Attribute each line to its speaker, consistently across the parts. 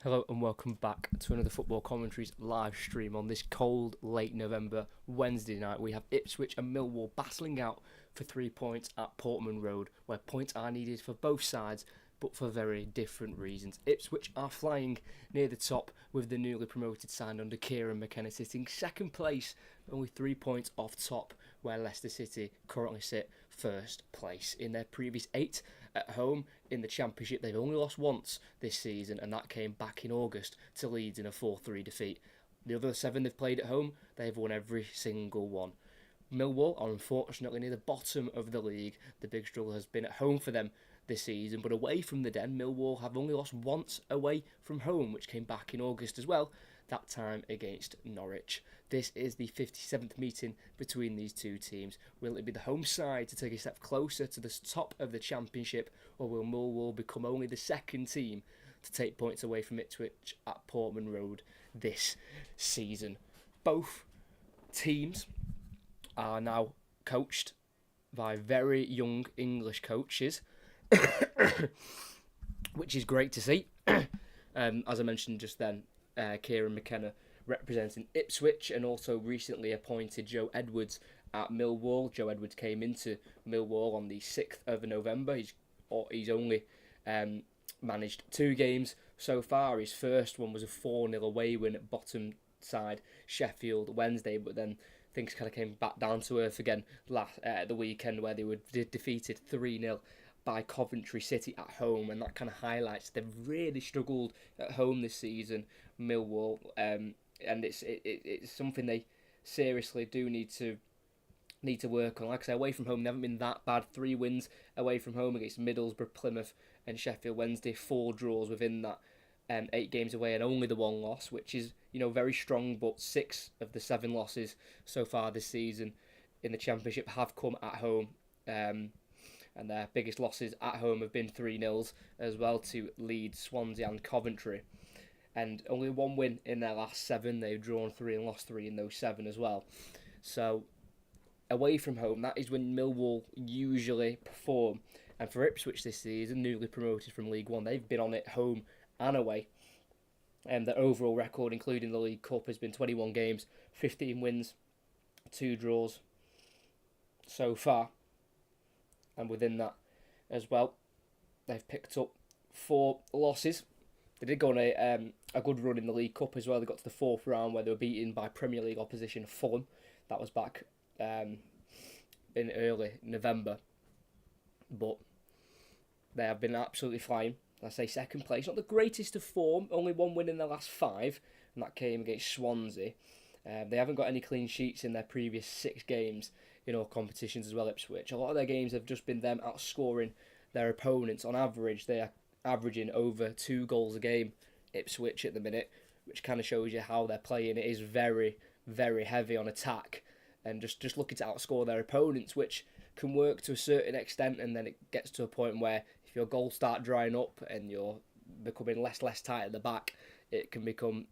Speaker 1: Hello and welcome back to another Football Commentaries live stream on this cold, late November Wednesday night. We have Ipswich and Millwall battling out for 3 points at Portman Road, where points are needed for both sides, but for very different reasons. Ipswich are flying near the top with the newly promoted side under Kieran McKenna sitting second place, only 3 points off top, where Leicester City currently sit first place. In their previous 8 at home in the Championship, they've only lost once this season, and that came back in August to Leeds in a 4-3 defeat. The other 7 they've played at home, they've won every single one. Millwall are unfortunately near the bottom of the league. The big struggle has been at home for them this season, but away from the Den, Millwall have only lost once away from home, which came back in August as well, that time against Norwich. This is the 57th meeting between these two teams. Will it be the home side to take a step closer to the top of the Championship, or will Millwall become only the second team to take points away from Ipswich at Portman Road this season? Both teams are now coached by very young English coaches, which is great to see. As I mentioned just then, Kieran McKenna representing Ipswich, and also recently appointed Joe Edwards at Millwall. Joe Edwards came into Millwall on the 6th of November. He's only managed 2 games so far. His first one was a 4-0 away win at bottom side Sheffield Wednesday, but then things kind of came back down to earth again the weekend, where they were defeated 3-0 by Coventry City at home, and that kind of highlights they've really struggled at home this season, Millwall, and it's something they seriously do need to work on. Like I say, away from home they haven't been that bad. 3 wins away from home against Middlesbrough, Plymouth and Sheffield Wednesday, 4 draws within that, 8 games away, and only the 1 loss, which is very strong. But 6 of the 7 losses so far this season in the Championship have come at home, and their biggest losses at home have been 3-0 as well to Leeds, Swansea and Coventry. And only 1 win in their last 7. They've drawn 3 and lost 3 in those 7 as well. So away from home, that is when Millwall usually perform. And for Ipswich this season, newly promoted from League One, they've been on it home and away. And their overall record, including the League Cup, has been 21 games, 15 wins, 2 draws so far. And within that as well, they've picked up 4 losses. They did go on a good run in the League Cup as well. They got to the 4th round, where they were beaten by Premier League opposition Fulham. That was back in early November. But they have been absolutely flying. I say second place, not the greatest of form, only 1 win in their last 5, and that came against Swansea. They haven't got any clean sheets in their previous 6 games in all competitions as well, Ipswich. A lot of their games have just been them outscoring their opponents. On average, they are averaging over 2 goals a game, Ipswich, at the minute, which kind of shows you how they're playing. It is very, very heavy on attack, and just looking to outscore their opponents, which can work to a certain extent, and then it gets to a point where if your goals start drying up and you're becoming less tight at the back, it can become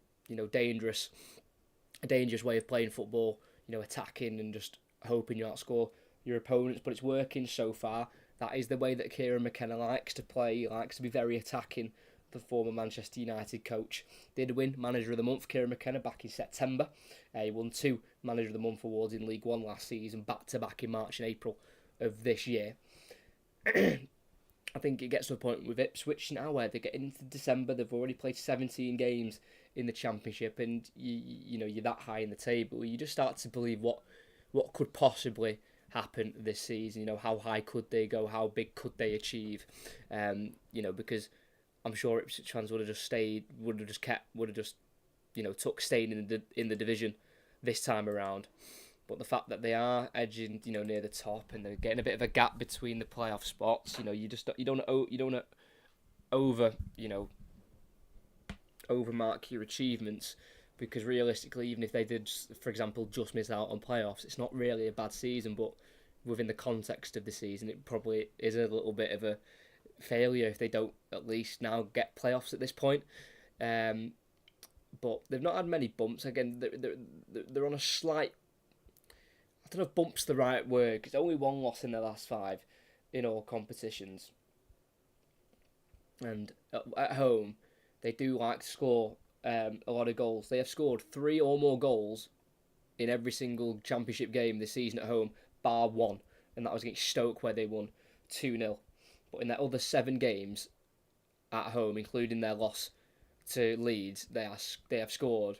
Speaker 1: dangerous. A dangerous way of playing football, attacking and just hoping you outscore your opponents, but it's working so far. That is the way that Kieran McKenna likes to play. He likes to be very attacking. The former Manchester United coach did win Manager of the Month, Kieran McKenna, back in September. He won 2 Manager of the Month awards in League One last season, back-to-back in March and April of this year. I think it gets to a point with Ipswich now where they get into December. They've already played 17 games in the Championship, and you're that high in the table. You just start to believe what could possibly happen this season. How high could they go? How big could they achieve? Because I'm sure Ipswich fans would have just took staying in the division this time around. But the fact that they are edging, near the top, and they're getting a bit of a gap between the playoff spots, you don't overmark your achievements, because realistically, even if they did, for example, just miss out on playoffs, it's not really a bad season. But within the context of the season, it probably is a little bit of a failure if they don't at least now get playoffs at this point. But they've not had many bumps. Again, they're on a slight, I don't know if bump's the right word, because only 1 loss in their last 5 in all competitions. And at home, they do like to score a lot of goals. They have scored 3 or more goals in every single Championship game this season at home, bar one, and that was against Stoke where they won 2-0. But in their other 7 games at home, including their loss to Leeds, they have scored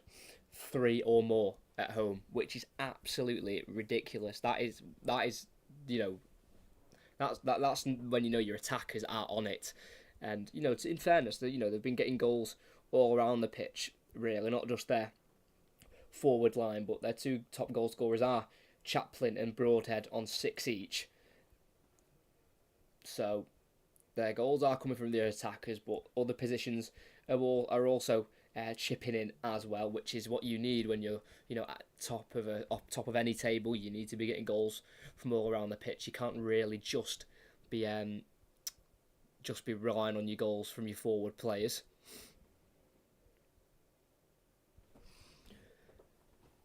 Speaker 1: 3 or more at home, which is absolutely ridiculous. That is that's when your attackers are on it. And in fairness, they've been getting goals all around the pitch, really, not just their forward line, but their 2 top goal scorers are Chaplin and Broadhead on 6 each. So their goals are coming from the attackers, but other positions are also chipping in as well, which is what you need when you're at top of any table. You need to be getting goals from all around the pitch. You can't really just be relying on your goals from your forward players.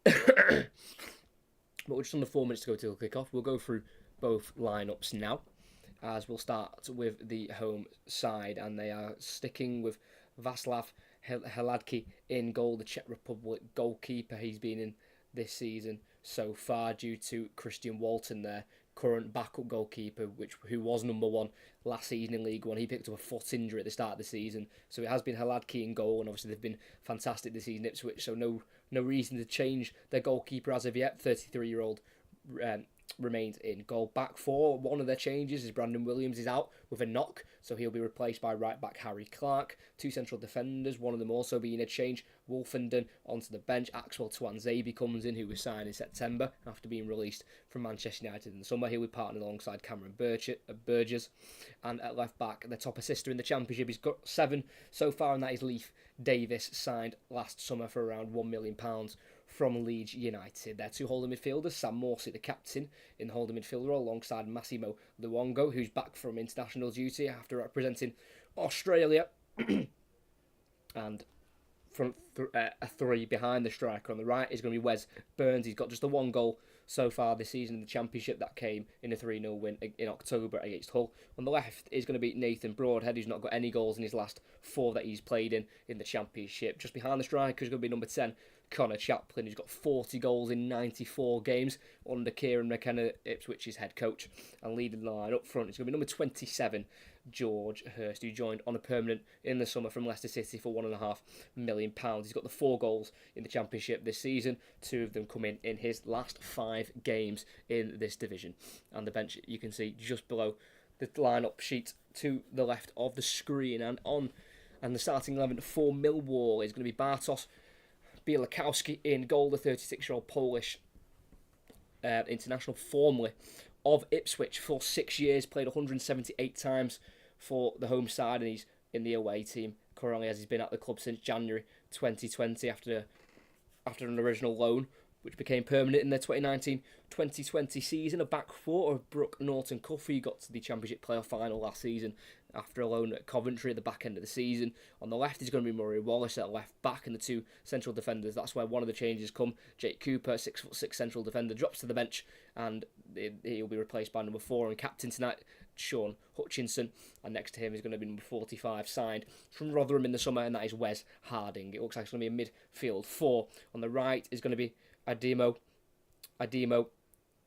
Speaker 1: But we're just under 4 minutes to go till kick-off. We'll go through both lineups now, as we'll start with the home side, and they are sticking with Václav Hladký in goal, the Czech Republic goalkeeper. He's been in this season so far due to Christian Walton, their current backup goalkeeper, who was number 1 last season in League One. He picked up a foot injury at the start of the season, so it has been Hladký in goal, and obviously they've been fantastic this season, Ipswich, so no reason to change their goalkeeper as of yet. 33-year-old remains in goal. Back 4, one of their changes is Brandon Williams is out with a knock, so he'll be replaced by right back Harry Clark. 2 central defenders, one of them also being a change, Wolfenden onto the bench. Axel Tuanzebe comes in, who was signed in September after being released from Manchester United in the summer. He'll be partnered alongside Cameron Burgess. And at left back, the top assister in the Championship, he's got 7 so far, and that is Leif Davis, signed last summer for around £1 million from Leeds United. Their 2 holding midfielders, Sam Morsey, the captain in the holding midfield role, alongside Massimo Luongo, who's back from international duty after representing Australia. And a 3 behind the striker on the right is going to be Wes Burns. He's got just the 1 goal so far this season in the Championship. That came in a 3-0 win in October against Hull. On the left is going to be Nathan Broadhead, who's not got any goals in his last 4 that he's played in the Championship. Just behind the striker is going to be number 10, Connor Chaplin, who's got 40 goals in 94 games under Kieran McKenna, Ipswich's head coach. And leading the line up front is going to be number 27, George Hurst, who joined on a permanent in the summer from Leicester City for £1.5 million. He's got the 4 goals in the Championship this season, 2 of them come in his last 5 games in this division. And the bench you can see just below the lineup sheet to the left of the screen. And the starting 11 for Millwall is going to be Bartosz Bielakowski in goal, the 36-year-old Polish international, formerly of Ipswich for 6 years, played 178 times for the home side, and he's in the away team currently, as he's been at the club since January 2020 after an original loan, which became permanent in their 2019-2020 season. A back 4 of Brooke Norton-Cuffy, who got to the Championship playoff final last season after a loan at Coventry at the back end of the season. On the left is going to be Murray Wallace at left back, and the 2 central defenders. That's where one of the changes come. Jake Cooper, 6'6" central defender, drops to the bench, and he'll be replaced by number 4 and captain tonight, Sean Hutchinson. And next to him is going to be number 45, signed from Rotherham in the summer, and that is Wes Harding. It looks like it's going to be a midfield 4. On the right is going to be Ademo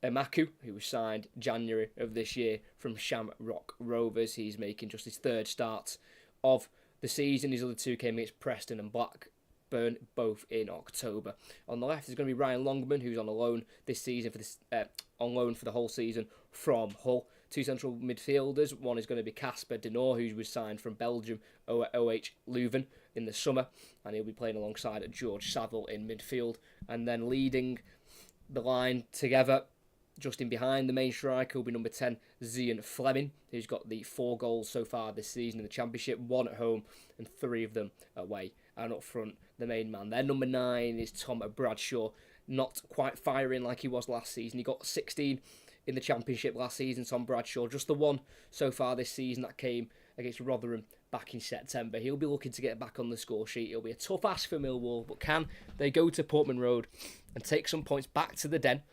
Speaker 1: Emaku, who was signed January of this year from Shamrock Rovers. He's making just his 3rd start of the season. His other 2 came against Preston and Blackburn, both in October. On the left is going to be Ryan Longman, who's on a loan this season on loan for the whole season from Hull. 2 central midfielders. One is going to be Casper Denor, who was signed from Belgium, OH Leuven in the summer, and he'll be playing alongside George Saville in midfield. And then leading the line together, just in behind the main striker, will be number 10, Zian Fleming, who's got the 4 goals so far this season in the Championship, 1 at home and 3 of them away. And up front, the main man there, number 9, is Tom Bradshaw, not quite firing like he was last season. He got 16 in the Championship last season, Tom Bradshaw, just the 1 so far this season that came against Rotherham back in September. He'll be looking to get back on the score sheet. It'll be a tough ask for Millwall, but can they go to Portman Road and take some points back to the Den?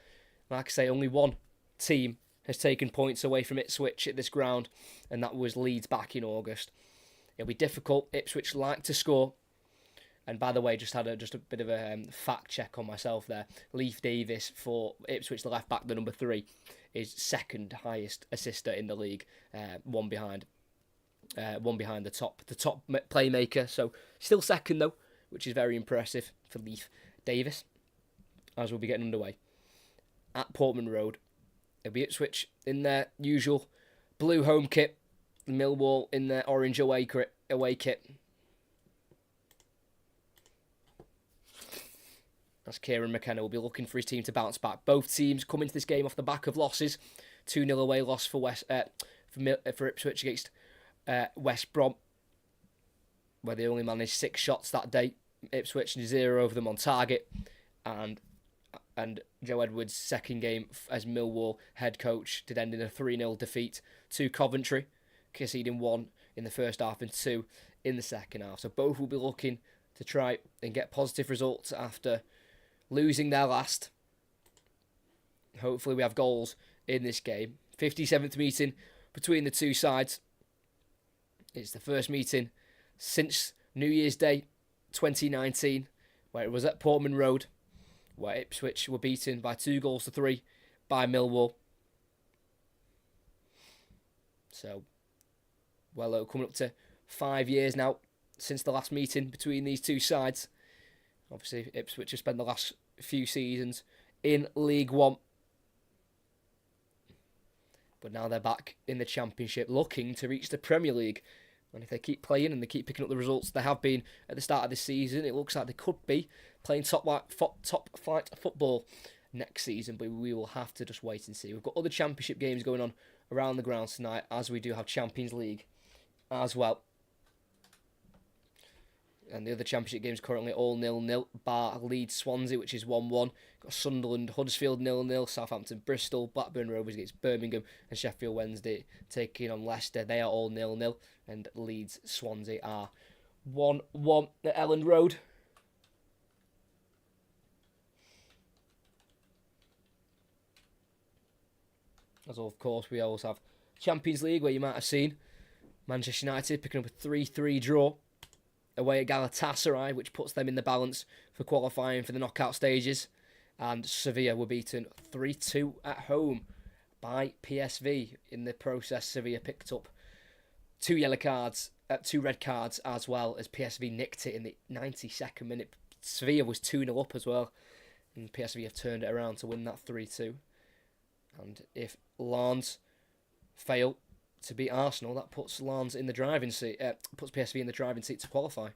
Speaker 1: Like I say, only 1 team has taken points away from Ipswich at this ground, and that was Leeds back in August. It'll be difficult. Ipswich like to score. And by the way, just had a bit of a fact check on myself there. Leif Davis for Ipswich, the left back, the number 3, is second highest assister in the league, one behind the top playmaker. So still second though, which is very impressive for Leif Davis. As we'll be getting underway at Portman Road, it'll be Ipswich in their usual blue home kit, Millwall in their orange away kit. As Kieran McKenna will be looking for his team to bounce back. Both teams come into this game off the back of losses. 2-0 away loss for Ipswich against West Brom, where they only managed 6 shots that day. Ipswich 0 over them on target. And Joe Edwards' second game as Millwall head coach did end in a 3-0 defeat to Coventry, conceding 1 in the first half and 2 in the second half. So both will be looking to try and get positive results after losing their last. Hopefully we have goals in this game. 57th meeting between the two sides. It's the first meeting since New Year's Day 2019, where it was at Portman Road, where Ipswich were beaten by 2-3 by Millwall. So, well, coming up to 5 years now since the last meeting between these two sides. Obviously, Ipswich have spent the last few seasons in League One. But now they're back in the Championship, looking to reach the Premier League. And if they keep playing and they keep picking up the results they have been at the start of this season, it looks like they could be playing top flight football next season. But we will have to just wait and see. We've got other Championship games going on around the grounds tonight, as we do have Champions League as well. And the other Championship games currently all 0-0, bar Leeds Swansea, which is 1-1. Got Sunderland, Huddersfield 0-0, Southampton Bristol, Blackburn Rovers against Birmingham, and Sheffield Wednesday taking on Leicester. They are all 0-0, and Leeds Swansea are 1-1 at Elland Road. As of course, we also have Champions League, where you might have seen Manchester United picking up a 3-3 draw away at Galatasaray, which puts them in the balance for qualifying for the knockout stages. And Sevilla were beaten 3-2 at home by PSV. In the process, Sevilla picked up 2 red cards, as well as PSV nicked it in the 92nd minute. Sevilla was 2-0 up as well, and PSV have turned it around to win that 3-2. And if Lens fail to beat Arsenal, that puts Lens in the driving seat. Puts PSV in the driving seat to qualify.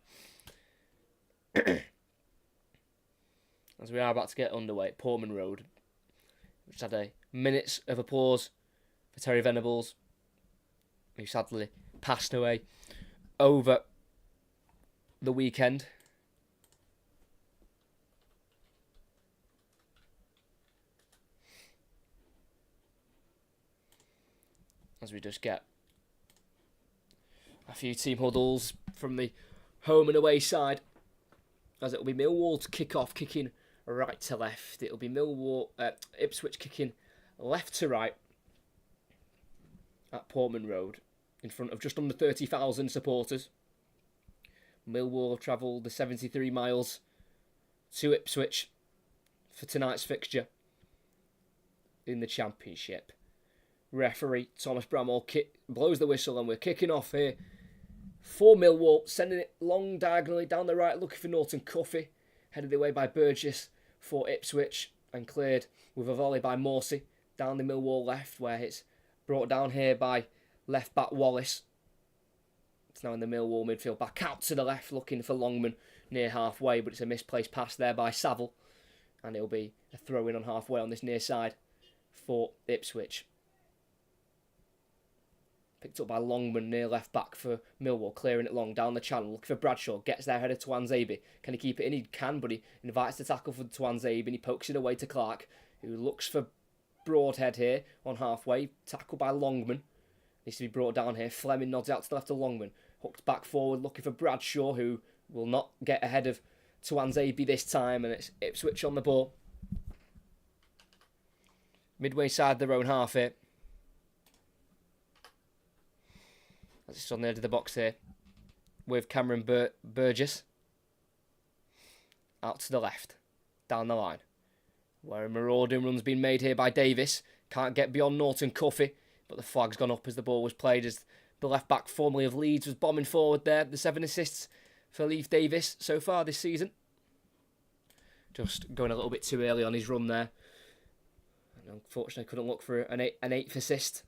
Speaker 1: As we are about to get underway at Portman Road, which had a minutes of applause for Terry Venables, who sadly passed away over the weekend. As we just get a few team huddles from the home and away side, as it will be Millwall to kick off, kicking right to left. It will be Ipswich kicking left to right at Portman Road, in front of just under 30,000 supporters. Millwall have travelled the 73 miles to Ipswich for tonight's fixture in the Championship. Referee Thomas Bramall blows the whistle, and we're kicking off here for Millwall, sending it long diagonally down the right, looking for Norton Cuffy, headed away by Burgess for Ipswich, and cleared with a volley by Morsey down the Millwall left, where it's brought down here by left back Wallace. It's now in the Millwall midfield, back out to the left, looking for Longman near halfway, but it's a misplaced pass there by Saville, and it'll be a throw in on halfway on this near side for Ipswich. Picked up by Longman near left back for Millwall, clearing it long down the channel, looking for Bradshaw, gets there ahead of Tuanzebe. Can he keep it in? He can, but he invites the tackle for Tuanzebe, and he pokes it away to Clark, who looks for Broadhead here on halfway. Tackle by Longman. Needs to be brought down here. Fleming nods out to the left of Longman. Hooked back forward, looking for Bradshaw, who will not get ahead of Tuanzebe this time, and it's Ipswich on the ball. Midway side their own half here. As it's on the edge of the box here. with Cameron Burgess. Out to the left. Down the line. Where a marauding run's been made here by Davis. Can't get beyond Norton Cuffy. But the flag's gone up as the ball was played, as the left back formerly of Leeds was bombing forward there. The 7 assists for Leif Davis so far this season. Just going a little bit too early on his run there. And unfortunately couldn't look for an 8th assist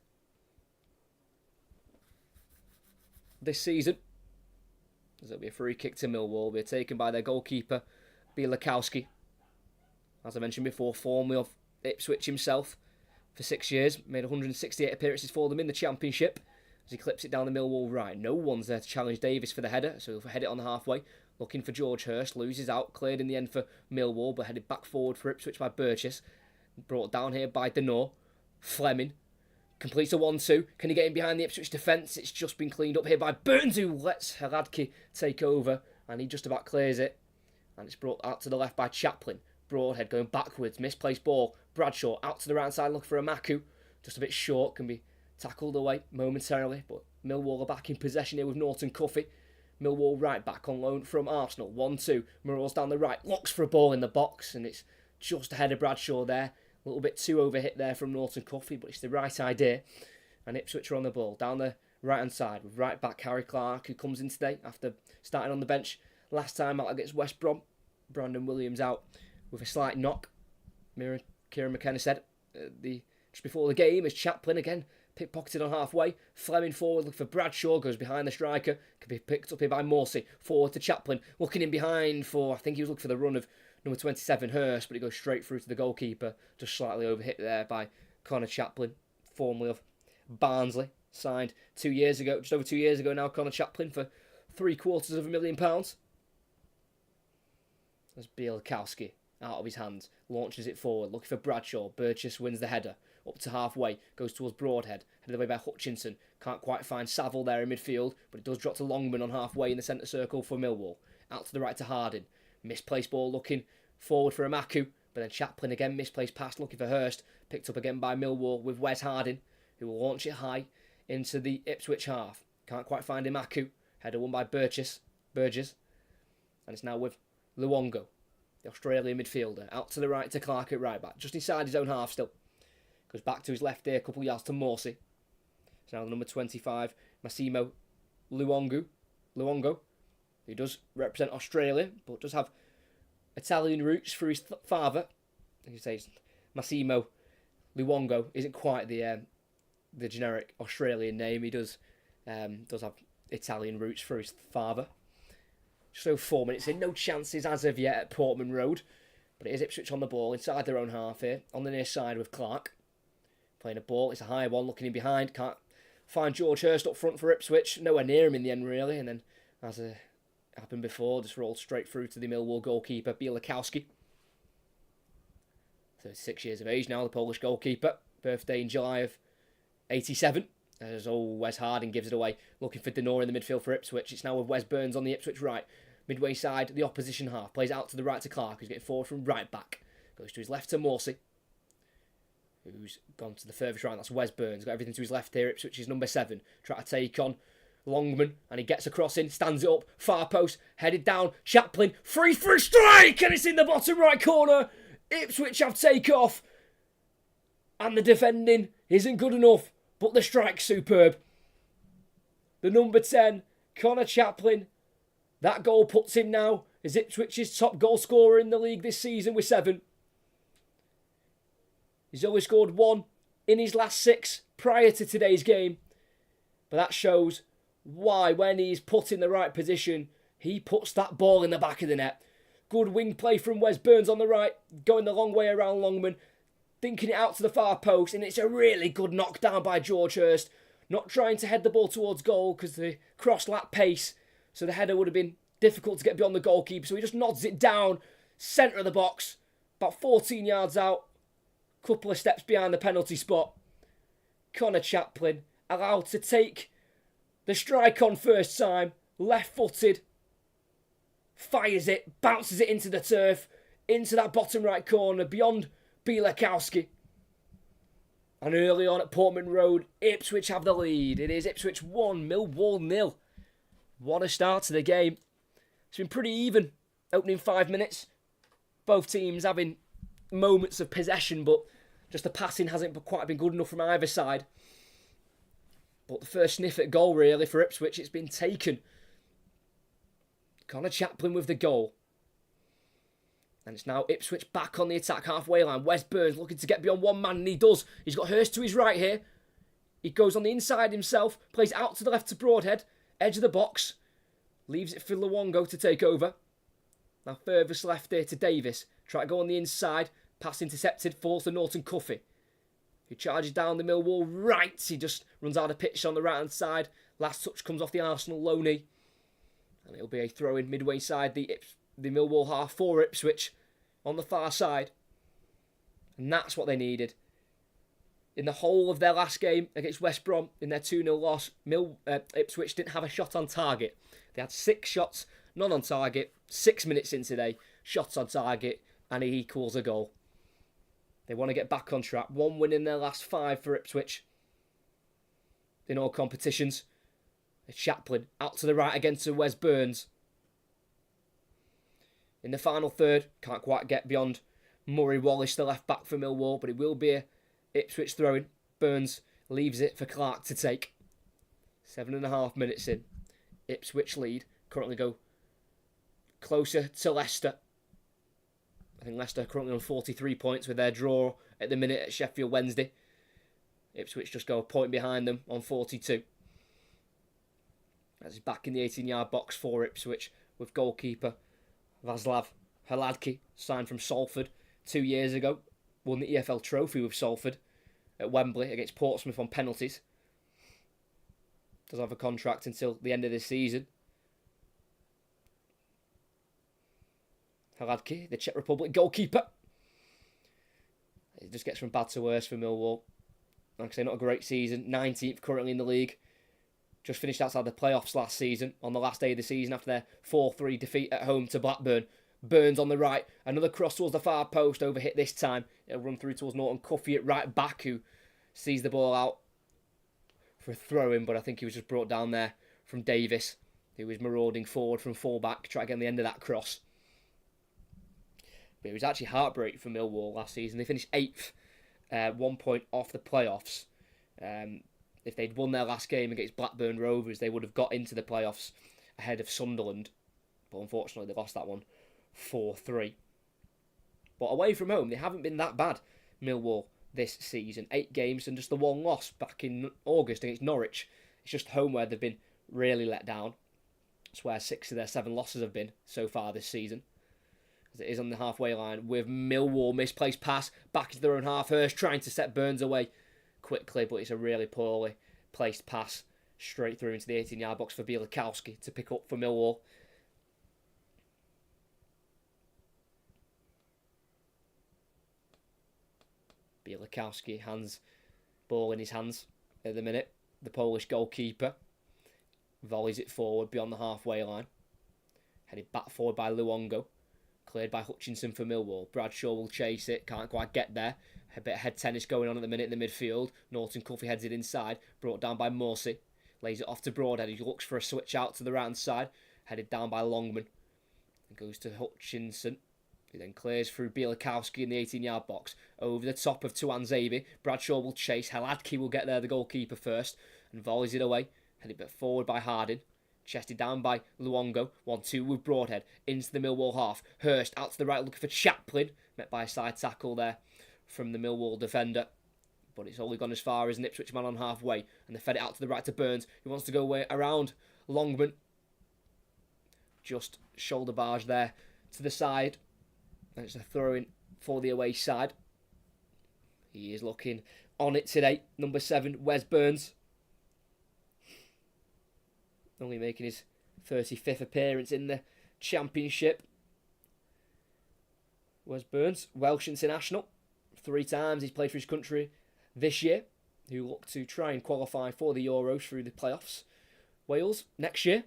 Speaker 1: this season. There'll be a free kick to Millwall. Be taken by their goalkeeper, Bielakowski. As I mentioned before, formerly of Ipswich himself for 6 years. Made 168 appearances for them in the Championship. As he clips it down the Millwall right. No one's there to challenge Davis for the header, so he'll head it on the halfway. Looking for George Hurst. Loses out. Cleared in the end for Millwall, but headed back forward for Ipswich by Burgess. Brought down here by Denor. Fleming. Completes a 1-2. Can he get in behind the Ipswich defence? It's just been cleaned up here by Burns, who lets Hradky take over. And he just about clears it. And it's brought out to the left by Chaplin. Broadhead going backwards. Misplaced ball. Bradshaw out to the right side looking for Amaku. Just a bit short. Can be tackled away momentarily. But Millwall are back in possession here with Norton Cuffy. Millwall right back on loan from Arsenal. 1-2. Murrell's down the right. Looks for a ball in the box. And it's just ahead of Bradshaw there. A little bit too overhit there from Norton Cuffy, but it's the right idea. And Ipswich are on the ball. Down the right-hand side with right back Harry Clark, who comes in today after starting on the bench last time out against West Brom. Brandon Williams out with a slight knock. Kieran McKenna said just before the game, as Chaplin again pickpocketed on halfway. Fleming forward, looking for Bradshaw, goes behind the striker. Can be picked up here by Morsey. Forward to Chaplin, looking in behind for, I think he was looking for the run of number 27, Hurst, but he goes straight through to the goalkeeper. Just slightly overhit there by Connor Chaplin, formerly of Barnsley. Signed 2 years ago, just over 2 years ago now, Connor Chaplin for £750,000. As Bielakowski, out of his hands, launches it forward, looking for Bradshaw. Burgess wins the header. Up to halfway, goes towards Broadhead. Headed away by Hutchinson. Can't quite find Saville there in midfield, but it does drop to Longman on halfway in the centre circle for Millwall. Out to the right to Harding. Misplaced ball looking forward for Amaku, but then Chaplin again misplaced pass looking for Hurst. Picked up again by Millwall with Wes Harding, who will launch it high into the Ipswich half. Can't quite find Amaku. Header won by Burgess. And it's now with Luongo, the Australian midfielder. Out to the right to Clark at right back. Just inside his own half still. Goes back to his left here, a couple of yards to Morsey. It's now the number 25, Massimo Luongo, who does represent Australia, but does have Italian roots through his father. He says Massimo Luongo isn't quite the generic Australian name. He does have Italian roots through his father. So 4 minutes in, no chances as of yet at Portman Road, but it is Ipswich on the ball inside their own half here, on the near side with Clark. Playing a ball, it's a high one, looking in behind, can't find George Hurst up front for Ipswich, nowhere near him in the end really, and then as happened before, just rolled straight through to the Millwall goalkeeper, Bielakowski. 36 years of age now, the Polish goalkeeper, birthday in July of 87, as Wes Harding gives it away, looking for Denor in the midfield for Ipswich. It's now with Wes Burns on the Ipswich right, midway side, the opposition half, plays out to the right to Clark, who's getting forward from right back, goes to his left to Morsey, who's gone to the furthest right. That's Wes Burns. Got everything to his left here. Ipswich is number 7. Try to take on Longman. And he gets a cross in. Stands it up. Far post. Headed down. Chaplin. Free strike. And it's in the bottom right corner. Ipswich have take off. And the defending isn't good enough. But the strike's superb. The number 10, Connor Chaplin. That goal puts him now as Ipswich's top goal scorer in the league this season with 7. He's only scored 1 in his last 6 prior to today's game. But that shows why, when he's put in the right position, he puts that ball in the back of the net. Good wing play from Wes Burns on the right, going the long way around Longman, thinking it out to the far post, and it's a really good knockdown by George Hurst. Not trying to head the ball towards goal because the cross lacked pace, so the header would have been difficult to get beyond the goalkeeper, so he just nods it down, centre of the box, about 14 yards out. Couple of steps behind the penalty spot. Connor Chaplin allowed to take the strike on first time. Left-footed. Fires it. Bounces it into the turf. Into that bottom right corner. Beyond Bielakowski. And early on at Portman Road, Ipswich have the lead. It is Ipswich 1, Millwall 0. What a start to the game. It's been pretty even. Opening 5 minutes. Both teams having moments of possession, but just the passing hasn't quite been good enough from either side. But the first sniff at goal, really, for Ipswich, it's been taken. Connor Chaplin with the goal. And it's now Ipswich back on the attack halfway line. Wes Burns looking to get beyond one man, and he does. He's got Hurst to his right here. He goes on the inside himself, plays out to the left to Broadhead, edge of the box, leaves it for Luongo to take over. Now furthest left here to Davis. Try to go on the inside, pass intercepted, falls to Norton Cuffy, who charges down the Millwall right. He just runs out of pitch on the right hand side. Last touch comes off the Arsenal low knee. And it'll be a throw in midway side, the Millwall half for Ipswich on the far side. And that's what they needed. In the whole of their last game against West Brom, in their 2-0 loss, Ipswich didn't have a shot on target. They had 6 shots, none on target. 6 minutes in today, shots on target, and he equals a goal. They want to get back on track. 1 win in their last 5 for Ipswich in all competitions. Chaplin out to the right again to Wes Burns. In the final third, can't quite get beyond Murray Wallace, the left back for Millwall, but it will be a Ipswich throw-in. Burns leaves it for Clark to take. 7.5 minutes in. Ipswich lead. Currently go closer to Leicester. I think Leicester are currently on 43 points with their draw at the minute at Sheffield Wednesday. Ipswich just go a point behind them on 42. As he's back in the 18-yard box for Ipswich with goalkeeper Václav Hladky, signed from Salford 2 years ago. Won the EFL trophy with Salford at Wembley against Portsmouth on penalties. Does have a contract until the end of this season. Hladky, the Czech Republic goalkeeper. It just gets from bad to worse for Millwall. Like I say, not a great season. 19th currently in the league. Just finished outside the playoffs last season, on the last day of the season after their 4-3 defeat at home to Blackburn. Burns on the right, another cross towards the far post, overhit this time. It'll run through towards Norton Cuffy at right back, who sees the ball out for a throw-in, but I think he was just brought down there from Davis, who was marauding forward from full-back, trying to get on the end of that cross. But it was actually heartbreak for Millwall last season. They finished 8th, 1 point off the playoffs. If they'd won their last game against Blackburn Rovers, they would have got into the playoffs ahead of Sunderland. But unfortunately, they lost that one 4-3. But away from home, they haven't been that bad, Millwall, this season. 8 games and just the 1 loss back in August against Norwich. It's just home where they've been really let down. That's where 6 of their 7 losses have been so far this season. As it is on the halfway line with Millwall, misplaced pass, back into their own half. Hurst trying to set Burns away quickly, but it's a really poorly placed pass straight through into the 18-yard box for Bielikowski to pick up for Millwall. Bielikowski hands ball in his hands at the minute. The Polish goalkeeper volleys it forward beyond the halfway line. Headed back forward by Luongo. Cleared by Hutchinson for Millwall. Bradshaw will chase it. Can't quite get there. A bit of head tennis going on at the minute in the midfield. Norton Cuffy heads it inside. Brought down by Morsey. Lays it off to Broadhead. He looks for a switch out to the right hand side. Headed down by Longman. It goes to Hutchinson. He then clears through Bielikowski in the 18-yard box. Over the top of Tuanzebe. Bradshaw will chase. Hladky will get there, the goalkeeper first. And volleys it away. Headed back forward by Harding. Chested down by Luongo. 1-2 with Broadhead. Into the Millwall half. Hurst out to the right looking for Chaplin. Met by a side tackle there from the Millwall defender. But it's only gone as far as an Ipswich man on halfway. And they fed it out to the right to Burns, who wants to go away around Longman. Just shoulder barge there to the side. And it's a throw-in for the away side. He is looking on it today. Number 7, Wes Burns. Only making his 35th appearance in the Championship. Wes Burns, Welsh international. 3 times he's played for his country this year. Who look to try and qualify for the Euros through the playoffs. Wales next year.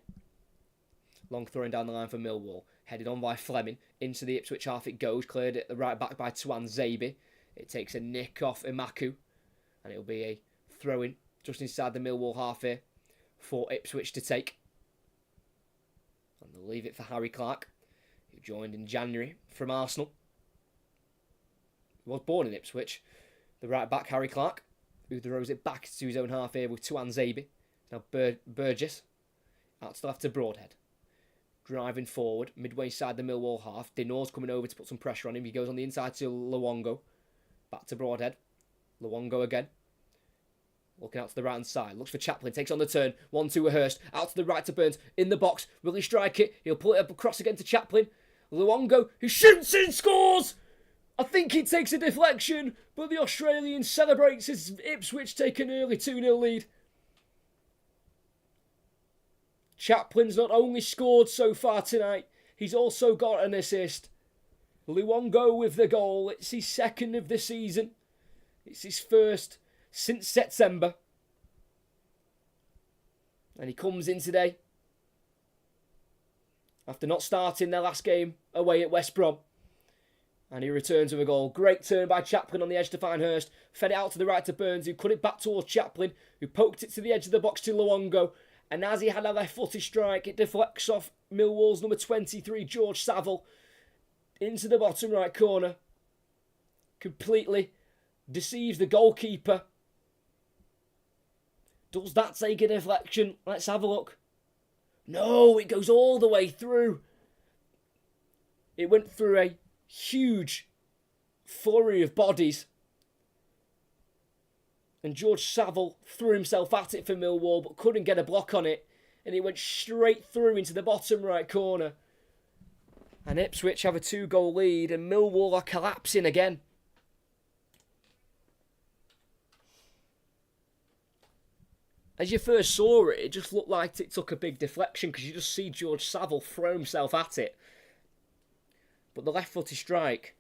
Speaker 1: Long throwing down the line for Millwall. Headed on by Fleming. Into the Ipswich half it goes. Cleared at the right back by Tuanzebe. It takes a nick off Imaku. And it'll be a throw-in just inside the Millwall half here for Ipswich to take. And they'll leave it for Harry Clark, who joined in January from Arsenal. He was born in Ipswich. The right back, Harry Clark, who throws it back to his own half here with Tuanzebe. Now Burgess, out to the left to Broadhead. Driving forward, midway side the Millwall half. Dinor's coming over to put some pressure on him. He goes on the inside to Luongo. Back to Broadhead. Luongo again. Looking out to the right hand side. Looks for Chaplin. Takes on the turn. 1-2 Hurst. Out to the right to Burns. In the box. Will he strike it? He'll pull it up across again to Chaplin. Luongo, who shoots and scores! I think he takes a deflection, but the Australian celebrates as Ipswich take an early 2-0 lead. Chaplin's not only scored so far tonight, he's also got an assist. Luongo with the goal. It's his second of the season. It's his first since September. And he comes in today after not starting their last game away at West Brom. And he returns with a goal. Great turn by Chaplin on the edge to find Hurst. Fed it out to the right to Burns, who cut it back towards Chaplin, who poked it to the edge of the box to Luongo. And as he had a left-footed strike, it deflects off Millwall's number 23, George Saville, into the bottom right corner. Completely deceives the goalkeeper. Does that take a deflection? Let's have a look. No, it goes all the way through. It went through a huge flurry of bodies. And George Saville threw himself at it for Millwall, but couldn't get a block on it. And it went straight through into the bottom right corner. And Ipswich have a 2-goal lead, and Millwall are collapsing again. As you first saw it, it just looked like it took a big deflection, because you just see George Saville throw himself at it. But the left-footed strike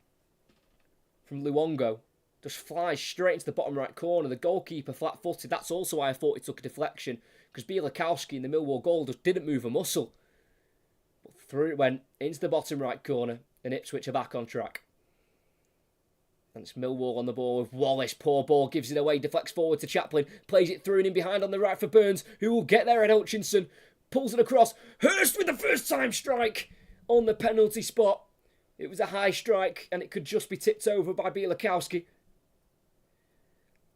Speaker 1: from Luongo just flies straight into the bottom right corner. The goalkeeper flat-footed. That's also why I thought it took a deflection, because Bielikowski in the Millwall goal just didn't move a muscle. But through it went into the bottom right corner, and Ipswich are back on track. And it's Millwall on the ball with Wallace. Poor ball, gives it away, deflects forward to Chaplin, plays it through and in behind on the right for Burns, who will get there at Hutchinson. Pulls it across. Hurst with the first-time strike on the penalty spot. It was a high strike, and it could just be tipped over by Bielikowski.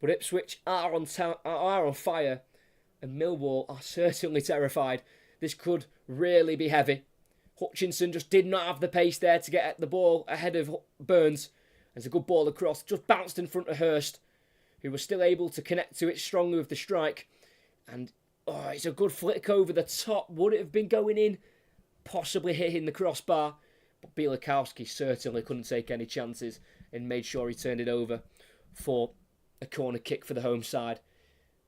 Speaker 1: But Ipswich are on fire, and Millwall are certainly terrified. This could really be heavy. Hutchinson just did not have the pace there to get the ball ahead of Burns. There's a good ball across, just bounced in front of Hurst, who was still able to connect to it strongly with the strike. And it's a good flick over the top. Would it have been going in? Possibly hitting the crossbar. But Bielikowski certainly couldn't take any chances and made sure he turned it over for a corner kick for the home side.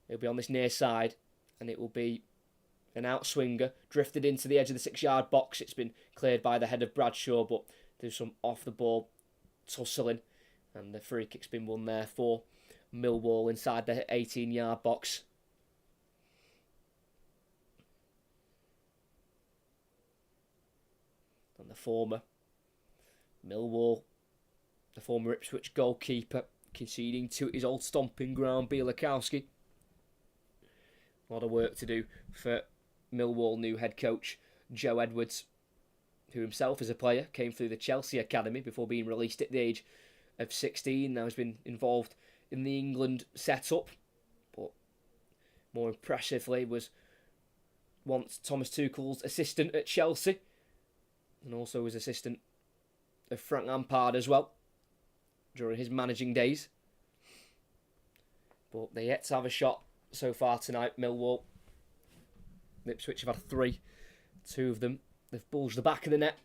Speaker 1: It'll be on this near side, and it will be an outswinger, drifted into the edge of the 6-yard box. It's been cleared by the head of Bradshaw, but there's some off-the-ball tussling, and the free kick's been won there for Millwall inside the 18-yard box. And the former Ipswich goalkeeper, conceding to his old stomping ground, Bielikowski. A lot of work to do for Millwall new head coach Joe Edwards, who himself as a player came through the Chelsea academy before being released at the age of 16. Now has been involved in the England setup, but more impressively was once Thomas Tuchel's assistant at Chelsea, and also was assistant of Frank Lampard as well during his managing days. But they yet to have a shot so far tonight, Millwall. Ipswich have had 3. 2 of them they've bulged the back of the net,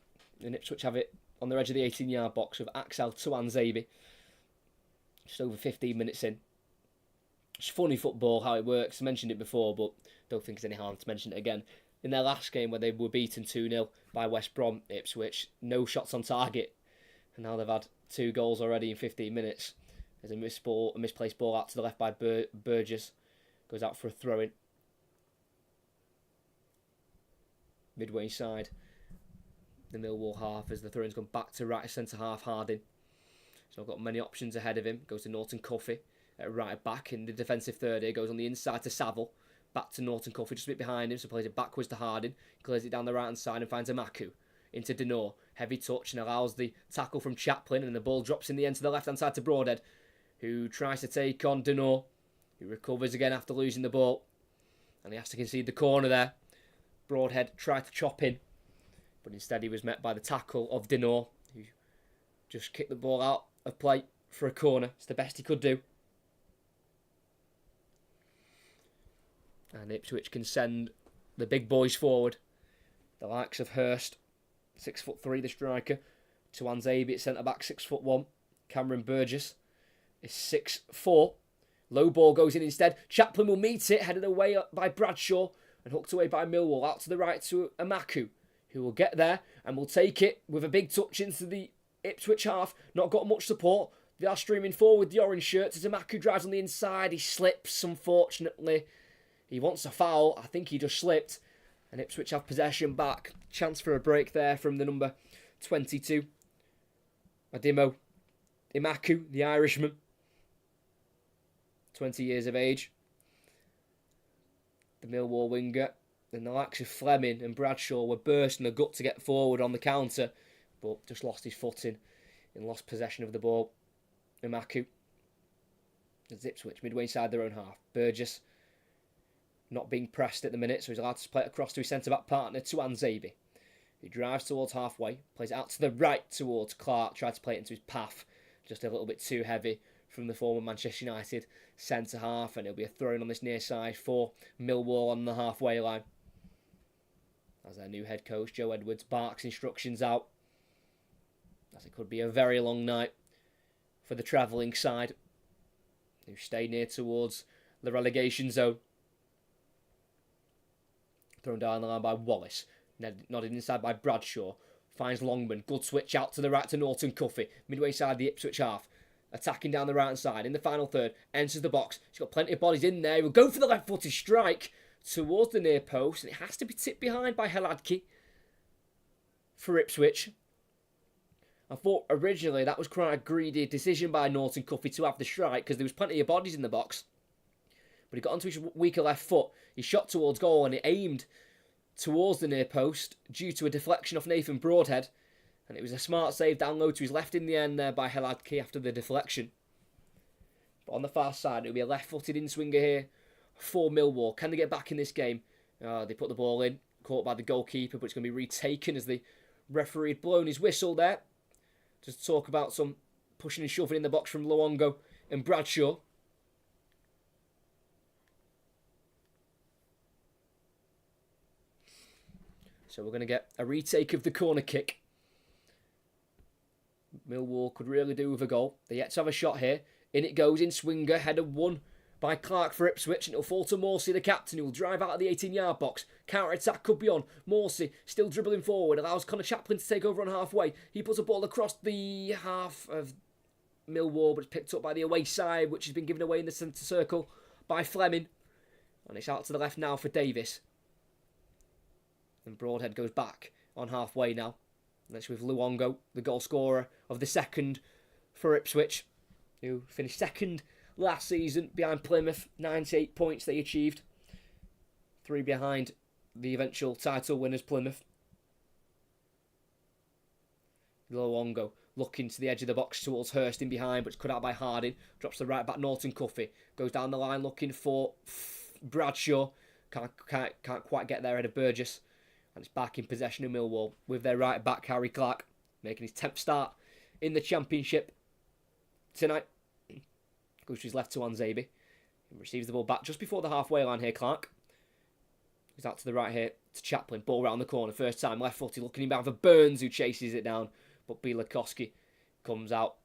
Speaker 1: and Ipswich have it on the edge of the 18-yard box with Axel Tuanzebe. Just over 15 minutes in. It's funny football, how it works. I mentioned it before, but don't think it's any harm to mention it again. In their last game, where they were beaten 2-0 by West Brom, Ipswich, no shots on target. And now they've had 2 goals already in 15 minutes. There's a misplaced ball out to the left by Burgess. Goes out for a throw-in. Midway side, the Millwall half, as the throw-in's gone back to right centre-half Harding. So I've got many options ahead of him. Goes to Norton Cuffy at right back in the defensive third here. Goes on the inside to Saville. Back to Norton Cuffy, just a bit behind him, so plays it backwards to Harding. Clears it down the right-hand side and finds Amaku. Into Denor. Heavy touch and allows the tackle from Chaplin, and the ball drops in the end to the left-hand side to Broadhead, who tries to take on Denor, who recovers again after losing the ball. And he has to concede the corner there. Broadhead tried to chop in, but instead he was met by the tackle of Denor, who just kicked the ball out of play for a corner. It's the best he could do. And Ipswich can send the big boys forward. The likes of Hurst, 6'3", the striker. Tuanzebe at centre-back, 6'1". Cameron Burgess is 6'4". Low ball goes in instead. Chaplin will meet it, headed away by Bradshaw and hooked away by Millwall. Out to the right to Amaku, who will get there and will take it with a big touch into the Ipswich half. Not got much support. They are streaming forward with the orange shirts as Amaku drives on the inside. He slips, unfortunately. He wants a foul. I think he just slipped. And Ipswich have possession back. Chance for a break there from the number 22. Adimo Imaku, the Irishman. 20 years of age. The Millwall winger. And the likes of Fleming and Bradshaw were bursting the gut to get forward on the counter. But just lost his footing and lost possession of the ball. Imaku. It's Ipswich midway inside their own half. Burgess not being pressed at the minute, so he's allowed to play it across to his centre-back partner, Tuanzebe, who drives towards halfway, plays it out to the right towards Clark, tried to play it into his path, just a little bit too heavy from the former Manchester United centre-half, and it'll be a throw-in on this near side for Millwall on the halfway line. As their new head coach, Joe Edwards, barks instructions out, as it could be a very long night for the travelling side, who stay near towards the relegation zone. Thrown down the line by Wallace. Nodded inside by Bradshaw. Finds Longman. Good switch out to the right to Norton Cuffy. Midway side the Ipswich half. Attacking down the right hand side. In the final third. Enters the box. He's got plenty of bodies in there. He will go for the left-footed strike towards the near post. And it has to be tipped behind by Heladki for Ipswich. I thought originally that was quite a greedy decision by Norton Cuffy to have the strike because there was plenty of bodies in the box. But he got onto his weaker left foot. He shot towards goal and it aimed towards the near post due to a deflection off Nathan Broadhead. And it was a smart save down low to his left in the end there by Heladki after the deflection. But on the far side, it'll be a left-footed in-swinger here for Millwall. Can they get back in this game? They put the ball in, caught by the goalkeeper, but it's going to be retaken as the referee had blown his whistle there. Just to talk about some pushing and shoving in the box from Luongo and Bradshaw. So we're going to get a retake of the corner kick. Millwall could really do with a goal. They yet to have a shot here. In it goes, in swinger, header won by Clark for Ipswich, and it'll fall to Morsey, the captain, who will drive out of the 18-yard box. Counter-attack could be on. Morsey still dribbling forward, allows Connor Chaplin to take over on halfway. He puts a ball across the half of Millwall, but it's picked up by the away side, which has been given away in the centre circle by Fleming. And it's out to the left now for Davis. And Broadhead goes back on halfway now. And that's with Luongo, the goal scorer of the second for Ipswich, who finished second last season behind Plymouth. 98 points they achieved. 3 behind the eventual title winners, Plymouth. Luongo looking to the edge of the box towards Hurst in behind, but it's cut out by Harding. Drops the right back Norton Cuffy. Goes down the line looking for Bradshaw. Can't quite get there ahead of Burgess. And it's back in possession of Millwall with their right back, Harry Clark, making his 10th start in the Championship tonight. Goes to his left to Tuanzebe. He receives the ball back just before the halfway line here, Clark. He's out to the right here to Chaplin. Ball round the corner. First time left footed, looking inbound for Burns, who chases it down. But Bielakowski comes out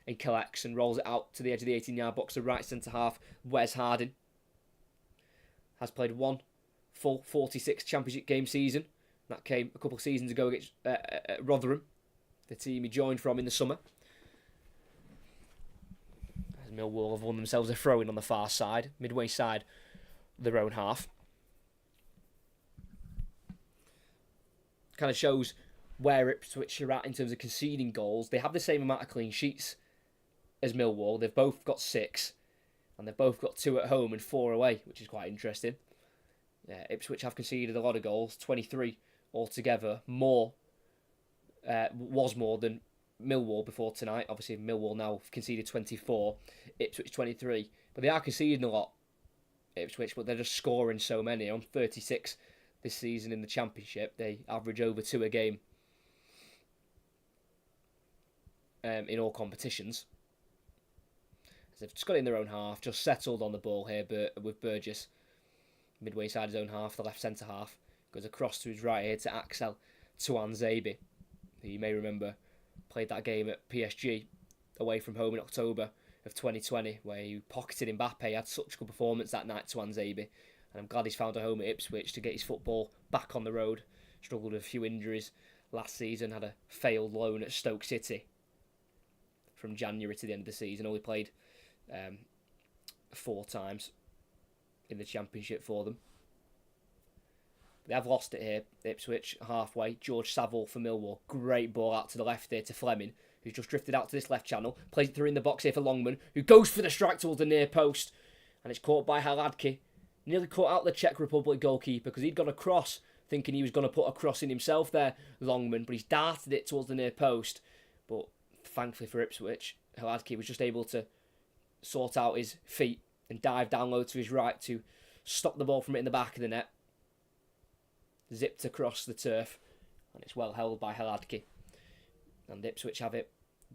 Speaker 1: and collects and rolls it out to the edge of the 18-yard box. The right centre half, Wes Harding, has played one full 46 Championship game season. That came a couple of seasons ago against Rotherham, the team he joined from in the summer. As Millwall have won themselves a throw-in on the far side, midway side, their own half. Kind of shows where Ipswich are at in terms of conceding goals. They have the same amount of clean sheets as Millwall. They've both got 6. and they've both got 2 at home and 4 away, which is quite interesting. Ipswich have conceded a lot of goals, 23 altogether, was more than Millwall before tonight. Obviously, Millwall now conceded 24, Ipswich 23, but they are conceding a lot, Ipswich, but they're just scoring so many. On 36 this season in the Championship, they average over 2 a game in all competitions. So they've just got it in their own half, just settled on the ball here with Burgess. Midway side his own half, the left centre half. Goes across to his right here to Axel Tuanzebe, who you may remember played that game at PSG away from home in October of 2020, where he pocketed Mbappe. Had such a good performance that night, Tuanzebe. And I'm glad he's found a home at Ipswich to get his football back on the road. Struggled with a few injuries last season, had a failed loan at Stoke City from January to the end of the season. Only played 4 times in the Championship for them. They have lost it here, Ipswich, halfway. George Saville for Millwall. Great ball out to the left there to Fleming, who's just drifted out to this left channel. Plays it through in the box here for Longman, who goes for the strike towards the near post. And it's caught by Haladki. Nearly caught out the Czech Republic goalkeeper because he'd gone across, thinking he was going to put a cross in himself there, Longman. But he's darted it towards the near post. But thankfully for Ipswich, Haladki was just able to sort out his feet and dive down low to his right to stop the ball from hitting the back of the net. Zipped across the turf, and it's well held by Haladki. And Ipswich have it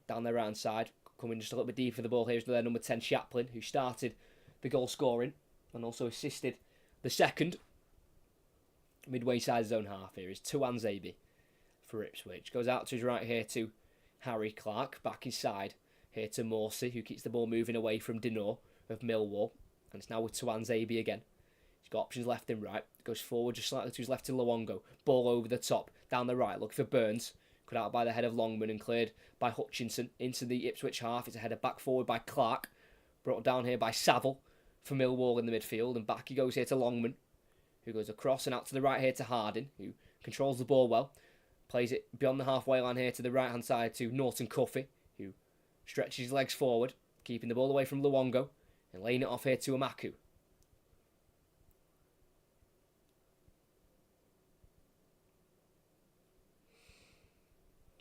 Speaker 1: down their right hand side, coming just a little bit deep for the ball. Here's their number 10 Chaplin, who started the goal scoring and also assisted the second. Midway side zone half here is Tuanzebe for Ipswich. Goes out to his right here to Harry Clark, back inside here to Morsey, who keeps the ball moving away from Dinor of Millwall. And it's now with Tuanzebe again. He's got options left and right. Goes forward just slightly to his left to Luongo. Ball over the top, down the right, looking for Burns. Cut out by the head of Longman and cleared by Hutchinson into the Ipswich half. It's a header back forward by Clark. Brought down here by Saville for Millwall in the midfield. And back he goes here to Longman, who goes across and out to the right here to Harding, who controls the ball well. Plays it beyond the halfway line here to the right-hand side to Norton Cuffy, who stretches his legs forward, keeping the ball away from Luongo and laying it off here to Amaku.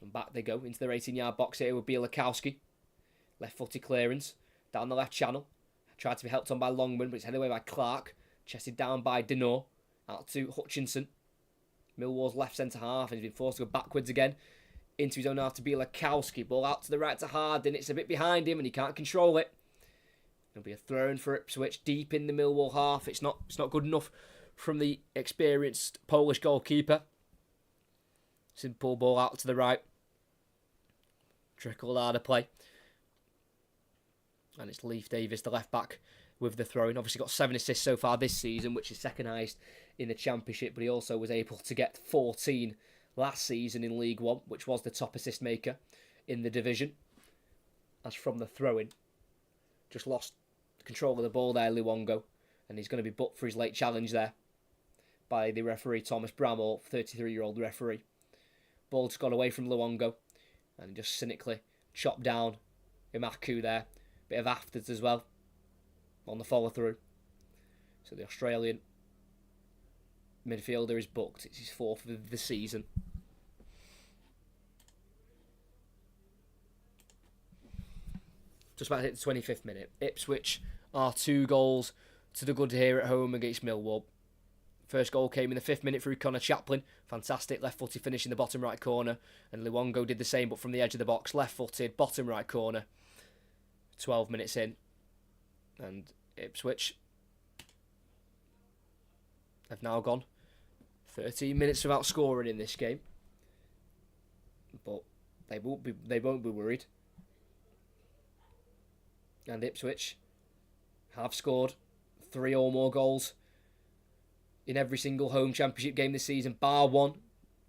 Speaker 1: And back they go into their 18-yard box here with Bielakowski. Left-footed clearance down the left channel. Tried to be helped on by Longman, but it's headed away by Clark. Chested down by Dinor. Out to Hutchinson. Millwall's left centre half, and he's been forced to go backwards again. Into his own half to Bielakowski. Ball out to the right to Harding. It's a bit behind him, and he can't control it. It'll be a throw-in for Ipswich deep in the Millwall half. It's not good enough from the experienced Polish goalkeeper. Simple ball out to the right. Trickled out of play. And it's Leif Davis, the left back, with the throw-in. Obviously got 7 assists so far this season, which is second highest in the Championship, but he also was able to get 14 last season in League One, which was the top assist maker in the division. As from the throw-in, just lost control of the ball there, Luongo, and he's going to be booked for his late challenge there by the referee, Thomas Bramall, 33-year-old referee. Ball just got away from Luongo, and he just cynically chopped down Imaku there. Bit of afters as well on the follow-through. So the Australian midfielder is booked. It's his 4th of the season. Just about to hit the 25th minute. Ipswich are 2 goals to the good here at home against Millwall. First goal came in the 5th minute through Connor Chaplin. Fantastic left-footed finish in the bottom right corner. And Luongo did the same, but from the edge of the box. Left-footed, bottom right corner. 12 minutes in. And Ipswich have now gone 13 minutes without scoring in this game. But they won't be worried. And Ipswich have scored 3 or more goals in every single home Championship game this season, bar one.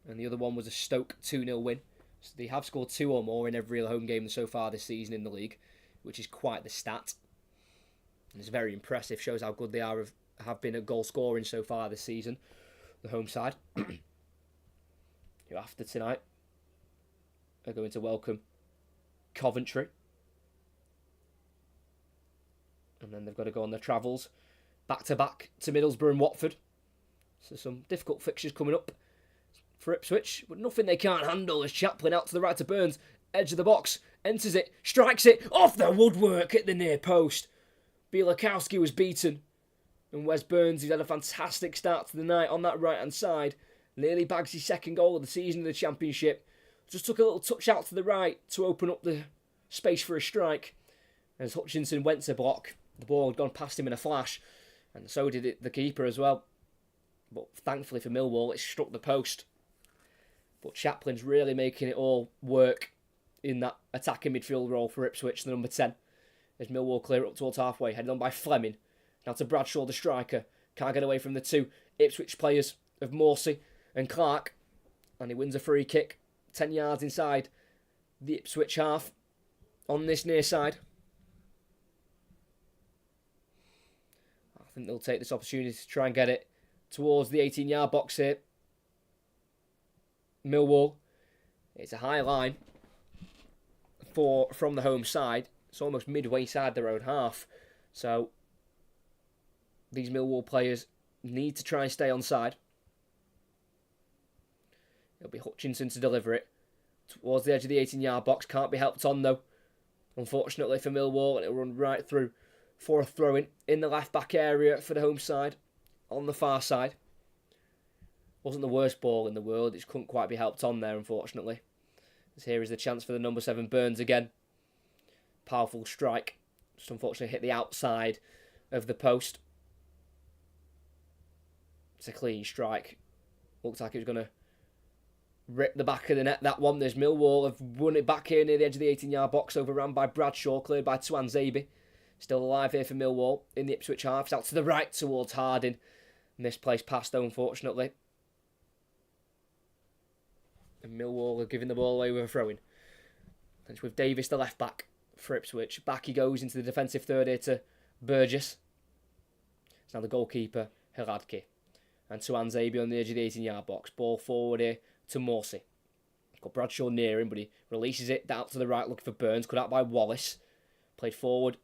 Speaker 1: And the other one was a Stoke 2-0 win. So they have scored 2 or more in every home game so far this season in the league, which is quite the stat. And it's very impressive. Shows how good they have been at goal scoring so far this season. The home side, who after tonight are going to welcome Coventry And then they've got to go on their travels back-to-back to Middlesbrough and Watford. So some difficult fixtures coming up for Ipswich, but nothing they can't handle as Chaplin out to the right to Burns, edge of the box, enters it, strikes it, off the woodwork at the near post. Bielakowski was beaten, and Wes Burns, who's had a fantastic start to the night on that right-hand side, nearly bags his second goal of the season in the Championship. Just took a little touch out to the right to open up the space for a strike. As Hutchinson went to block, the ball had gone past him in a flash, and so did the keeper as well. But thankfully for Millwall, it struck the post. But Chaplin's really making it all work in that attacking midfield role for Ipswich, the number 10. As Millwall clear up towards halfway, headed on by Fleming. Now to Bradshaw, the striker. Can't get away from the two Ipswich players of Morsey and Clark. And he wins a free kick 10 yards inside the Ipswich half on this near side. I think they'll take this opportunity to try and get it towards the 18-yard box here. Millwall. It's a high line from the home side. It's almost midway side their own half. So these Millwall players need to try and stay onside. It'll be Hutchinson to deliver it towards the edge of the 18-yard box. Can't be helped on though, unfortunately for Millwall, and it'll run right through for a throw-in in the left-back area for the home side on the far side. Wasn't the worst ball in the world. It couldn't quite be helped on there, unfortunately. As here is the chance for the number 7 Burns again. Powerful strike. Just unfortunately hit the outside of the post. It's a clean strike. Looks like it was going to rip the back of the net, that one. There's Millwall have won it back here near the edge of the 18-yard box, overrun by Bradshaw, cleared by Tuanzebe. Still alive here for Millwall in the Ipswich half. It's out to the right towards Harding. Misplaced pass though, unfortunately. And Millwall are giving the ball away with a throw-in. It's with Davis, the left-back for Ipswich. Back he goes into the defensive third here to Burgess. It's now the goalkeeper, Hradke. And Tuanzebe on the edge of the 18-yard box. Ball forward here to Morsey. Got Bradshaw near him, but he releases it out to the right, looking for Burns. Cut out by Wallace. Played forward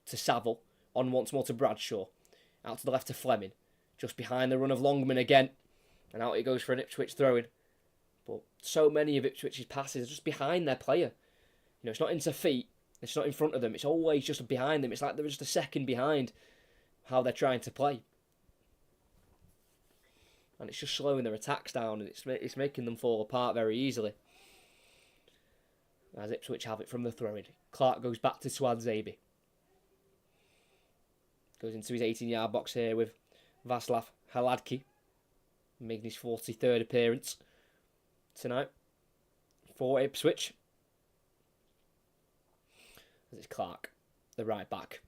Speaker 1: to Saville. On once more to Bradshaw. Out to the left to Fleming. Just behind the run of Longman again. And out it goes for an Ipswich throw-in. But so many of Ipswich's passes are just behind their player. You know, it's not into feet. It's not in front of them. It's always just behind them. It's like they're just a second behind how they're trying to play. And it's just slowing their attacks down, and it's making them fall apart very easily. As Ipswich have it from the throw-in. Clark goes back to Tuanzebe. Goes into his 18-yard box here with Václav Hladky, making his 43rd appearance tonight for Ipswich. As it's Clark, the right back.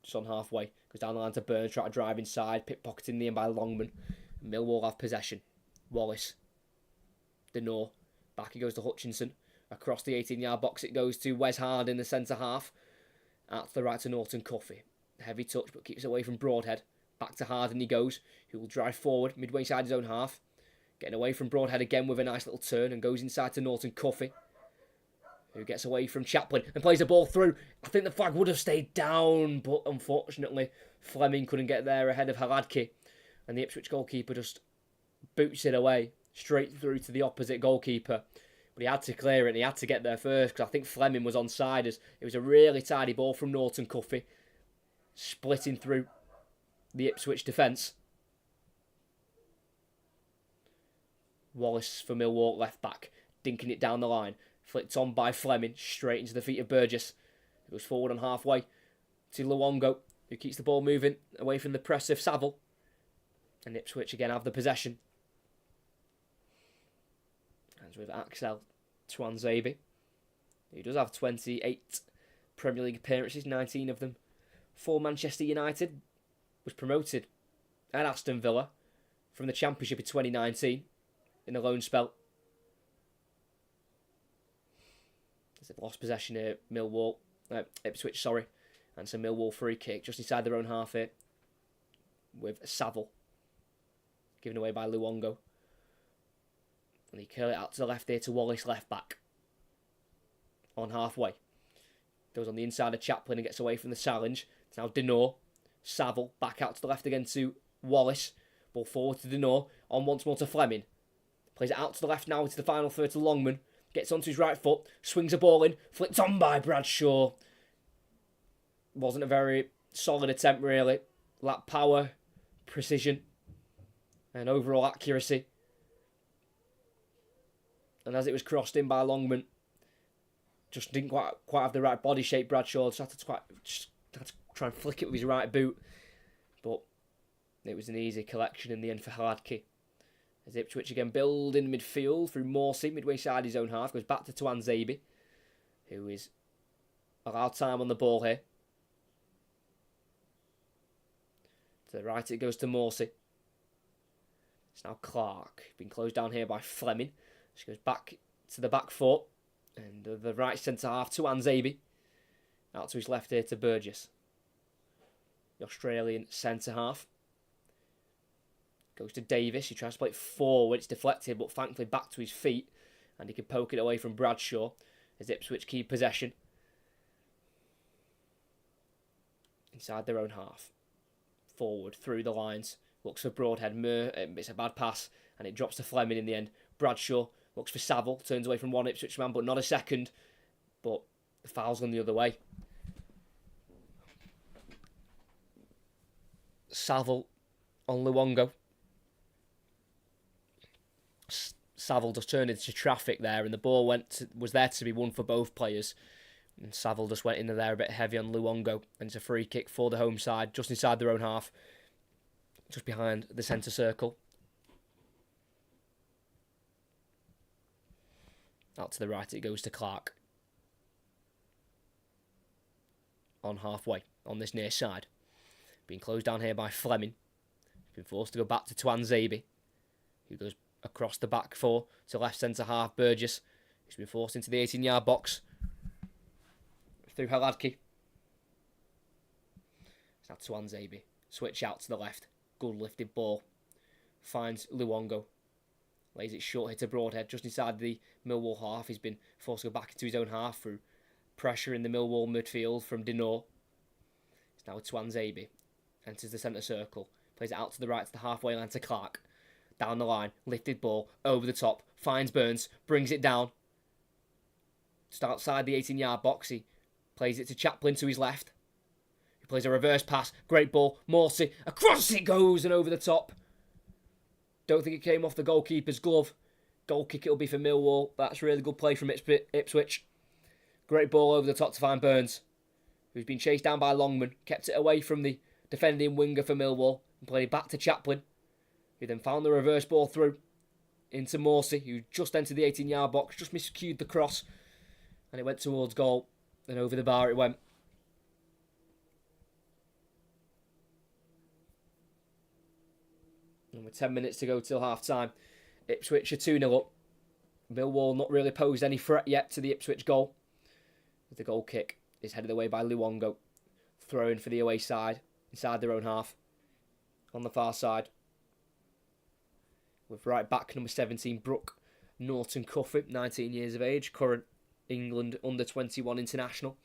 Speaker 1: Just on halfway. Goes down the line to Burns, try to drive inside, pickpocketing the in by Longman. Millwall have possession. Wallace. Denor. Back he goes to Hutchinson. Across the 18-yard box it goes to Wes Hard in the centre half. Out to the right to Norton Cuffy. Heavy touch but keeps away from Broadhead. Back to Harden he goes, who will drive forward midway side his own half. Getting away from Broadhead again with a nice little turn and goes inside to Norton Cuffy, who gets away from Chaplin and plays the ball through. I think the flag would have stayed down, but unfortunately Fleming couldn't get there ahead of Hladky, and the Ipswich goalkeeper just boots it away straight through to the opposite goalkeeper. But he had to clear it and he had to get there first, because I think Fleming was onside, as it was a really tidy ball from Norton Cuffy, splitting through the Ipswich defence. Wallace for Millwall left back, dinking it down the line. Flicked on by Fleming, straight into the feet of Burgess. It goes forward on halfway to Luongo, who keeps the ball moving away from the press of Saville. And Ipswich again have the possession. As with Axel Tuanzebe, who does have 28 Premier League appearances, 19 of them for Manchester United. Was promoted at Aston Villa from the Championship in 2019 in a loan spell. As they've lost possession here, Ipswich, sorry. And it's a Millwall free kick just inside their own half here with Saville. Given away by Luongo. And he curl it out to the left here to Wallace, left back. On halfway. Goes on the inside of Chaplin and gets away from the challenge. It's now Denor. Saville back out to the left again to Wallace. Ball forward to Denor. On once more to Fleming. Plays it out to the left now into the final third to Longman. Gets onto his right foot. Swings a ball in. Flicked on by Bradshaw. Wasn't a very solid attempt really. Lacked power, precision, and overall accuracy. And as it was crossed in by Longman, just didn't quite have the right body shape. Bradshaw just had to try and flick it with his right boot. But it was an easy collection in the end for Hladky. As Ipswich again build in midfield through Morsey, midway side his own half, goes back to Tuanzebe, who is allowed time on the ball here. To the right it goes to Morsey. It's now Clark, been closed down here by Fleming. She goes back to the back foot, and the right centre half to Tuanzebe. Out to his left here to Burgess. The Australian centre half. Goes to Davis, he tries to play it forward, it's deflected, but thankfully back to his feet, and he can poke it away from Bradshaw as Ipswich keep possession. Inside their own half. Forward, through the lines, looks for Broadhead, it's a bad pass, and it drops to Fleming in the end. Bradshaw looks for Saville, turns away from one Ipswich man, but not a second, but the foul's gone the other way. Saville on Luongo. Saville just turned into traffic there, and the ball was there to be won for both players. And Saville just went into there a bit heavy on Luongo, and it's a free kick for the home side, just inside their own half, just behind the centre circle. Out to the right it goes to Clark. On halfway, on this near side. Being closed down here by Fleming. Been forced to go back to Tuanzebe, who goes across the back four to left centre half Burgess, who's been forced into the 18-yard box through Hladky. It's now Tuanzebe. Switch out to the left. Good lifted ball. Finds Luongo. Lays it short here to Broadhead, just inside the Millwall half. He's been forced to go back into his own half through pressure in the Millwall midfield from Denor. It's now Tuanzebe. Enters the centre circle. Plays it out to the right to the halfway line to Clark. Down the line, lifted ball, over the top, finds Burns, brings it down. Just outside the 18-yard box, he plays it to Chaplin to his left. He plays a reverse pass, great ball, Morsey, across it goes and over the top. Don't think it came off the goalkeeper's glove. Goal kick it'll be for Millwall. That's really good play from Ipswich. Great ball over the top to find Burns, who's been chased down by Longman, kept it away from the defending winger for Millwall, and played it back to Chaplin. He then found the reverse ball through into Morsey, who just entered the 18-yard box, just miscued the cross, and it went towards goal, and over the bar it went. And with 10 minutes to go till half-time, Ipswich are 2-0 up. Millwall not really posed any threat yet to the Ipswich goal. The goal kick is headed away by Luongo, throwing for the away side, inside their own half, on the far side. With right back number 17, Brooke Norton-Cuffy, 19 years of age, current England under-21 international.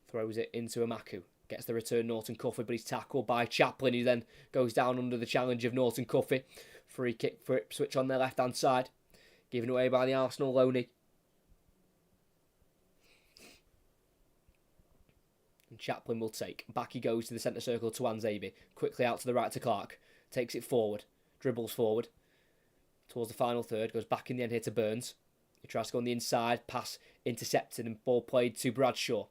Speaker 1: Throws it into Amaku. Gets the return Norton-Cuffy, but he's tackled by Chaplin, who then goes down under the challenge of Norton-Cuffy. Free kick for Ipswich on their left-hand side. Given away by the Arsenal loanee. And Chaplin will take. Back he goes to the centre circle to Tuanzebe. Quickly out to the right to Clark. Takes it forward. Dribbles forward towards the final third, goes back in the end here to Burns. He tries to go on the inside, pass intercepted and ball played to Bradshaw.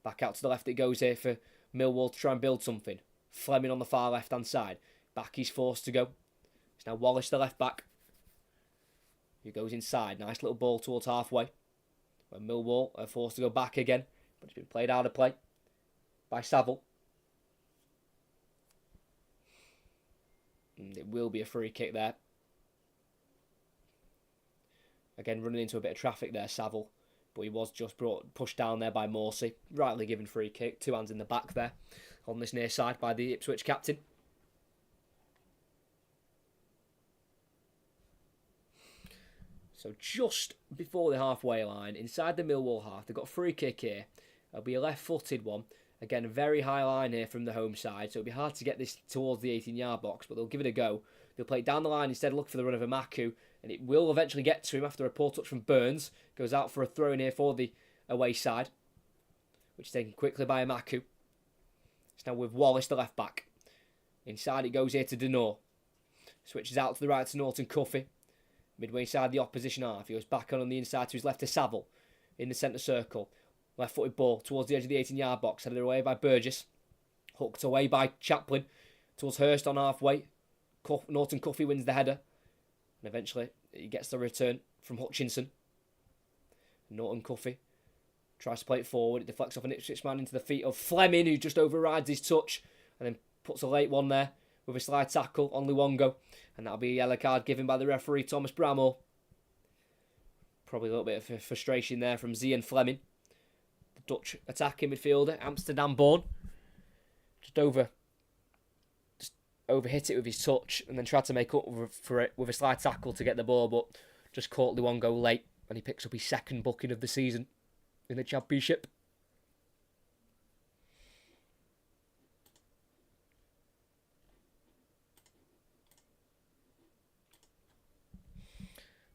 Speaker 1: Back out to the left it goes here for Millwall to try and build something. Fleming on the far left hand side. Back he's forced to go. It's now Wallace the left back, who goes inside. Nice little ball towards halfway. When Millwall are forced to go back again, but it's been played out of play by Saville. And it will be a free kick there. Again, running into a bit of traffic there, Saville. But he was just pushed down there by Morsey. Rightly given free kick. 2 hands in the back there. On this near side by the Ipswich captain. So just before the halfway line, inside the Millwall half, they've got a free kick here. It'll be a left-footed one. Again, a very high line here from the home side, so it'll be hard to get this towards the 18-yard box, but they'll give it a go. They'll play it down the line instead, look for the run of a Maku, and it will eventually get to him after a poor touch from Burns. Goes out for a throw in here for the away side, which is taken quickly by a Maku. It's now with Wallace, the left-back. Inside it goes here to Denor. Switches out to the right to Norton Cuffy. Midway inside the opposition half. He goes back on the inside to his left to Saville. In the centre circle. Left-footed ball towards the edge of the 18-yard box. Headed away by Burgess. Hooked away by Chaplin. Towards Hurst on halfway. Norton Cuffy wins the header. And eventually he gets the return from Hutchinson. Norton Cuffy tries to play it forward. It deflects off an Ipswich man into the feet of Fleming, who just overrides his touch. And then puts a late one there with a slide tackle on Luongo. And that'll be a yellow card given by the referee, Thomas Bramall. Probably a little bit of frustration there from Zian Fleming. The Dutch attacking midfielder, Amsterdam-born. Just overhit it with his touch and then tried to make up for it with a slide tackle to get the ball, but just caught Luongo late. And he picks up his second booking of the season in the Championship.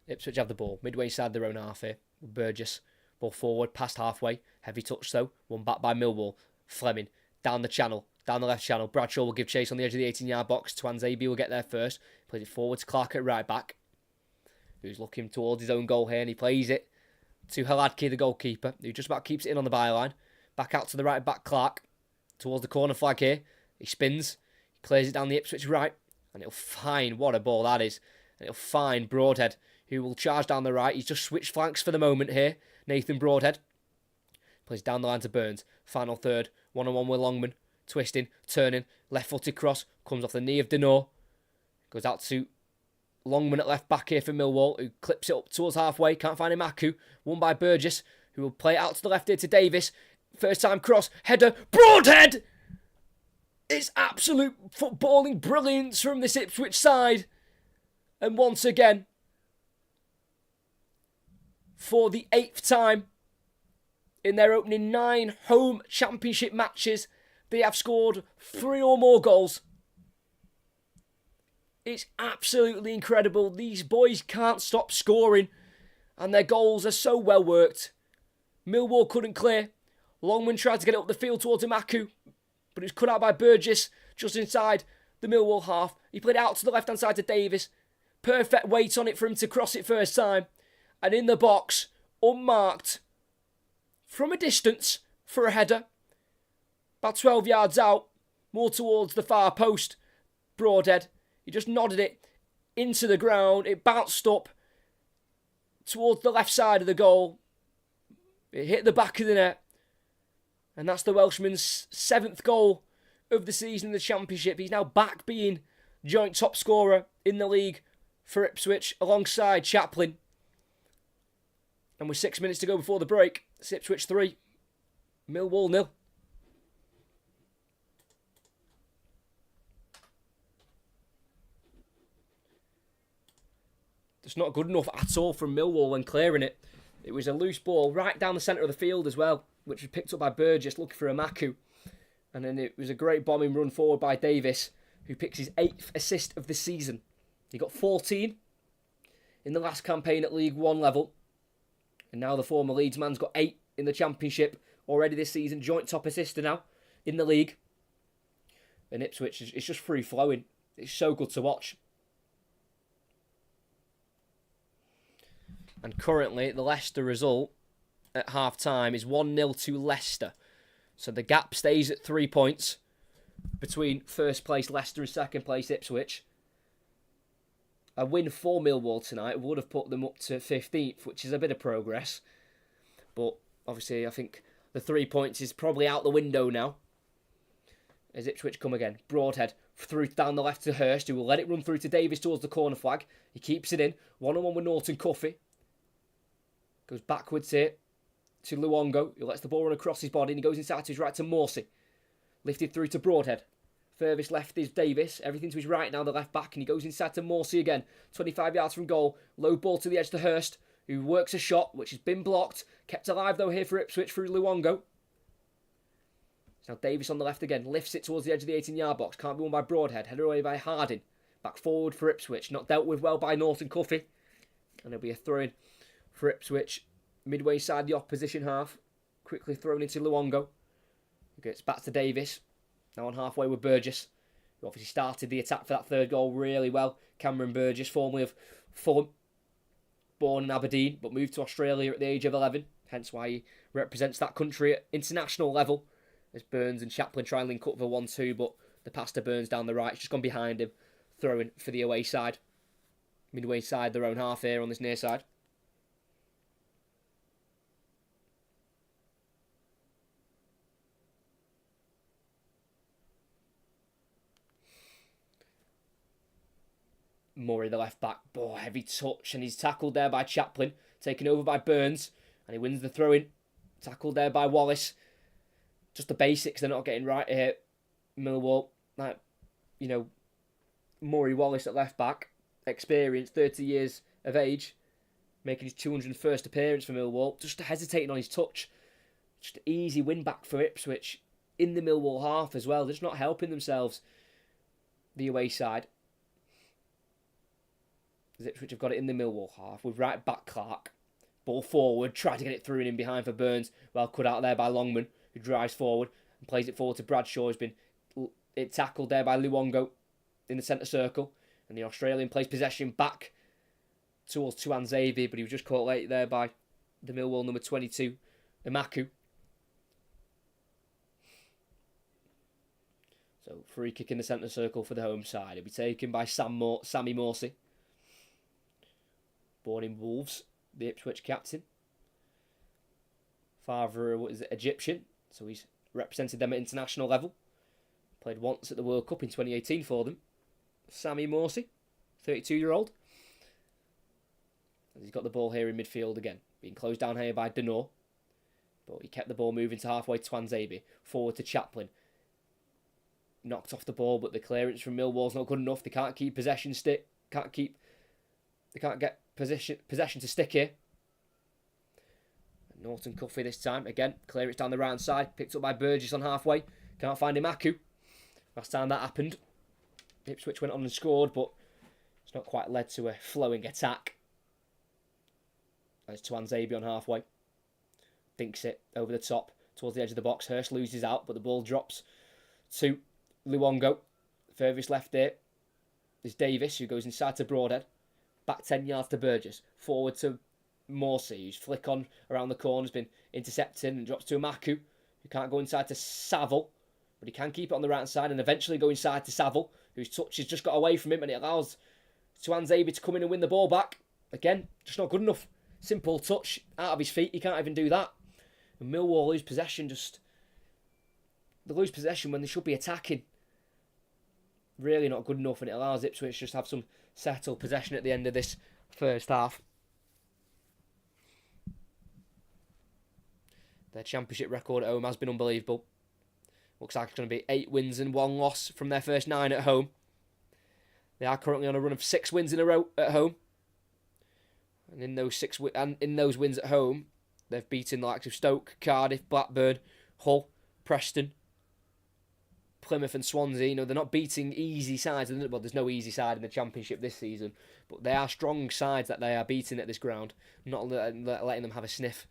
Speaker 1: Ipswich have the ball, midway inside their own half here. Burgess, ball forward, past halfway. Heavy touch though, one back by Millwall. Fleming, down the channel, down the left channel. Bradshaw will give chase on the edge of the 18-yard box. Twanzebe will get there first. Plays it forward to Clark at right back, who's looking towards his own goal here, and he plays it to Haladki, the goalkeeper, who just about keeps it in on the byline. Back out to the right back, Clark, towards the corner flag here. He spins, he clears it down the Ipswich right, and it'll find, what a ball that is, and it'll find Broadhead, who will charge down the right. He's just switched flanks for the moment here. Nathan Broadhead plays down the line to Burns. Final third, one-on-one with Longman. Twisting, turning, left-footed cross. Comes off the knee of Denor. Goes out to Longman at left back here for Millwall, who clips it up towards halfway. Can't find Imaku. Won by Burgess, who will play it out to the left here to Davis. First time cross, header, Broadhead! It's absolute footballing brilliance from this Ipswich side. And once again, for the 8th time in their opening 9 home Championship matches, they have scored 3 or more goals. It's absolutely incredible. These boys can't stop scoring, and their goals are so well worked. Millwall couldn't clear. Longman tried to get it up the field towards Imaku, but it was cut out by Burgess just inside the Millwall half. He played it out to the left-hand side to Davis. Perfect weight on it for him to cross it first time. And in the box, unmarked, from a distance for a header. About 12 yards out, more towards the far post. Broadhead, he just nodded it into the ground. It bounced up towards the left side of the goal. It hit the back of the net. And that's the Welshman's 7th goal of the season in the Championship. He's now back being joint top scorer in the league for Ipswich alongside Chaplin. And with 6 minutes to go before the break, it's Ipswich 3, Millwall 0. It's not good enough at all from Millwall when clearing it. It was a loose ball right down the centre of the field as well, which was picked up by Burgess looking for a Maku. And then it was a great bombing run forward by Davis, who picks his 8th assist of the season. He got 14 in the last campaign at League One level. And now the former Leeds man's got 8 in the Championship already this season. Joint top assister now in the league. And Ipswich, it's just free-flowing. It's so good to watch. And currently, the Leicester result at half-time is 1-0 to Leicester. So the gap stays at 3 points between first place Leicester and second place Ipswich. A win for Millwall tonight would have put them up to 15th, which is a bit of progress. But obviously, I think the 3 points is probably out the window now. As Ipswich come again. Broadhead through down the left to Hurst, who will let it run through to Davis towards the corner flag. He keeps it in. 1-on-1 with Norton Cuffy. Goes backwards here to Luongo. He lets the ball run across his body and he goes inside to his right to Morsey. Lifted through to Broadhead. Furthest left is Davis. Everything to his right now, the left back. And he goes inside to Morsey again. 25 yards from goal. Low ball to the edge to Hurst. who works a shot, which has been blocked. Kept alive, though, here for Ipswich through Luongo. Now Davis on the left again. Lifts it towards the edge of the 18-yard box. Can't be won by Broadhead. Headed away by Harding. Back forward for Ipswich. Not dealt with well by Norton Cuffy. And it'll be a throw-in for Ipswich. Midway side the opposition half. Quickly thrown into Luongo. Who gets back to Davis. Now on halfway with Burgess, who obviously started the attack for that third goal really well. Cameron Burgess, formerly of Fulham. Born in Aberdeen, but moved to Australia at the age of 11. Hence why he represents that country at international level. As Burns and Chaplin try and link up for 1-2, but the pass to Burns down the right. It's just gone behind him. Throwing for the away side. Midway side, their own half here on this near side. Murray, the left back. Oh, heavy touch. And he's tackled there by Chaplin. Taken over by Burns. And he wins the throw-in. Tackled there by Wallace. Just the basics they're not getting right here. Millwall, like, you know, Murray Wallace at left back. Experience, 30 years of age. Making his 201st appearance for Millwall. Just hesitating on his touch. Just an easy win back for Ipswich. In the Millwall half as well. They're just not helping themselves. The away side. As Ipswich have got it in the Millwall half. With right back Clark. Ball forward. Tried to get it through and in behind for Burns. Well cut out there by Longman, who drives forward and plays it forward to Bradshaw, who's been tackled there by Luongo in the centre circle. And the Australian plays possession back towards Tuanzebe, but he was just caught late there by the Millwall number 22, Imaku. So free kick in the centre circle for the home side. It'll be taken by Sammy Morsey. Born in Wolves, the Ipswich captain. Father was Egyptian, so he's represented them at international level. Played once at the World Cup in 2018 for them. Sammy Morsey, 32-year-old. He's got the ball here in midfield again. Being closed down here by Denor. But he kept the ball moving to halfway to Tuanzebe. Forward to Chaplin. Knocked off the ball, but the clearance from Millwall's not good enough. They can't keep possession stick. They can't get possession to stick here. Norton Cuffy this time. Again, clearance down the right hand side. Picked up by Burgess on halfway. Can't find Imaku. Last time that happened, Ipswich went on and scored, but it's not quite led to a flowing attack. There's Tuanzebe on halfway. Dinks it over the top towards the edge of the box. Hurst loses out, but the ball drops to Luongo. Furthest left there is Davis, who goes inside to Broadhead. Back 10 yards to Burgess. Forward to Morsey, whose flick on around the corner has been intercepted and drops to Imaku, who can't go inside to Saville, but he can keep it on the right side and eventually go inside to Saville, whose touch has just got away from him, and it allows Tuanzebe to come in and win the ball back. Again, just not good enough. Simple touch out of his feet. He can't even do that. And Millwall lose possession. They lose possession when they should be attacking. Really not good enough, and it allows Ipswich just to have some settled possession at the end of this first half. Their championship record at home has been unbelievable. Looks like it's going to be 8 wins and 1 loss from their first 9 at home. They are currently on a run of 6 wins in a row at home. And in those wins at home, they've beaten the likes of Stoke, Cardiff, Blackburn, Hull, Preston, Plymouth and Swansea. You know, they're not beating easy sides. Well, there's no easy side in the Championship this season, but they are strong sides that they are beating at this ground, not letting them have a sniff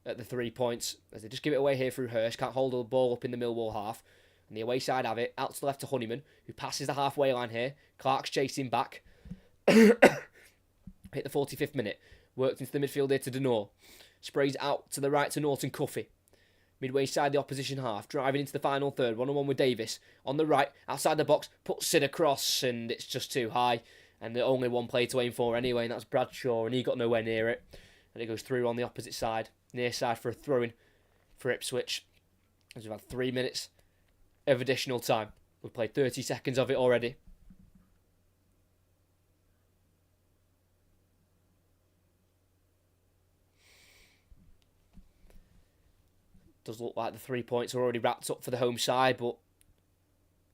Speaker 1: at the 3 points, as they just give it away here through Hurst. Can't hold the ball up in the Millwall half. And the away side have it, out to the left to Honeyman, who passes the halfway line here. Clark's chasing back. Hit the 45th minute. Worked into the midfield here to Denor. Sprays out to the right to Norton Cuffy. Midway side the opposition half, driving into the final third, 1-on-1 with Davis. On the right, outside the box, puts it across, and it's just too high. And the only one play to aim for anyway, and that's Bradshaw, and he got nowhere near it. And it goes through on the opposite side, near side for a throw-in for Ipswich. As we've had 3 minutes of additional time. We've played 30 seconds of it already. Does look like the 3 points are already wrapped up for the home side, but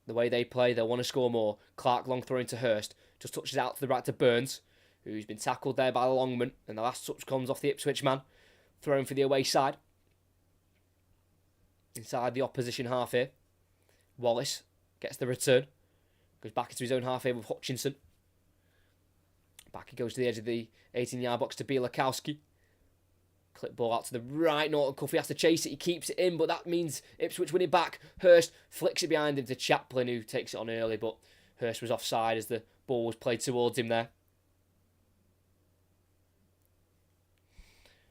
Speaker 1: the way they play, they'll want to score more. Clark long throw into Hurst. Just touches out to the right to Burns, who's been tackled there by Longman, and the last touch comes off the Ipswich man, thrown for the away side. Inside the opposition half here. Wallace gets the return. Goes back into his own half here with Hutchinson. Back he goes to the edge of the 18-yard box to Bielakowski. Clip ball out to the right. Norton Cuffy has to chase it. He keeps it in, but that means Ipswich win it back. Hurst flicks it behind him to Chaplin, who takes it on early, but Hurst was offside as the ball was played towards him there.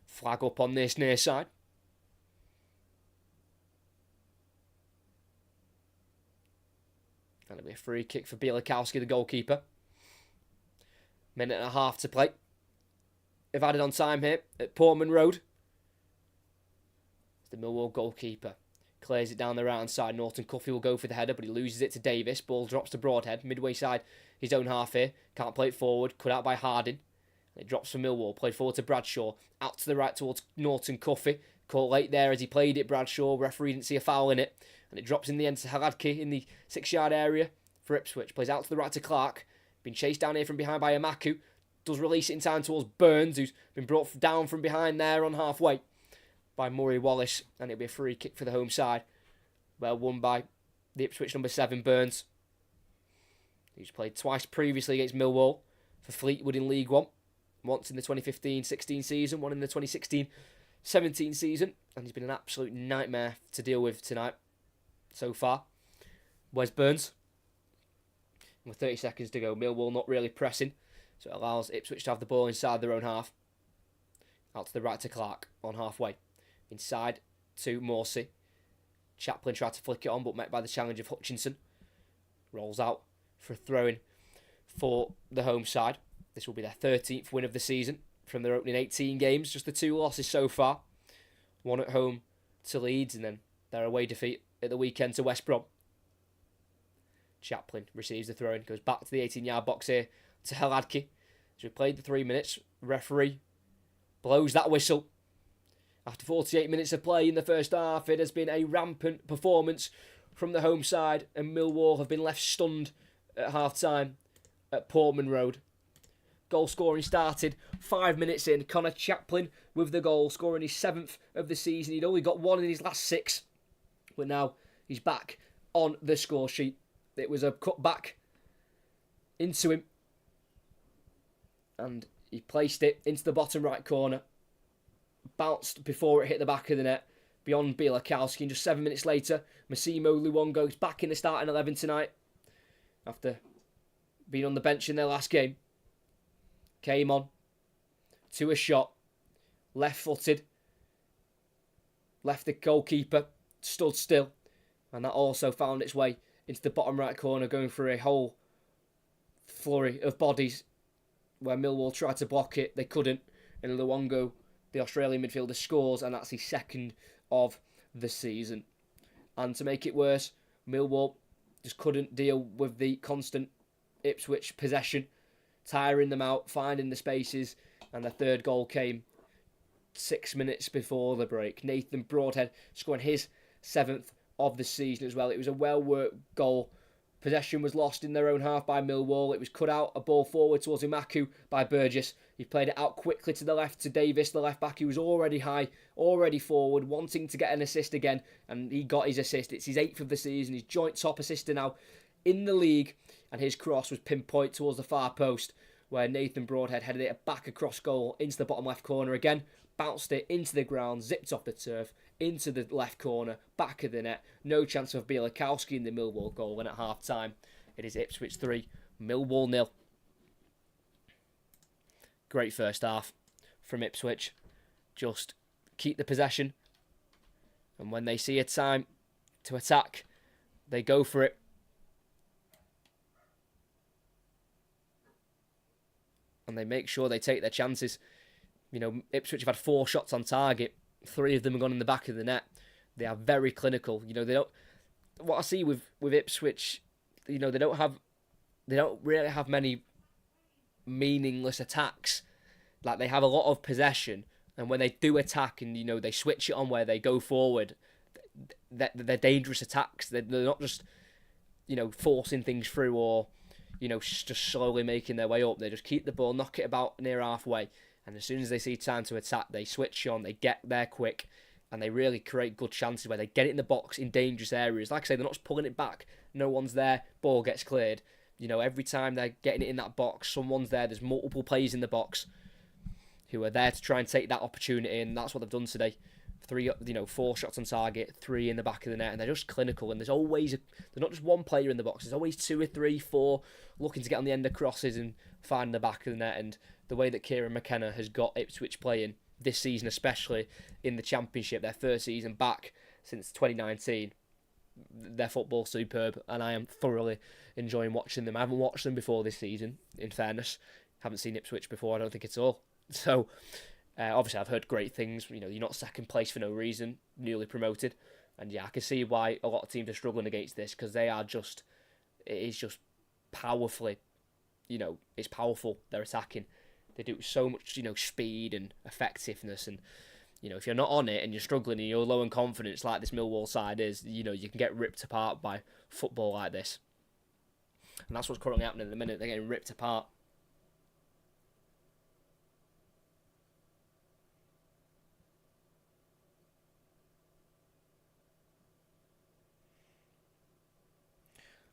Speaker 1: Flag up on this near side. And it'll be a free kick for Bielakowski, the goalkeeper. Minute and a half to play. They've added on time here at Portman Road. The Millwall goalkeeper clears it down the right hand side. Norton Cuffy will go for the header, but he loses it to Davis. Ball drops to Broadhead. Midway side, his own half here. Can't play it forward. Cut out by Harding. It drops for Millwall. Played forward to Bradshaw. Out to the right towards Norton Cuffy. Caught late there as he played it. Bradshaw. Referee didn't see a foul in it. And it drops in the end to Haladki in the 6-yard area for Ipswich. Plays out to the right to Clark. Been chased down here from behind by Amaku. Does release it in time towards Burns, who's been brought down from behind there on halfway by Murray Wallace. And it'll be a free kick for the home side. Well won by the Ipswich number 7, Burns. He's played twice previously against Millwall for Fleetwood in League One. Once in the 2015-16 season, one in the 2016-17 season. And he's been an absolute nightmare to deal with tonight so far. Where's Burns? With 30 seconds to go, Millwall not really pressing. So it allows Ipswich to have the ball inside their own half. Out to the right to Clark on halfway. Inside to Morsey. Chaplin tried to flick it on, but met by the challenge of Hutchinson. Rolls out for a throw-in for the home side. This will be their 13th win of the season from their opening 18 games. Just the 2 losses so far. One at home to Leeds, and then their away defeat at the weekend to West Brom. Chaplin receives the throw-in, goes back to the 18-yard box here to Haladki. So we played the 3 minutes. Referee blows that whistle. After 48 minutes of play in the first half, it has been a rampant performance from the home side, and Millwall have been left stunned at half-time at Portman Road. Goal scoring started 5 minutes in. Connor Chaplin with the goal, scoring his 7th of the season. He'd only got 1 in his last 6, but now he's back on the score sheet. It was a cut back into him, and he placed it into the bottom right corner. Bounced before it hit the back of the net beyond Bielakowski, and just 7 minutes later, Massimo Luongo is back in the starting 11 tonight after being on the bench in their last game. Came on to a shot, left-footed, left the goalkeeper, stood still, and that also found its way into the bottom right corner, going through a whole flurry of bodies where Millwall tried to block it. They couldn't, and Luongo, the Australian midfielder, scores, and that's his 2nd of the season. And to make it worse, Millwall just couldn't deal with the constant Ipswich possession, tiring them out, finding the spaces, and the 3rd goal came 6 minutes before the break. Nathan Broadhead scoring his 7th of the season as well. It was a well-worked goal. Possession was lost in their own half by Millwall. It was cut out, a ball forward towards Imaku by Burgess. He played it out quickly to the left to Davis, the left back, who was already high, already forward, wanting to get an assist again, and he got his assist. It's his 8th of the season, his joint top assister now in the league, and his cross was pinpoint towards the far post, where Nathan Broadhead headed it back across goal into the bottom left corner again, bounced it into the ground, zipped off the turf, into the left corner, back of the net. No chance of Bielakowski in the Millwall goal, and at half-time, it is Ipswich 3, Millwall 0. Great first half from Ipswich. Just keep the possession, and when they see a time to attack, they go for it. And they make sure they take their chances. You know, Ipswich have had 4 shots on target. 3 of them have gone in the back of the net. They are very clinical. You know, they don't. What I see with Ipswich, you know, they don't really have many meaningless attacks. Like, they have a lot of possession, and when they do attack, and you know they switch it on where they go forward, they're dangerous attacks. They're not just, you know, forcing things through or, just slowly making their way up. They just keep the ball, knock it about near halfway, and as soon as they see time to attack, they switch on, they get there quick, and they really create good chances where they get it in the box in dangerous areas. Like I say, they're not just pulling it back. No one's there, ball gets cleared. Every time they're getting it in that box, someone's there. There's multiple players in the box who are there to try and take that opportunity, and that's what they've done today. 4 shots on target, 3 in the back of the net, and they're just clinical. And there's not just one player in the box. There's always 2 or 3, 4 looking to get on the end of crosses and find the back of the net. And the way that Kieran McKenna has got Ipswich playing this season, especially in the Championship, their first season back since 2019, their football's superb, and I am thoroughly enjoying watching them. I haven't watched them before this season, in fairness. Haven't seen Ipswich before, I don't think at all. So, obviously I've heard great things. You're not second place for no reason, newly promoted. And yeah, I can see why a lot of teams are struggling against this, because it is just powerfully, it's powerful, they're attacking. They do so much, speed and effectiveness, and if you're not on it and you're struggling and you're low in confidence like this Millwall side is, you can get ripped apart by football like this. And that's what's currently happening at the minute. They're getting ripped apart.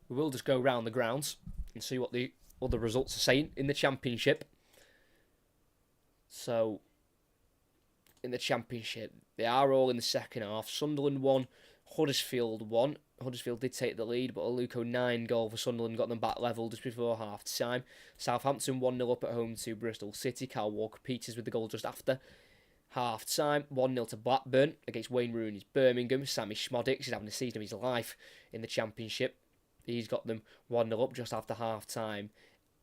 Speaker 1: We will just go round the grounds and see what the other results are saying in the Championship. So, in the Championship, they are all in the second half. Sunderland won, Huddersfield won. Huddersfield did take the lead, but a Luke 9 goal for Sunderland got them back level just before half-time. Southampton 1-0 up at home to Bristol City. Kyle Walker-Peters with the goal just after half-time. 1-0 to Blackburn against Wayne Rooney's Birmingham. Sammy Schmodic is having a season of his life in the Championship. He's got them 1-0 up just after half-time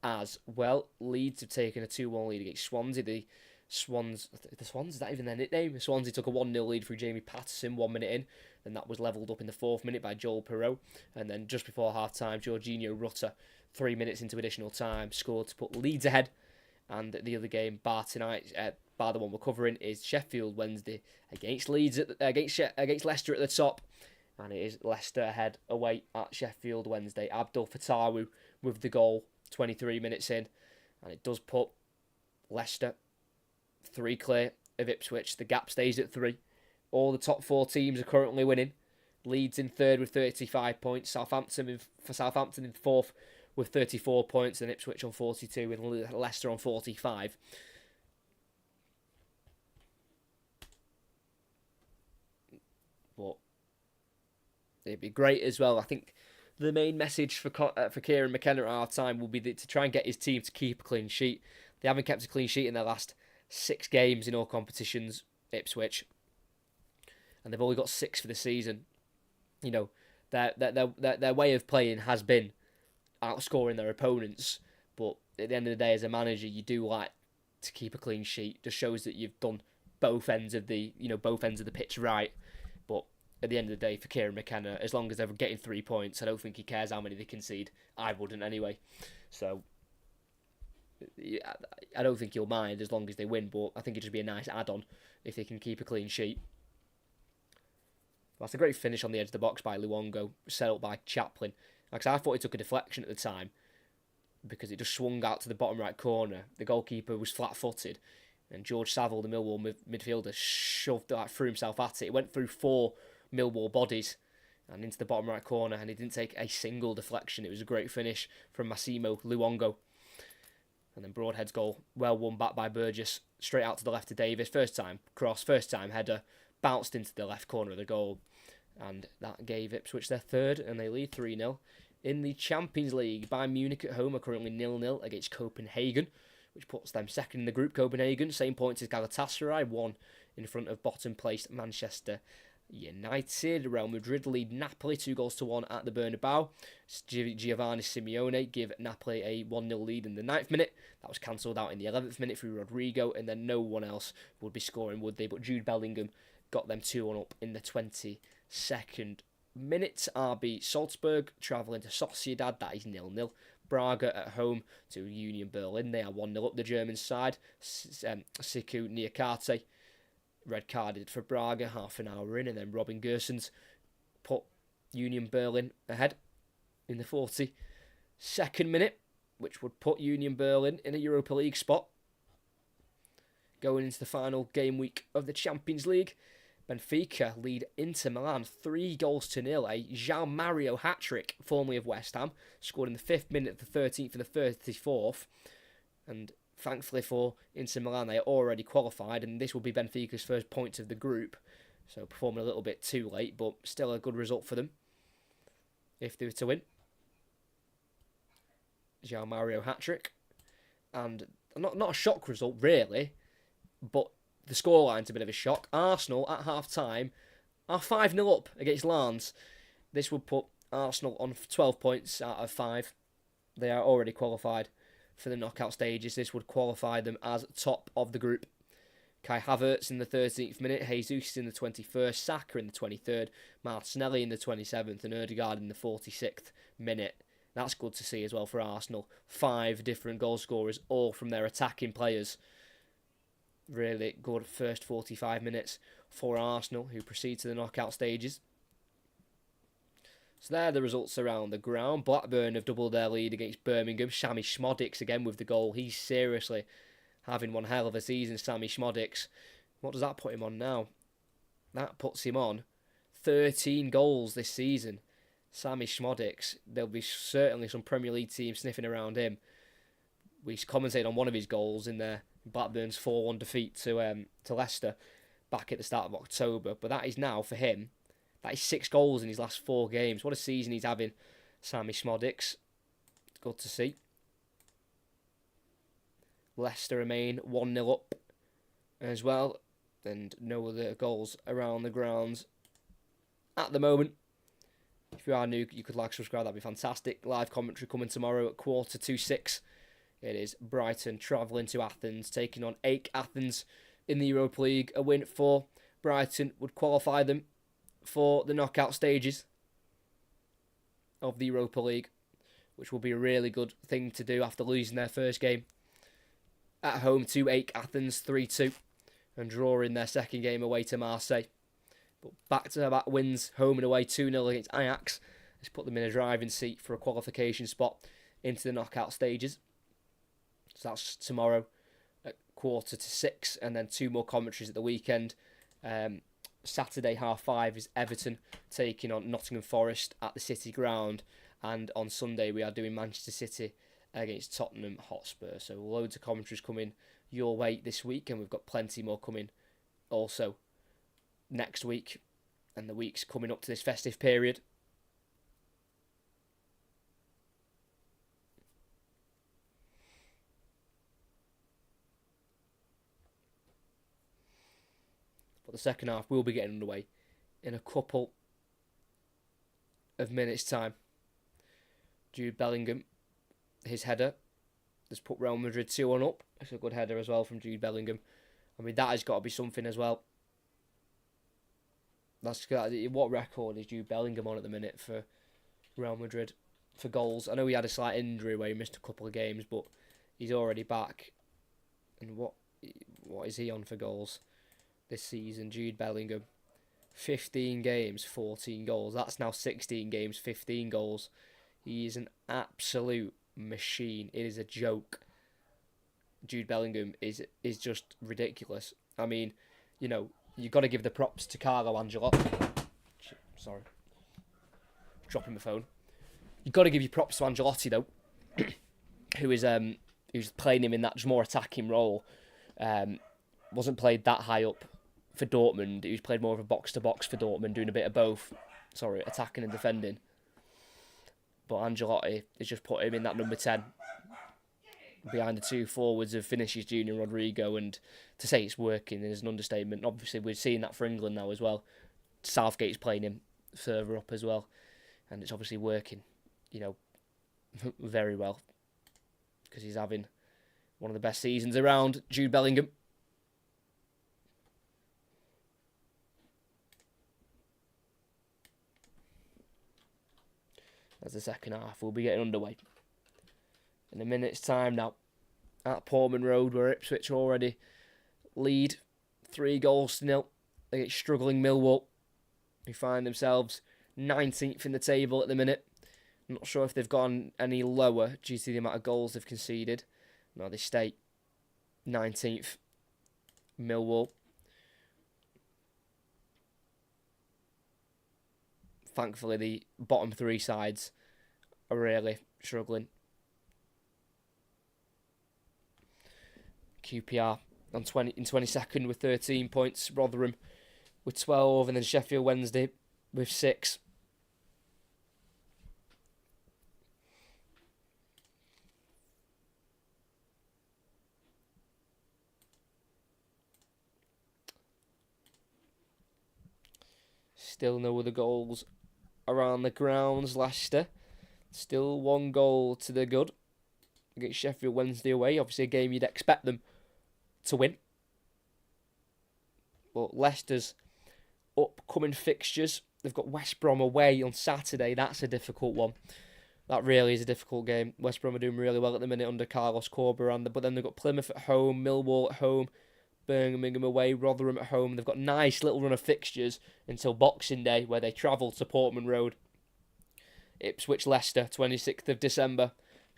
Speaker 1: as well. Leeds have taken a 2-1 lead against Swansea. The Swans, is that even their nickname? Swansea took a 1-0 lead through Jamie Patterson 1 minute in. Then that was levelled up in the 4th minute by Joel Perreault. And then just before half-time, Jorginho Rutter, 3 minutes into additional time, scored to put Leeds ahead. And the other game, bar tonight, bar the one we're covering, is Sheffield Wednesday against against Leicester at the top. And it is Leicester ahead away at Sheffield Wednesday. Abdul Fatawu with the goal 23 minutes in. And it does put Leicester 3 clear of Ipswich. The gap stays at 3. All the top 4 teams are currently winning. Leeds in 3rd with 35 points. Southampton in 4th with 34 points. And Ipswich on 42 with Leicester on 45. But it'd be great as well. I think the main message for Kieran McKenna at half-time will be to try and get his team to keep a clean sheet. They haven't kept a clean sheet in their last 6 games in all competitions, Ipswich, and they've only got 6 for the season. Their way of playing has been outscoring their opponents, but at the end of the day, as a manager, you do like to keep a clean sheet. Just shows that you've done both ends of the pitch right. But at the end of the day, for Kieran McKenna, as long as they're getting 3 points, I don't think he cares how many they concede. I wouldn't anyway. So I don't think he'll mind as long as they win, but I think it'd just be a nice add-on if they can keep a clean sheet. That's a great finish on the edge of the box by Luongo, set up by Chaplin. Like I thought he took a deflection at the time because it just swung out to the bottom right corner. The goalkeeper was flat-footed, and George Saville, the Millwall midfielder, threw himself at it. It went through 4 Millwall bodies and into the bottom right corner, and he didn't take a single deflection. It was a great finish from Massimo Luongo. And then Broadhead's goal, well won back by Burgess, straight out to the left to Davis. First time cross, first time header, bounced into the left corner of the goal. And that gave Ipswich their 3rd, and they lead 3-0. In the Champions League, Bayern Munich at home are currently 0-0 against Copenhagen, which puts them 2nd in the group, Copenhagen. Same points as Galatasaray, 1 in front of bottom-placed Manchester United. Real Madrid lead Napoli 2-1 at the Bernabeu. Giovanni Simeone give Napoli a 1-0 lead in the 9th minute. That was cancelled out in the 11th minute through Rodrigo, and then no one else would be scoring, would they? But Jude Bellingham got them 2-1 up in the 22nd minute. RB Salzburg travelling to Sociedad, that is 0-0. Braga at home to Union Berlin, they are 1-0 up the German side. Siku Niakate red carded for Braga half an hour in, and then Robin Gersons put Union Berlin ahead in the 42nd minute. which would put Union Berlin in a Europa League spot. Going into the final game week of the Champions League, Benfica lead Inter Milan 3-0. A João Mario hat-trick, formerly of West Ham, scored in the 5th minute, the 13th and the 34th. And thankfully for Inter Milan, they are already qualified, and this will be Benfica's first points of the group. So performing a little bit too late, but still a good result for them if they were to win. João Mario hat-trick. And not a shock result, really, but the scoreline's a bit of a shock. Arsenal, at half-time, are 5-0 up against Lens. This would put Arsenal on 12 points out of 5. They are already qualified for the knockout stages. This would qualify them as top of the group. Kai Havertz in the 13th minute, Jesus in the 21st, Saka in the 23rd, Martinelli in the 27th, and Ødegaard in the 46th minute. That's good to see as well for Arsenal. 5 different goal scorers, all from their attacking players. Really good first 45 minutes for Arsenal, who proceed to the knockout stages. So there are the results around the ground. Blackburn have doubled their lead against Birmingham. Sammy Schmodix again with the goal. He's seriously having one hell of a season, Sammy Schmodix. What does that put him on now? That puts him on 13 goals this season. Sammy Schmodix. There'll be certainly some Premier League teams sniffing around him. We commentated on one of his goals in there. Blackburn's 4-1 defeat to Leicester back at the start of October. But that is now, for him, that is 6 goals in his last 4 games. What a season he's having, Sammy Schmodix. Good to see. Leicester remain 1-0 up as well. And no other goals around the grounds at the moment. If you are new, you could like, subscribe, that'd be fantastic. Live commentary coming tomorrow at 5:45. It is Brighton travelling to Athens, taking on AEK Athens in the Europa League. A win for Brighton would qualify them for the knockout stages of the Europa League, which will be a really good thing to do after losing their first game at home to AEK Athens 3-2 and drawing their second game away to Marseille. But back-to-back wins, home and away, 2-0 against Ajax. Has put them in a driving seat for a qualification spot into the knockout stages. So that's tomorrow at 5:45, and then 2 more commentaries at the weekend. Saturday 5:30 is Everton taking on Nottingham Forest at the City Ground, and on Sunday we are doing Manchester City against Tottenham Hotspur. So loads of commentaries coming your way this week, and we've got plenty more coming also next week and the weeks coming up to this festive period. But the second half will be getting underway in a couple of minutes' time. Jude Bellingham, his header, has put Real Madrid 2-1 up. It's a good header as well from Jude Bellingham. I mean, that has got to be something as well. What record is Jude Bellingham on at the minute for Real Madrid for goals? I know he had a slight injury where he missed a couple of games, but he's already back. And what is he on for goals this season? Jude Bellingham, 15 games, 14 goals. That's now 16 games, 15 goals. He is an absolute machine. It is a joke. Jude Bellingham is just ridiculous. I mean, you know, you've got to give the props to Carlo Ancelotti. Sorry. Dropping my phone. You've got to give your props to Ancelotti, though, who's playing him in that more attacking role. Wasn't played that high up for Dortmund. He was played more of a box-to-box for Dortmund, doing a bit of both. Sorry, attacking and defending. But Ancelotti has just put him in that number 10 behind the 2 forwards of Vinicius Junior and Rodrigo, and to say it's working is an understatement. Obviously, we're seeing that for England now as well. Southgate's playing him further up as well, and it's obviously working, you know, very well, because he's having one of the best seasons around, Jude Bellingham. As the second half will be getting underway in a minute's time now at Portman Road, where Ipswich already lead 3-0 against struggling Millwall, who find themselves 19th in the table at the minute Not sure if they've gone any lower due to the amount of goals they've conceded. No, they stay 19th. Millwall. Thankfully, the bottom three sides are really struggling. QPR in 22nd with 13 points. Rotherham with 12, and then Sheffield Wednesday with 6. Still no other goals around the grounds. Leicester still 1 goal to the good against Sheffield Wednesday away. Obviously a game you'd expect them to win. But Leicester's upcoming fixtures, they've got West Brom away on Saturday. That's a difficult one. That really is a difficult game. West Brom are doing really well at the minute under Carlos Corberán, but then they've got Plymouth at home, Millwall at home, Birmingham away, Rotherham at home. They've got a nice little run of fixtures until Boxing Day, where they travel to Portman Road. Ipswich, Leicester, 26th of December,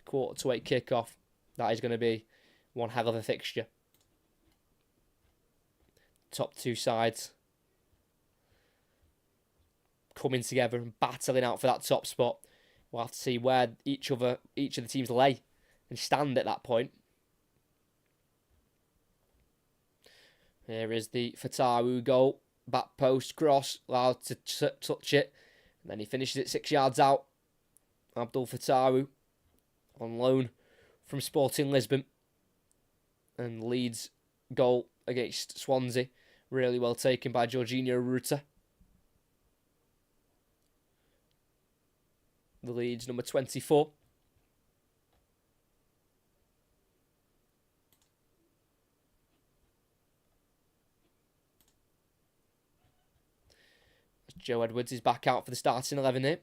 Speaker 1: 7:45 kick-off. That is going to be one hell of a fixture. Top two sides coming together and battling out for that top spot. We'll have to see where each of the teams lay and stand at that point. Here is the Fatawu goal. Back post cross, allowed to touch it. And then he finishes it 6 yards out. Abdul Fatawu on loan from Sporting Lisbon. And Leeds goal against Swansea. Really well taken by Jorginho Ruta. The Leeds number 24. Joe Edwards is back out for the starting 11 here.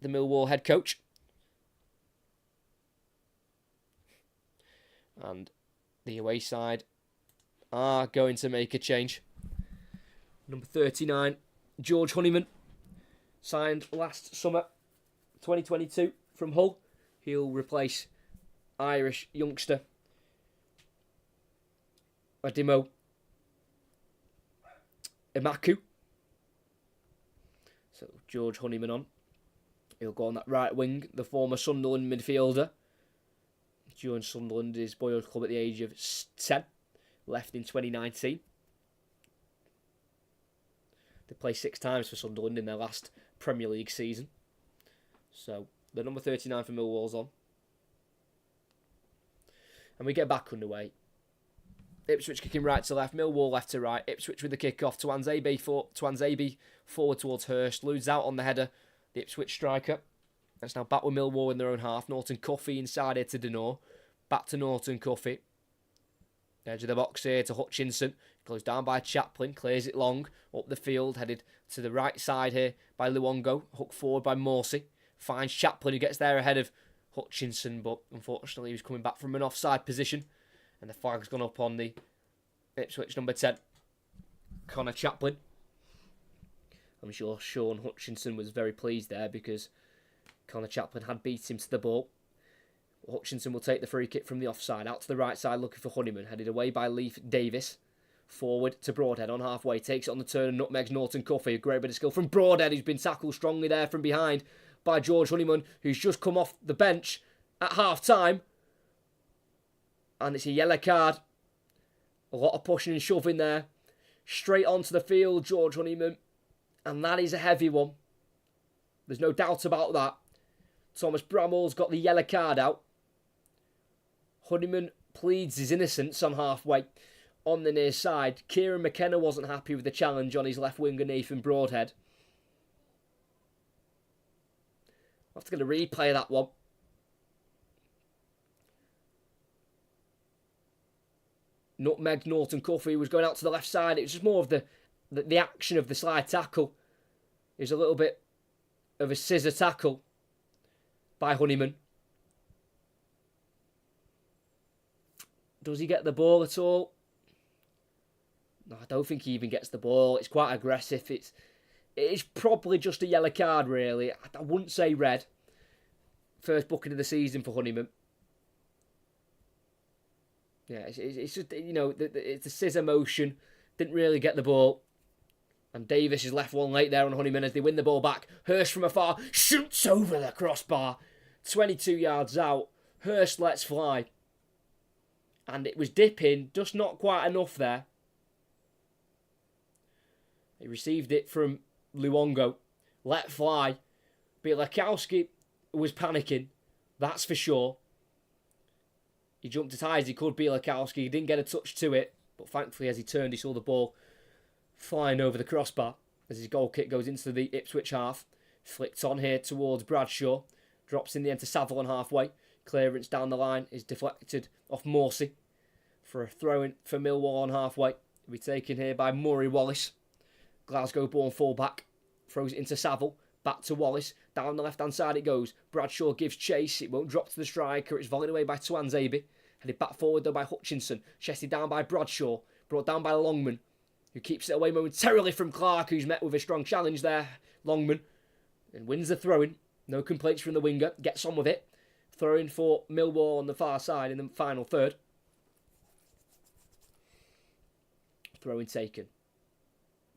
Speaker 1: The Millwall head coach. And the away side are going to make a change. Number 39, George Honeyman, signed last summer, 2022, from Hull. He'll replace Irish youngster Adimo Emaku. So George Honeyman on. He'll go on that right wing, the former Sunderland midfielder. Joined Sunderland, his boyhood club at the age of 10. Left in 2019. They played 6 times for Sunderland in their last Premier League season. So the number 39 for Millwall's on. And we get back underway. Ipswich kicking right to left, Millwall left to right. Ipswich with the kick-off. Tuanzebe forward towards Hurst. Loses out on the header, the Ipswich striker. It's now back with Millwall in their own half. Norton Cuffy inside here to Denor. Back to Norton Cuffy. Edge of the box here to Hutchinson. Goes down by Chaplin. Clears it long. Up the field. Headed to the right side here by Luongo. Hooked forward by Morsey. Finds Chaplin, who gets there ahead of Hutchinson. But unfortunately he was coming back from an offside position. And the flag's gone up on the Ipswich number 10. Connor Chaplin. I'm sure Sean Hutchinson was very pleased there because Connor Chaplin had beat him to the ball. Hutchinson will take the free kick from the offside. Out to the right side looking for Honeyman. Headed away by Leif Davis. Forward to Broadhead on halfway. Takes it on the turn and nutmegs Norton Cuffy. A great bit of skill from Broadhead, who's been tackled strongly there from behind by George Honeyman, who's just come off the bench at half-time. And it's a yellow card. A lot of pushing and shoving there. Straight onto the field, George Honeyman. And that is a heavy one. There's no doubt about that. Thomas Bramall's got the yellow card out. Honeyman pleads his innocence on halfway on the near side. Kieran McKenna wasn't happy with the challenge on his left winger, Nathan Broadhead. I'll have to get a replay of that one. Nutmeg Norton Cuffy was going out to the left side. It was just more of the action of the slide tackle. It was a little bit of a scissor tackle by Honeyman. Does he get the ball at all? No, I don't think he even gets the ball. It's quite aggressive. It is probably just a yellow card, really. I wouldn't say red. First booking of the season for Honeyman. Yeah, it's just, it's a scissor motion. Didn't really get the ball. And Davis is left one late there on Honeyman as they win the ball back. Hurst from afar shoots over the crossbar. 22 yards out. Hurst lets fly. And it was dipping, just not quite enough there. He received it from Luongo. Let fly. Bielakowski was panicking. That's for sure. He jumped as high as he could, Bielakowski. He didn't get a touch to it. But thankfully, as he turned, he saw the ball flying over the crossbar as his goal kick goes into the Ipswich half. Flicked on here towards Bradshaw. Drops in the end to Saville on halfway. Clearance down the line is deflected off Morsey for a throw-in for Millwall on halfway. It'll be taken here by Murray Wallace. Glasgow-born fullback. Throws it into Saville. Back to Wallace. Down the left-hand side it goes. Bradshaw gives chase. It won't drop to the striker. It's volleyed away by Tuanzebe. Headed back forward though by Hutchinson. Chested down by Bradshaw. Brought down by Longman, who keeps it away momentarily from Clark, who's met with a strong challenge there. Longman. And wins the throw-in. No complaints from the winger. Gets on with it. Throw-in for Millwall on the far side in the final third. Throw-in taken.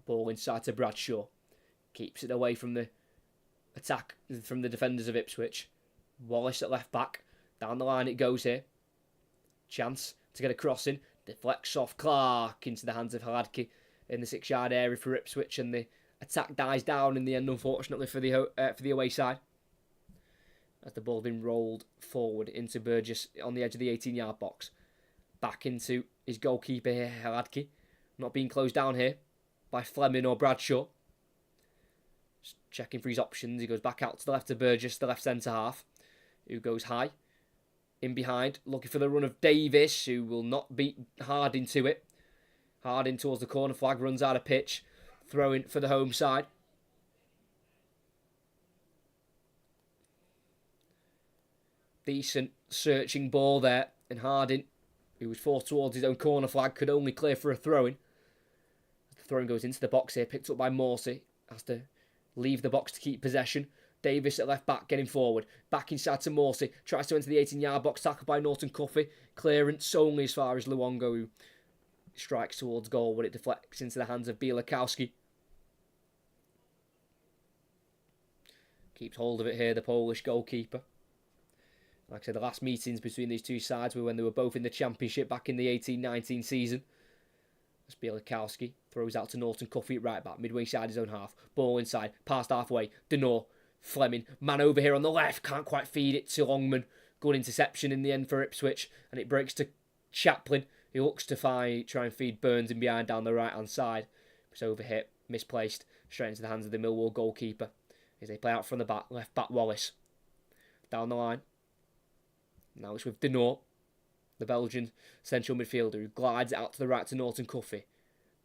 Speaker 1: Ball inside to Bradshaw. Keeps it away from the attack from the defenders of Ipswich. Wallace at left back. Down the line it goes here. Chance to get a crossing. Deflects off Clark into the hands of Hladky in the 6-yard area for Ipswich, and the attack dies down in the end, unfortunately, for the away side. As the ball then rolled forward into Burgess on the edge of the 18-yard box. Back into his goalkeeper here, Hladky. Not being closed down here by Fleming or Bradshaw. Just checking for his options. He goes back out to the left of Burgess, the left centre half, who goes high. In behind, looking for the run of Davis, who will not beat Harding to it. Harding towards the corner flag, runs out of pitch. Throwing for the home side. Decent searching ball there. And Harding, who was forced towards his own corner flag, could only clear for a throw-in. The throw-in goes into the box here, picked up by Morsey. Has to leave the box to keep possession. Davis at left back, getting forward. Back inside to Morsey. Tries to enter the 18-yard box. Tackled by Norton Cuffy. Clearance only as far as Luongo, who strikes towards goal, but it deflects into the hands of Bielakowski. Keeps hold of it here, the Polish goalkeeper. Like I said, the last meetings between these two sides were when they were both in the Championship back in the 18-19 season. As Bielakowski throws out to Norton Cuffy at right back, midway side his own half. Ball inside, past halfway. Denor. Fleming, man over here on the left, can't quite feed it to Longman. Good interception in the end for Ipswich, and it breaks to Chaplin, who looks to try and feed Burns in behind down the right-hand side. It's overhit, misplaced, straight into the hands of the Millwall goalkeeper. As they play out from the back, left back Wallace. Down the line. Now it's with Denor, the Belgian central midfielder, who glides it out to the right to Norton Cuffy.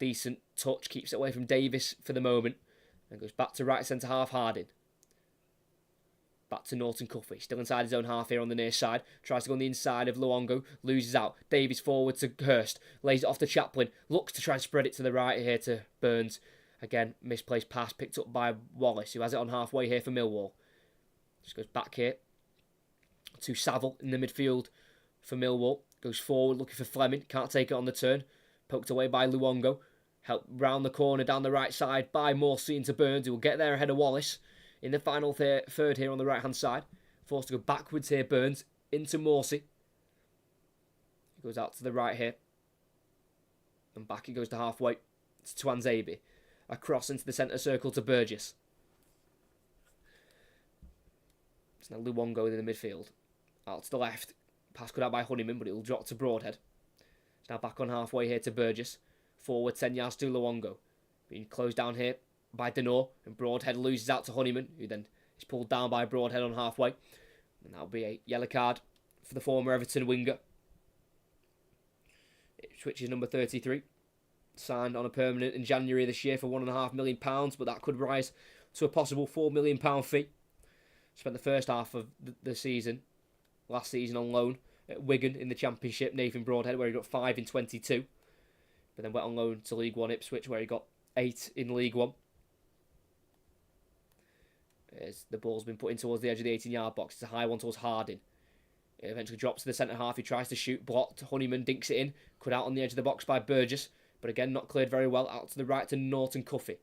Speaker 1: Decent touch, keeps it away from Davis for the moment, and goes back to right centre half Harding. Back to Norton Cuffy, still inside his own half here on the near side. Tries to go on the inside of Luongo, loses out. Davies forward to Hurst, lays it off to Chaplin. Looks to try and spread it to the right here to Burns. Again, misplaced pass picked up by Wallace, who has it on halfway here for Millwall. Just goes back here to Saville in the midfield for Millwall. Goes forward looking for Fleming, can't take it on the turn. Poked away by Luongo. Helped round the corner down the right side by Morsey into Burns, who will get there ahead of Wallace. In the final third here on the right-hand side. Forced to go backwards here, Burns, into Morsey. He goes out to the right here. And back he goes to halfway. It's Tuanzebe. Across into the centre circle to Burgess. It's now Luongo in the midfield. Out to the left. Pass cut out by Honeyman, but it will drop to Broadhead. It's now back on halfway here to Burgess. Forward 10 yards to Luongo. Being closed down here by Denor, and Broadhead loses out to Honeyman, who then is pulled down by Broadhead on halfway. And that'll be a yellow card for the former Everton winger. It switches number 33. Signed on a permanent in January this year for £1.5 million, but that could rise to a possible £4 million fee. Spent the first half of the season, last season on loan at Wigan in the Championship, Nathan Broadhead, where he got 5 in 22. But then went on loan to League One Ipswich, where he got 8 in League One. as the ball's been put in towards the edge of the 18-yard box. It's a high one towards Harding. It eventually drops to the centre half. He tries to shoot, blocked. Honeyman dinks it in. Cut out on the edge of the box by Burgess. But again, not cleared very well. Out to the right to Norton Cuffy.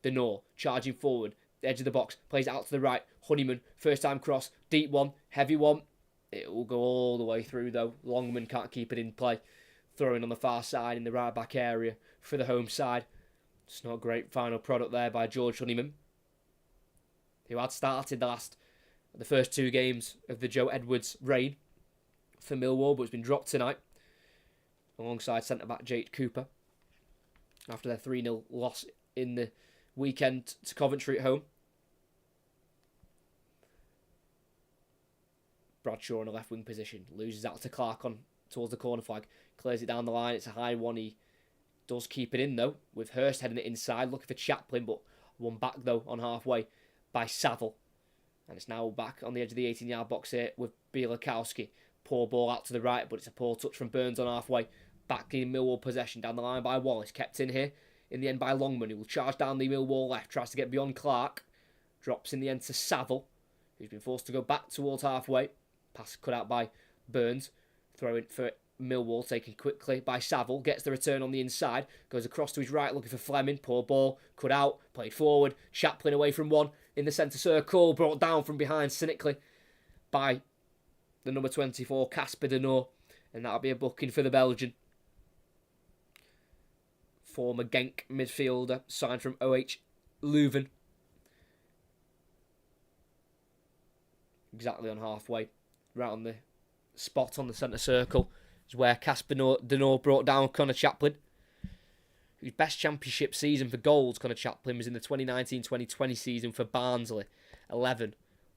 Speaker 1: Denor charging forward. The edge of the box. Plays out to the right. Honeyman. First time cross. Deep one. Heavy one. It will go all the way through though. Longman can't keep it in play. Throwing on the far side in the right back area for the home side. It's not a great final product there by George Honeyman, who had started the first 2 games of the Joe Edwards reign for Millwall, but has been dropped tonight alongside centre-back Jake Cooper after their 3-0 loss in the weekend to Coventry at home. Bradshaw in a left-wing position. Loses out to Clark on towards the corner flag. Clears it down the line. It's a high one. He does keep it in, though, with Hurst heading it inside. Looking for Chaplin, but one back, though, on halfway by Saville. And it's now back on the edge of the 18-yard box here with Bielakowski. Poor ball out to the right, but it's a poor touch from Burns on halfway. Back in Millwall possession down the line by Wallace. Kept in here in the end by Longman, who will charge down the Millwall left. Tries to get beyond Clark. Drops in the end to Saville, who's been forced to go back towards halfway. Pass cut out by Burns. Throw it for Millwall, taken quickly by Saville. Gets the return on the inside. Goes across to his right, looking for Fleming. Poor ball. Cut out. Played forward. Chaplin away from one. In the centre circle. Brought down from behind cynically by the number 24, Casper Denor. And that'll be a booking for the Belgian. Former Genk midfielder. Signed from OH Leuven. Exactly on halfway. Right on the spot on the centre circle is where Casper Denor brought down Connor Chaplin, whose best championship season for goals, Connor Chaplin, was in the 2019-2020 season for Barnsley, 11.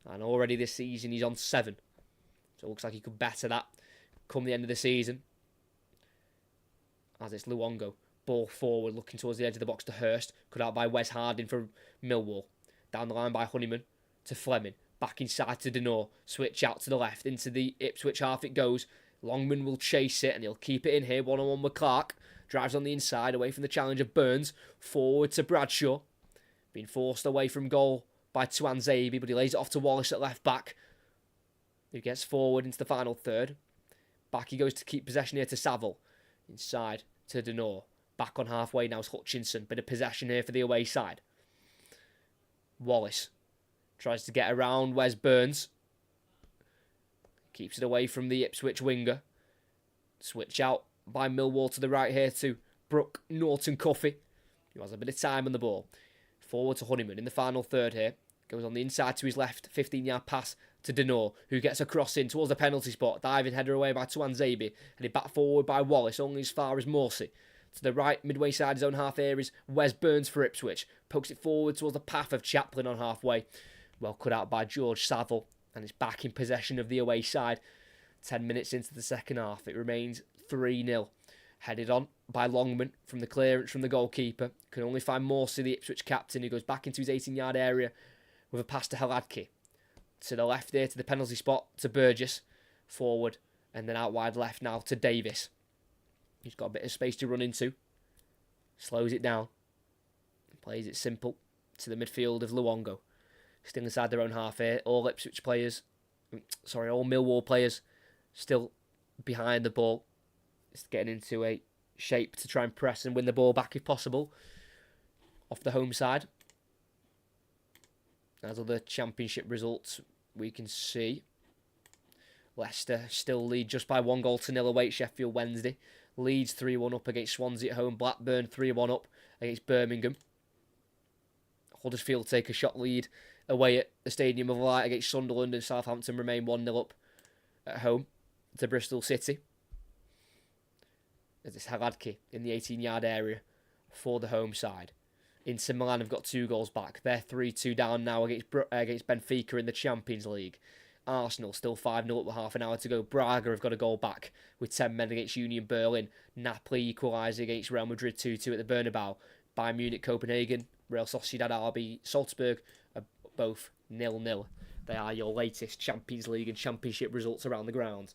Speaker 1: And already this season he's on 7. So it looks like he could better that come the end of the season. As it's Luongo. Ball forward, looking towards the edge of the box to Hurst. Cut out by Wes Harding for Millwall. Down the line by Honeyman to Fleming. Back inside to Denor. Switch out to the left. Into the Ipswich half it goes. Longman will chase it and he'll keep it in here. 1-on-1 with Clark. Drives on the inside away from the challenge of Burns. Forward to Bradshaw. Being forced away from goal by Tuanzebe, but he lays it off to Wallace at left back, who gets forward into the final third. Back he goes to keep possession here to Saville. Inside to Denor. Back on halfway now is Hutchinson. Bit of possession here for the away side. Wallace tries to get around Wes Burns. Keeps it away from the Ipswich winger. Switch out by Millwall to the right here to Brooke Norton Cuffy, who has a bit of time on the ball. Forward to Honeyman in the final third here. Goes on the inside to his left. 15-yard pass to Denor, who gets a cross in towards the penalty spot. Diving header away by Tuanzebe. And he back forward by Wallace, only as far as Morsey. To the right, midway side his own half here is Wes Burns for Ipswich. Pokes it forward towards the path of Chaplin on halfway. Well cut out by George Saville. And it's back in possession of the away side. 10 minutes into the second half. It remains 3-0. Headed on by Longman from the clearance from the goalkeeper. Can only find Morsey, the Ipswich captain, who goes back into his 18-yard area with a pass to Heladke. To the left there, to the penalty spot, to Burgess. Forward, and then out wide left now to Davis. He's got a bit of space to run into. Slows it down. Plays it simple to the midfield of Luongo. Still inside their own half here. All Millwall players still behind the ball. It's getting into a shape to try and press and win the ball back if possible. Off the home side. As other championship results we can see. Leicester still lead just by 1-0 away at Sheffield Wednesday. Leeds 3-1 up against Swansea at home. Blackburn 3-1 up against Birmingham. Huddersfield take a shot lead away at the Stadium of Light against Sunderland, and Southampton remain 1-0 up at home to Bristol City. As it's Heladke in the 18-yard area for the home side. Inter Milan have got 2 goals back. They're 3-2 down now against Benfica in the Champions League. Arsenal still 5-0 up with half an hour to go. Braga have got a goal back with 10 men against Union Berlin. Napoli equalising against Real Madrid 2-2 at the Bernabeu. Bayern Munich, Copenhagen, Real Sociedad, RB Salzburg are both 0-0. They are your latest Champions League and Championship results around the ground.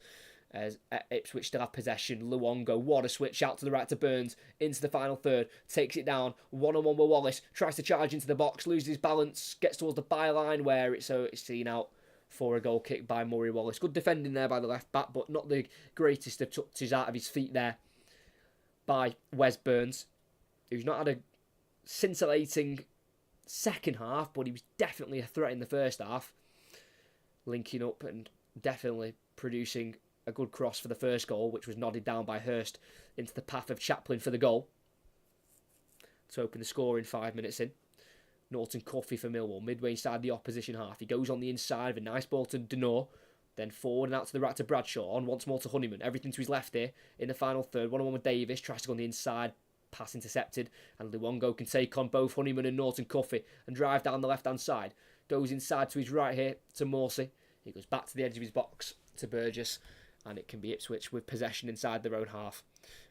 Speaker 1: As Ipswich still have possession. Luongo, what a switch out to the right to Burns. Into the final third. Takes it down. One-on-one with Wallace. Tries to charge into the box. Loses his balance. Gets towards the byline where it's seen out for a goal kick by Murray Wallace. Good defending there by the left back, but not the greatest of touches out of his feet there by Wes Burns, who's not had a scintillating second half, but he was definitely a threat in the first half. Linking up and definitely producing a good cross for the first goal, which was nodded down by Hurst into the path of Chaplin for the goal to open the scoring 5 minutes in. Norton Cuffy for Millwall, midway inside the opposition half. He goes on the inside with a nice ball to Denor, then forward and out to the right to Bradshaw, on once more to Honeyman. Everything to his left here in the final third. One-on-one with Davis, tries to go on the inside, pass intercepted, and Luongo can take on both Honeyman and Norton Cuffy and drive down the left-hand side. Goes inside to his right here to Morsey. He goes back to the edge of his box to Burgess, and it can be Ipswich with possession inside their own half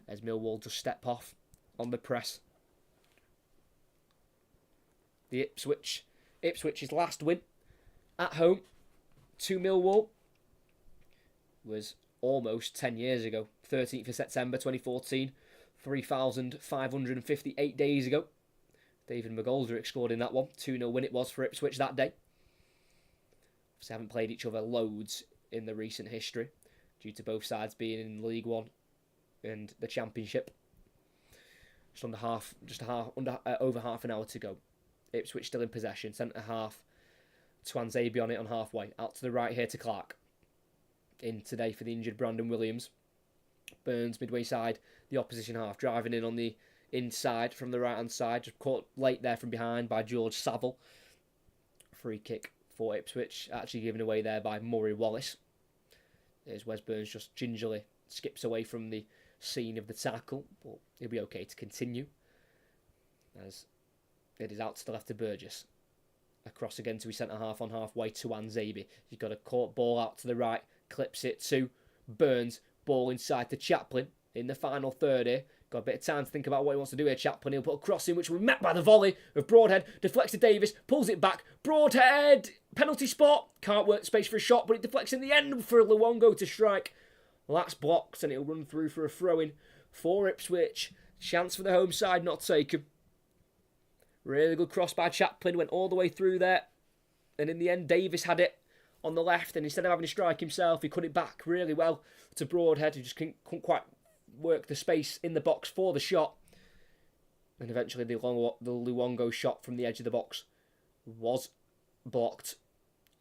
Speaker 1: as Millwall just step off on the press. The Ipswich's last win at home to Millwall was almost 10 years ago, 13th of September 2014, 3,558 days ago. David McGoldrick scored in that one, 2-0 win it was for Ipswich that day. Obviously haven't played each other loads in the recent history, due to both sides being in League One and the Championship. Over half an hour to go. Ipswich still in possession. Centre half, Twanzebe on it on halfway. Out to the right here to Clark. In today for the injured Brandon Williams. Burns midway side, the opposition half, driving in on the inside from the right hand side. Just caught late there from behind by George Saville. Free kick for Ipswich, actually given away there by Murray Wallace. There's Wes Burns just gingerly skips away from the scene of the tackle, but he'll be okay to continue. As it is out to the left to Burgess. Across again to his centre half on halfway to Twanzebe. He's got a caught ball out to the right, clips it to Burns. Ball inside to Chaplin in the final third here. Got a bit of time to think about what he wants to do here. Chaplin, he'll put a cross in, which will be met by the volley of Broadhead. Deflects to Davis, pulls it back. Broadhead, penalty spot. Can't work space for a shot, but it deflects in the end for Luongo to strike. Well, that's blocked, and it'll run through for a throw-in for Ipswich. Chance for the home side, not taken. Really good cross by Chaplin, went all the way through there. And in the end, Davis had it on the left, and instead of having to strike himself, he cut it back really well to Broadhead, who just couldn't quite work the space in the box for the shot. And eventually the Luongo shot from the edge of the box was blocked,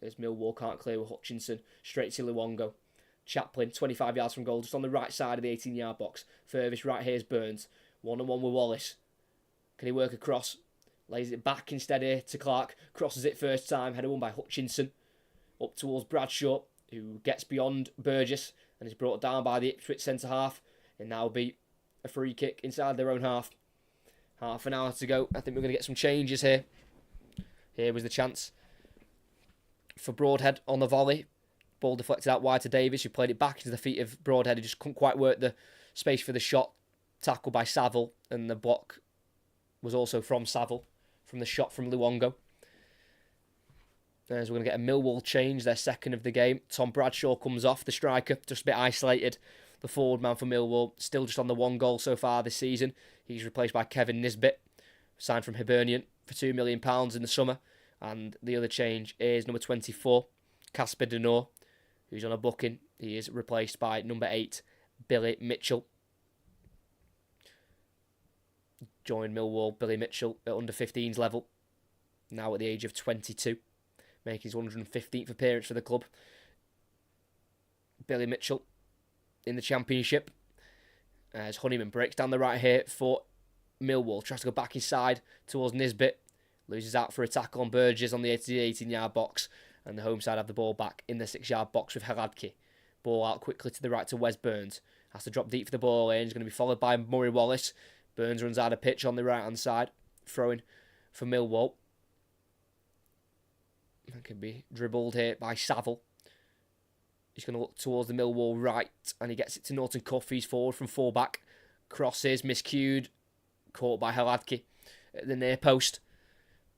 Speaker 1: as Millwall can't clear with Hutchinson. Straight to Luongo. Chaplin, 25 yards from goal, just on the right side of the 18-yard box. Furthest right here is Burns. One-on-one with Wallace. Can he work across? Lays it back instead here to Clark. Crosses it first time. Header won by Hutchinson. Up towards Bradshaw, who gets beyond Burgess and is brought down by the Ipswich centre-half. And now be a free kick inside their own half. Half an hour to go. I think we're going to get some changes here. Here was the chance for Broadhead on the volley. Ball deflected out wide to Davis, who played it back into the feet of Broadhead. He just couldn't quite work the space for the shot. Tackled by Saville, and the block was also from Saville, from the shot from Luongo. As we're going to get a Millwall change, their second of the game. Tom Bradshaw comes off, the striker, just a bit isolated. The forward man for Millwall, still just on the one goal so far this season. He's replaced by Kevin Nisbet, signed from Hibernian for £2 million in the summer. And the other change is number 24, Casper Denor, who's on a booking. He is replaced by number 8, Billy Mitchell. Joined Millwall, Billy Mitchell, at under 15s level, now at the age of 22, making his 115th appearance for the club. Billy Mitchell in the Championship, as Honeyman breaks down the right here for Millwall, tries to go back inside towards Nisbet, loses out for a tackle on Burgess on the 18-yard box, and the home side have the ball back in the 6-yard box with Haradki. Ball out quickly to the right to Wes Burns, has to drop deep for the ball in, he's going to be followed by Murray Wallace. Burns runs out of pitch on the right-hand side, throwing for Millwall. That can be dribbled here by Saville. He's going to look towards the Millwall right, and he gets it to Norton Cuffy. He's forward from fullback. Crosses, miscued, caught by Haradki at the near post.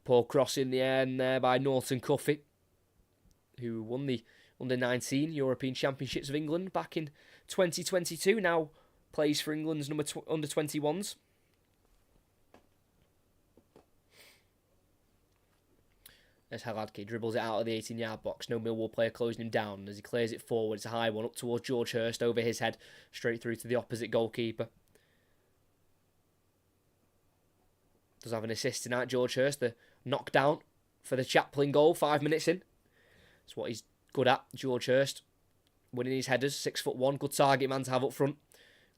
Speaker 1: Poor cross in the end there by Norton Cuffy, who won the Under-19 European Championships of England back in 2022. Now plays for England's under 21s. As Haladke dribbles it out of the 18-yard box. No Millwall player closing him down. As he clears it forward, it's a high one up towards George Hurst over his head, straight through to the opposite goalkeeper. Does have an assist tonight, George Hurst. The knockdown for the Chaplin goal, 5 minutes in. That's what he's good at, George Hurst. Winning his headers, 6'1", good target man to have up front.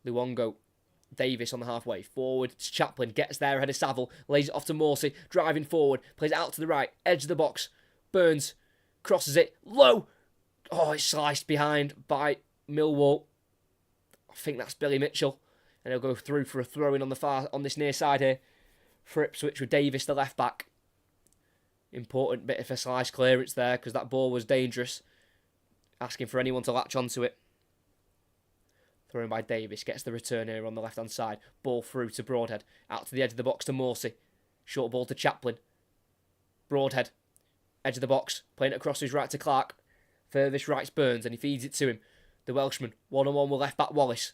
Speaker 1: Luongo, Davis on the halfway. Forward to Chaplin, gets there ahead of Saville, lays it off to Morsey, driving forward, plays it out to the right, edge of the box. Burns crosses it, low. Oh, it's sliced behind by Millwall. I think that's Billy Mitchell. And he'll go through for a throw-in on this near side here for Ipswich with Davis, the left-back. Important bit of a slice clearance there because that ball was dangerous. Asking for anyone to latch onto it. Thrown by Davis, gets the return here on the left-hand side. Ball through to Broadhead. Out to the edge of the box to Morsey. Short ball to Chaplin. Broadhead. Edge of the box. Playing it across his right to Clark. Furthest right's Burns and he feeds it to him. The Welshman. One-on-one with left-back Wallace.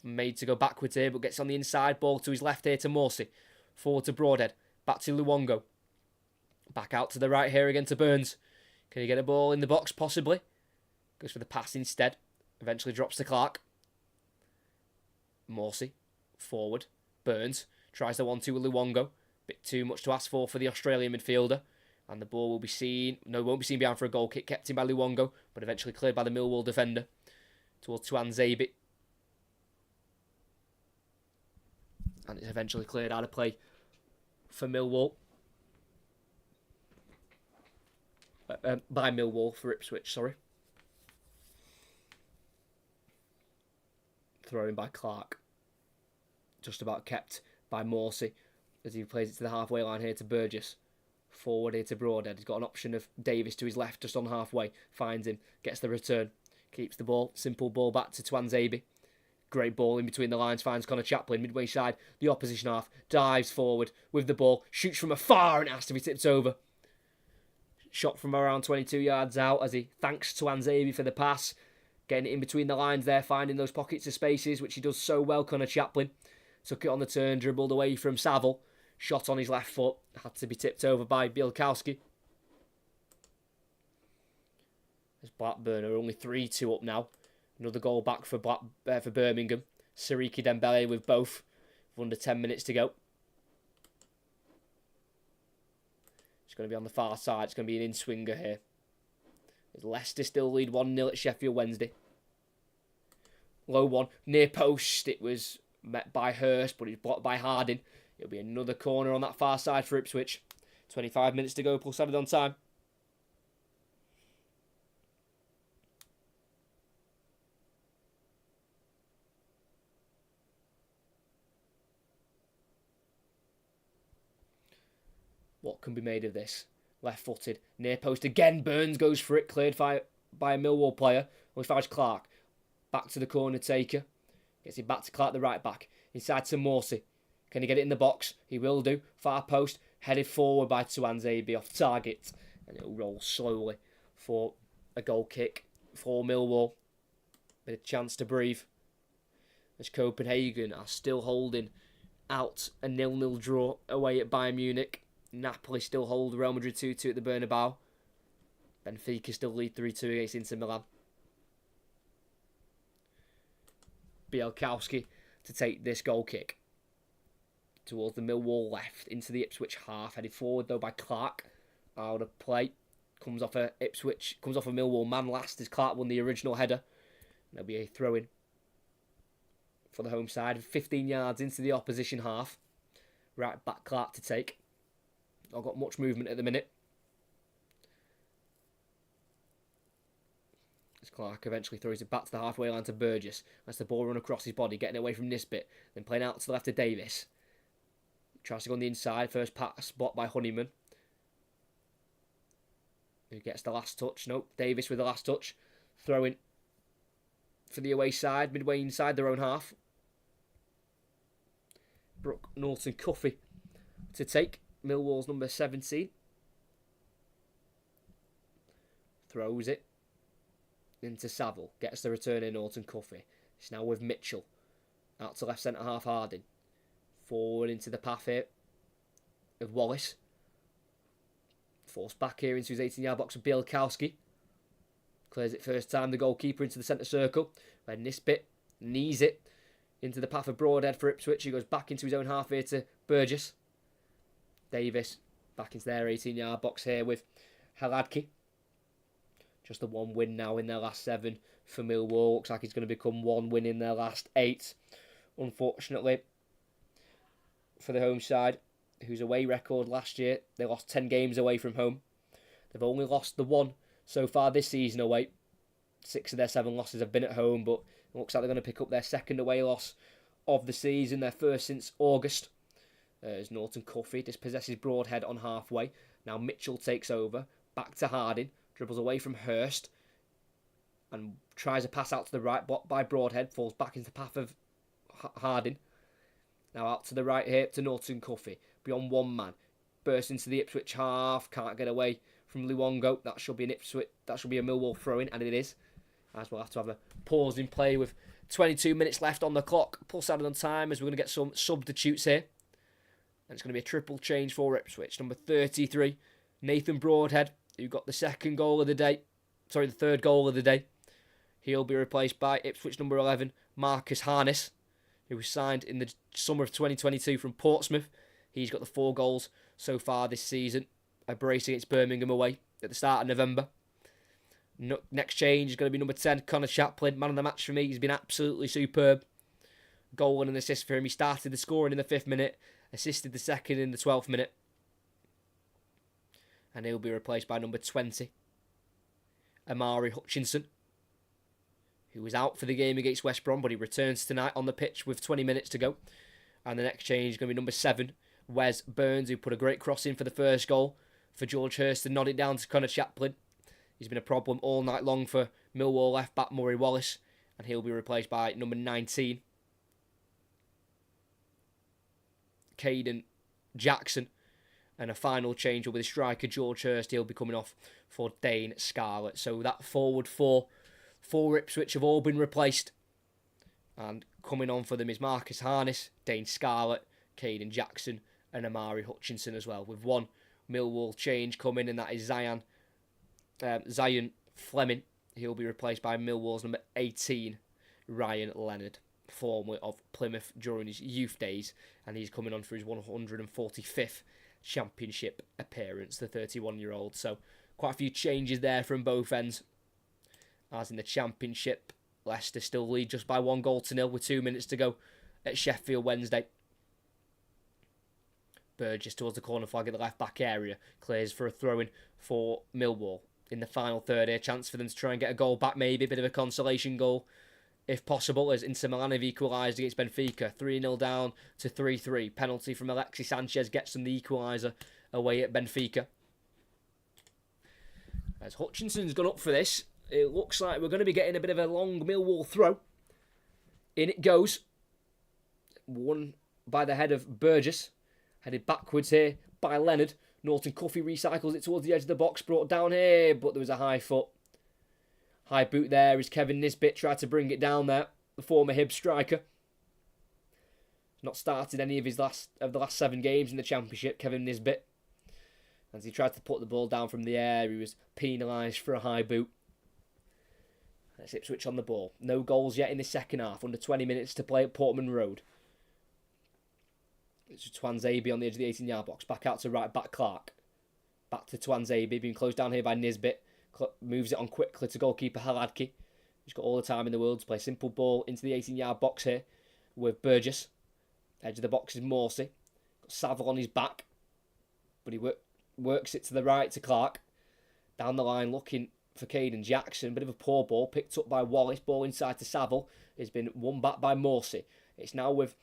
Speaker 1: Made to go backwards here but gets on the inside. Ball to his left here to Morsey. Forward to Broadhead. Back to Luongo. Back out to the right here again to Burns. Can he get a ball in the box? Possibly. Goes for the pass instead. Eventually drops to Clark. Morsey. Forward. Burns. Tries the 1-2 with Luongo. Bit too much to ask for the Australian midfielder. And the ball will be seen. No, won't be seen behind for a goal kick. Kept in by Luongo. But eventually cleared by the Millwall defender. Towards Tuan Zabi. And it's eventually cleared out of play for Millwall. By Millwall for Ipswich, sorry. Thrown by Clark. Just about kept by Morsey as he plays it to the halfway line here to Burgess. Forward here to Broadhead. He's got an option of Davis to his left just on halfway. Finds him. Gets the return. Keeps the ball. Simple ball back to Tuan Zabi. Great ball in between the lines. Finds Connor Chaplin. Midway side. The opposition half. Dives forward with the ball. Shoots from afar and it has to be tipped over. Shot from around 22 yards out as he thanks Tuan Zabi for the pass. Getting it in between the lines there, finding those pockets of spaces, which he does so well, Connor Chaplin. Took it on the turn, dribbled away from Saville. Shot on his left foot. Had to be tipped over by Bielkowski. As Blackburn are only 3-2 up now. Another goal back for Birmingham. Siriki Dembele with both. With under 10 minutes to go. It's going to be on the far side. It's going to be an in-swinger here. Leicester still lead 1-0 at Sheffield Wednesday. Low one. Near post. It was met by Hurst, but it's blocked by Harding. It'll be another corner on that far side for Ipswich. 25 minutes to go, plus added on time. What can be made of this? Left-footed, near post again. Burns goes for it, cleared by a Millwall player. Only finds Clark. Back to the corner taker. Gets it back to Clark, the right back. Inside to Morsey. Can he get it in the box? He will do. Far post, headed forward by Tuan Zabi off target. And it'll roll slowly for a goal kick for Millwall. Bit of chance to breathe. As Copenhagen are still holding out a 0-0 draw away at Bayern Munich. Napoli still hold Real Madrid 2-2 at the Bernabeu. Benfica still lead 3-2 against Inter Milan. Bielkowski to take this goal kick towards the Millwall left into the Ipswich half. Headed forward though by Clark. Out of play. Comes off a Millwall man last as Clark won the original header. And there'll be a throw-in for the home side. 15 yards into the opposition half. Right back Clark to take. Not got much movement at the minute. As Clark eventually throws it back to the halfway line to Burgess. That's the ball run across his body, getting away from Nisbet. Then playing out to the left of Davis. Tries to go on the inside. First pass spot by Honeyman. Who gets the last touch? Nope. Davis with the last touch. Throwing for the away side. Midway inside their own half. Brooke Norton Cuffy to take. Millwall's number 17. Throws it. into Saville. Gets the return in Norton Cuffy. It's now with Mitchell. Out to left centre-half Harding. Forward into the path here of Wallace. Forced back here into his 18-yard box of Bielkowski. Clears it first time, the goalkeeper into the centre circle. Where Nisbet knees it into the path of Broadhead for Ipswich. He goes back into his own half here to Burgess. Davis back into their 18-yard box here with Haladki. Just the one win now in their last 7 for Millwall. Looks like it's going to become 1 win in their last 8. Unfortunately, for the home side, whose away record last year, they lost 10 games away from home. They've only lost the 1 so far this season away. 6 of their 7 losses have been at home, but it looks like they're going to pick up their second away loss of the season, their first since August. As Norton Cuffy dispossesses Broadhead on halfway. Now Mitchell takes over, back to Harding, dribbles away from Hurst, and tries a pass out to the right, blocked by Broadhead, falls back into the path of Harding. Now out to the right here to Norton Cuffy, beyond one man, bursts into the Ipswich half, can't get away from Luongo. That should be an Ipswich, that should be a Millwall throw-in, and it is. As we'll have to have a pause in play with 22 minutes left on the clock. Pulse out on time as we're going to get some substitutes here. And it's going to be a triple change for Ipswich. Number 33, Nathan Broadhead, who got the second goal of the day. Sorry, the third goal of the day. He'll be replaced by Ipswich number 11, Marcus Harness, who was signed in the summer of 2022 from Portsmouth. He's got the 4 goals so far this season. A brace against Birmingham away at the start of November. Next change is going to be number 10, Connor Chaplin. Man of the match for me. He's been absolutely superb. Goal and an assist for him. He started the scoring in the 5th minute, assisted the second in the 12th minute. And he'll be replaced by number 20, Amari Hutchinson, who was out for the game against West Brom, but he returns tonight on the pitch with 20 minutes to go. And the next change is going to be number 7, Wes Burns, who put a great cross in for the first goal for George Hurst to nod it down to Connor Chaplin. He's been a problem all night long for Millwall left-back Murray Wallace, and he'll be replaced by number 19, Caden Jackson. And a final change will be the striker George Hurst. He'll be coming off for Dane Scarlett. So that forward 4 for Ipswich have all been replaced. And coming on for them is Marcus Harness, Dane Scarlett, Caden Jackson and Amari Hutchinson as well. With one Millwall change coming, and that is Zion Fleming. He'll be replaced by Millwall's number 18, Ryan Leonard, formerly of Plymouth during his youth days. And he's coming on for his 145th Championship appearance, the 31-year-old. So quite a few changes there from both ends. As in the Championship, Leicester still lead just by 1-0 with 2 minutes to go at Sheffield Wednesday. Burgess towards the corner flag at the left-back area. Clears for a throw-in for Millwall. In the final third, a chance for them to try and get a goal back, maybe a bit of a consolation goal, if possible, as Inter Milan have equalised against Benfica. 3-0 down to 3-3. Penalty from Alexis Sanchez gets them the equaliser away at Benfica. As Hutchinson's gone up for this, it looks like we're going to be getting a bit of a long Millwall throw. In it goes. Won by the head of Burgess. Headed backwards here by Leonard. Norton Cuffy recycles it towards the edge of the box. Brought down here, but there was a high foot. High boot there as Kevin Nisbet tried to bring it down there. The former Hibs striker. Not started any of the last 7 games in the Championship, Kevin Nisbet. As he tried to put the ball down from the air, he was penalised for a high boot. That's Ipswich on the ball. No goals yet in the second half. Under 20 minutes to play at Portman Road. It's Twanzebe on the edge of the 18-yard box. Back out to right back Clark. Back to Twanzebe, being closed down here by Nisbet. Moves it on quickly to goalkeeper Haladki. He's got all the time in the world to play. Simple ball into the 18-yard box here with Burgess. Edge of the box is Morsey. Got Saville on his back. But he works it to the right to Clark. Down the line looking for Caden Jackson. Bit of a poor ball picked up by Wallace. Ball inside to Saville. It's been won back by Morsey. It's now with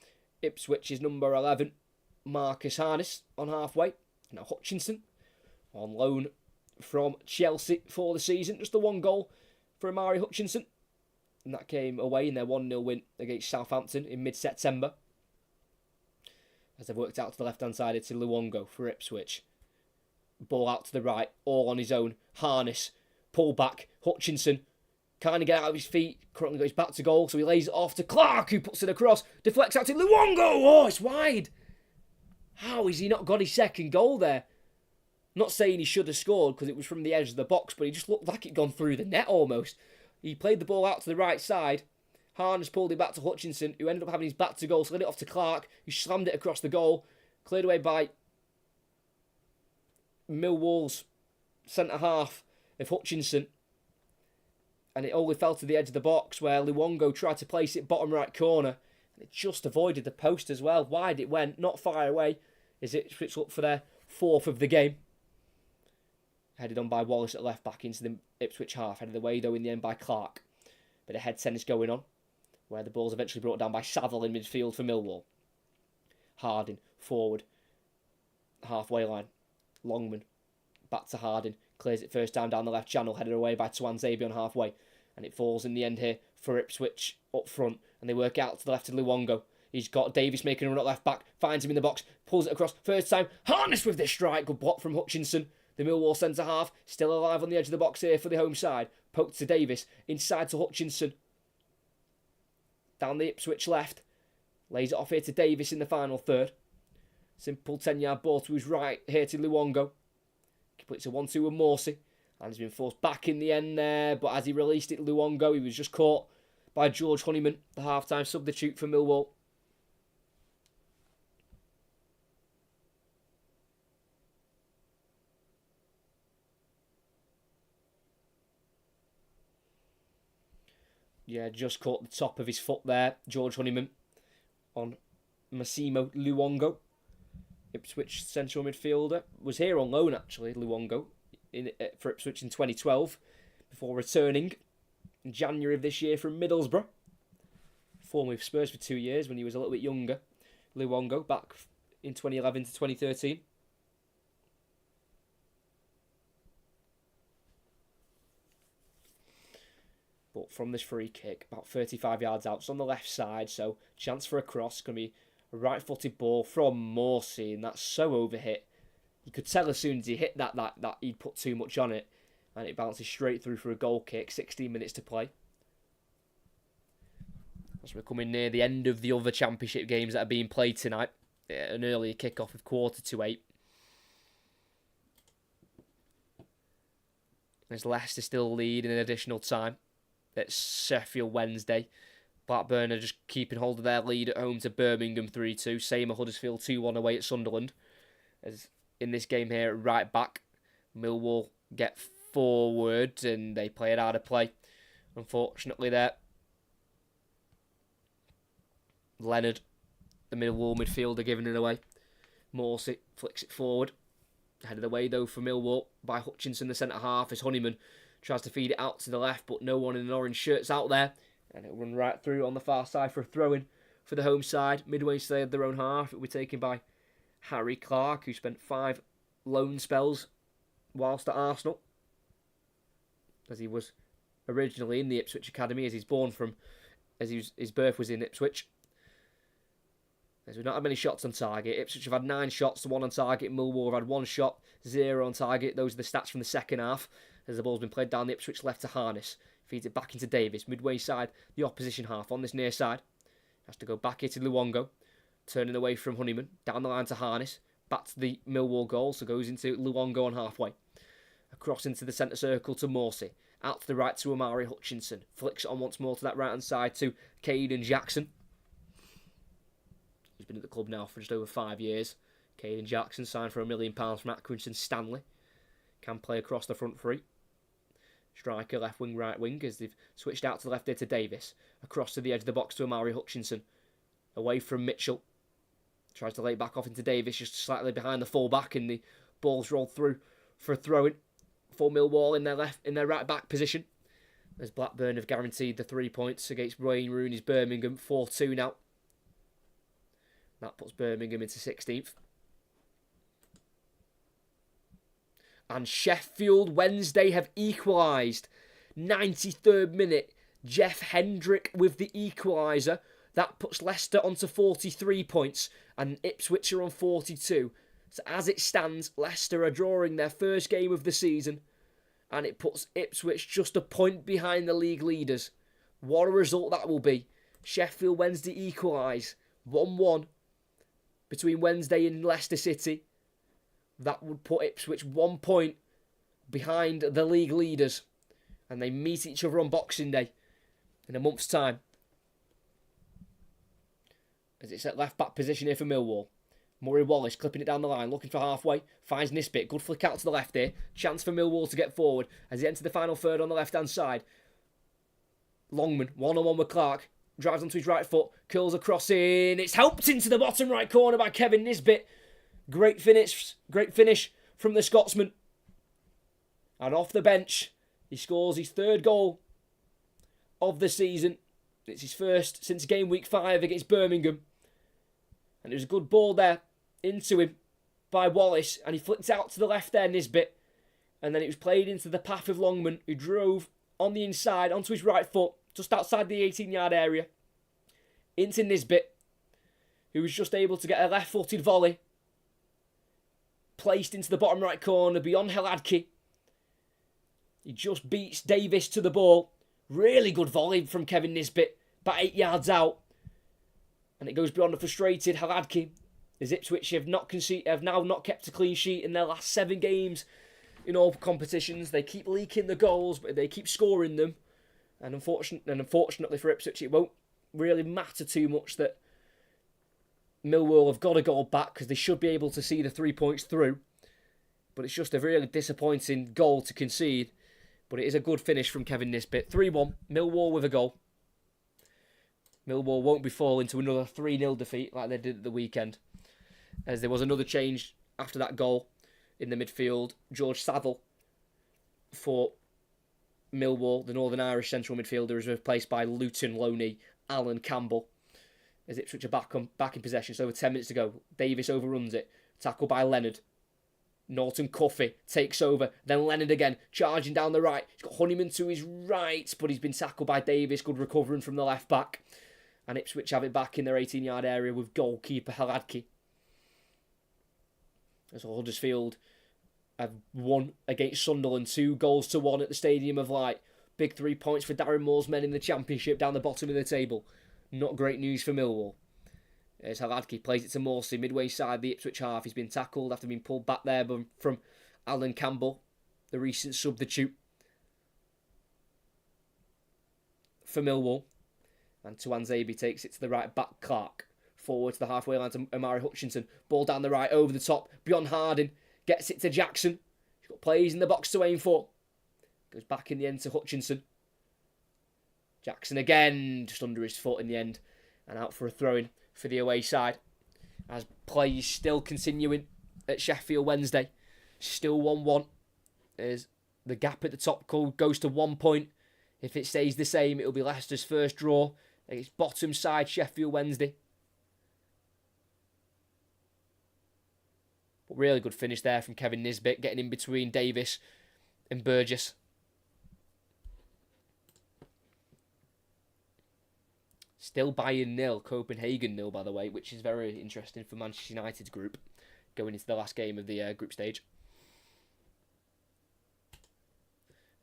Speaker 1: Ipswich's number 11, Marcus Harness, on halfway. Now Hutchinson on loan from Chelsea for the season. Just the 1 goal for Amari Hutchinson. And that came away in their 1-0 win against Southampton in mid-September. As they've worked out to the left-hand side to Luongo for Ipswich. Ball out to the right, all on his own. Harness, pull back, Hutchinson. Can't get out of his feet. Currently goes back to goal, so he lays it off to Clark, who puts it across. Deflects out to Luongo. Oh, it's wide. How has he not got his second goal there? Not saying he should have scored because it was from the edge of the box, but he just looked like it gone through the net almost. He played the ball out to the right side. Harness pulled it back to Hutchinson, who ended up having his back to goal, slid it off to Clark, who slammed it across the goal. Cleared away by Millwall's centre-half of Hutchinson. And it only fell to the edge of the box where Luongo tried to place it bottom right corner. And it just avoided the post as well. Wide it went, not far away. As Ipswich look for their fourth of the game. Headed on by Wallace at left back into the Ipswich half. Headed away though in the end by Clark. Bit of head tennis going on. Where the ball's eventually brought down by Saville in midfield for Millwall. Harding forward. Halfway line. Longman. Back to Harding. Clears it first time down the left channel. Headed away by Tuanzebe on halfway. And it falls in the end here for Ipswich up front. And they work out to the left of Luongo. He's got Davis making a run at left back. Finds him in the box. Pulls it across. First time. Harness with this strike. Good block from Hutchinson. The Millwall centre half. Still alive on the edge of the box here for the home side. Poked to Davis. Inside to Hutchinson. Down the Ipswich left. Lays it off here to Davis in the final third. Simple 10-yard ball to his right here to Luongo. Completes a 1-2 with Morsey. And he's been forced back in the end there. But as he released it, Luongo, he was just caught by George Honeyman, the half-time substitute for Millwall. Yeah, just caught the top of his foot there. George Honeyman on Massimo Luongo. Ipswich central midfielder. Was here on loan, actually, Luongo, for Ipswich in 2012. Before returning in January of this year from Middlesbrough. Formerly with Spurs for 2 years when he was a little bit younger. Luongo back in 2011 to 2013. But from this free kick, about 35 yards out, it's on the left side, so chance for a cross. Going to be a right-footed ball from Morsey, and that's so overhit. You could tell as soon as he hit that he'd put too much on it, and it bounces straight through for a goal kick. 16 minutes to play. As we're coming near the end of the other championship games that are being played tonight. An earlier kick-off of 7:45. As Leicester still lead in an additional time. It's Sheffield Wednesday. Blackburn are just keeping hold of their lead at home to Birmingham 3-2. Same at Huddersfield 2-1 away at Sunderland. As in this game here, right back, Millwall get forward and they play it out of play. Unfortunately there. Leonard, the Millwall midfielder, giving it away. Morsey flicks it forward. Headed away though for Millwall by Hutchinson, the centre half, as Honeyman tries to feed it out to the left, but no one in an orange shirt's out there. And it'll run right through on the far side for a throw-in for the home side. Midway inside their own half, it will be taken by Harry Clark, who spent 5 loan spells whilst at Arsenal. As he was originally in the Ipswich Academy, his birth was in Ipswich. As we've not had many shots on target. Ipswich have had 9 shots to 1 on target. Millwall have had 1 shot, 0 on target. Those are the stats from the second half. As the ball's been played down the Ipswich left to Harness. Feeds it back into Davis. Midway side, the opposition half on this near side. Has to go back here to Luongo. Turning away from Honeyman. Down the line to Harness. Back to the Millwall goal. So goes into Luongo on halfway. Across into the centre circle to Morsey. Out to the right to Amari Hutchinson. Flicks it on once more to that right hand side to Caden Jackson. He's been at the club now for just over 5 years. Caden Jackson signed for £1 million from Accrington Stanley. Can play across the front three. Striker, left wing, right wing, as they've switched out to the left there to Davis. Across to the edge of the box to Amari Hutchinson. Away from Mitchell. Tries to lay it back off into Davis, just slightly behind the full-back, and the ball's rolled through for a throw-in for Millwall in their right back position. As Blackburn have guaranteed the 3 points against Wayne Rooney's Birmingham, 4-2 now. That puts Birmingham into 16th. And Sheffield Wednesday have equalised. 93rd minute. Jeff Hendrick with the equaliser. That puts Leicester onto 43 points. And Ipswich are on 42. So as it stands, Leicester are drawing their first game of the season. and it puts Ipswich just a point behind the league leaders. What a result that will be. Sheffield Wednesday equalise 1-1 between Wednesday and Leicester City. That would put Ipswich 1 point behind the league leaders, and they meet each other on Boxing Day in a month's time. As it's at left-back position here for Millwall. Murray Wallace clipping it down the line, looking for halfway, finds Nisbet, good flick out to the left here, chance for Millwall to get forward as he enters the final third on the left-hand side. Longman, one-on-one with Clark, drives onto his right foot, curls across in, it's helped into the bottom right corner by Kevin Nisbet. Great finish from the Scotsman. And off the bench, he scores his third goal of the season. It's his first since game week 5 against Birmingham. And it was a good ball there into him by Wallace, and he flicked out to the left there, Nisbet. And then it was played into the path of Longman, who drove on the inside onto his right foot, just outside the 18-yard area, into Nisbet, who was just able to get a left-footed volley placed into the bottom right corner beyond Heladki. He just beats Davis to the ball. Really good volley from Kevin Nisbet, about 8 yards out. And it goes beyond a frustrated Heladki, as Ipswich have now not kept a clean sheet in their last 7 games in all competitions. They keep leaking the goals, but they keep scoring them. And unfortunately for Ipswich, it won't really matter too much that Millwall have got a goal back, because they should be able to see the 3 points through. But it's just a really disappointing goal to concede. But it is a good finish from Kevin Nisbet. 3-1, Millwall with a goal. Millwall won't be falling to another 3-0 defeat like they did at the weekend, as there was another change after that goal in the midfield. George Saville for Millwall, the Northern Irish central midfielder, is replaced by Luton loanee Alan Campbell, as Ipswich are back in possession. So over 10 minutes to go, Davis overruns it, tackled by Leonard. Norton Cuffy takes over, then Leonard again, charging down the right. He's got Honeyman to his right, but he's been tackled by Davis. Good recovering from the left back. And Ipswich have it back in their 18-yard area with goalkeeper Heladki. As Huddersfield have won against Sunderland 2-1 at the Stadium of Light. Big 3 points for Darren Moore's men in the Championship down the bottom of the table. Not great news for Millwall. As Heladki plays it to Morsey, midway side the Ipswich half. He's been tackled after being pulled back there from Alan Campbell, the recent substitute for Millwall. And Tuanzebe takes it to the right back, Clark. Forward to the halfway line to Omari Hutchinson. Ball down the right, over the top, beyond Harding. Gets it to Jackson. He's got players in the box to aim for. Goes back in the end to Hutchinson. Jackson again, just under his foot in the end. And out for a throw-in for the away side. As play is still continuing at Sheffield Wednesday. Still 1-1. As the gap at the top goes to 1 point. If it stays the same, it'll be Leicester's first draw against bottom side Sheffield Wednesday. But really good finish there from Kevin Nisbet, getting in between Davis and Burgess. Still Bayern 0, Copenhagen 0, by the way, which is very interesting for Manchester United's group, going into the last game of the group stage.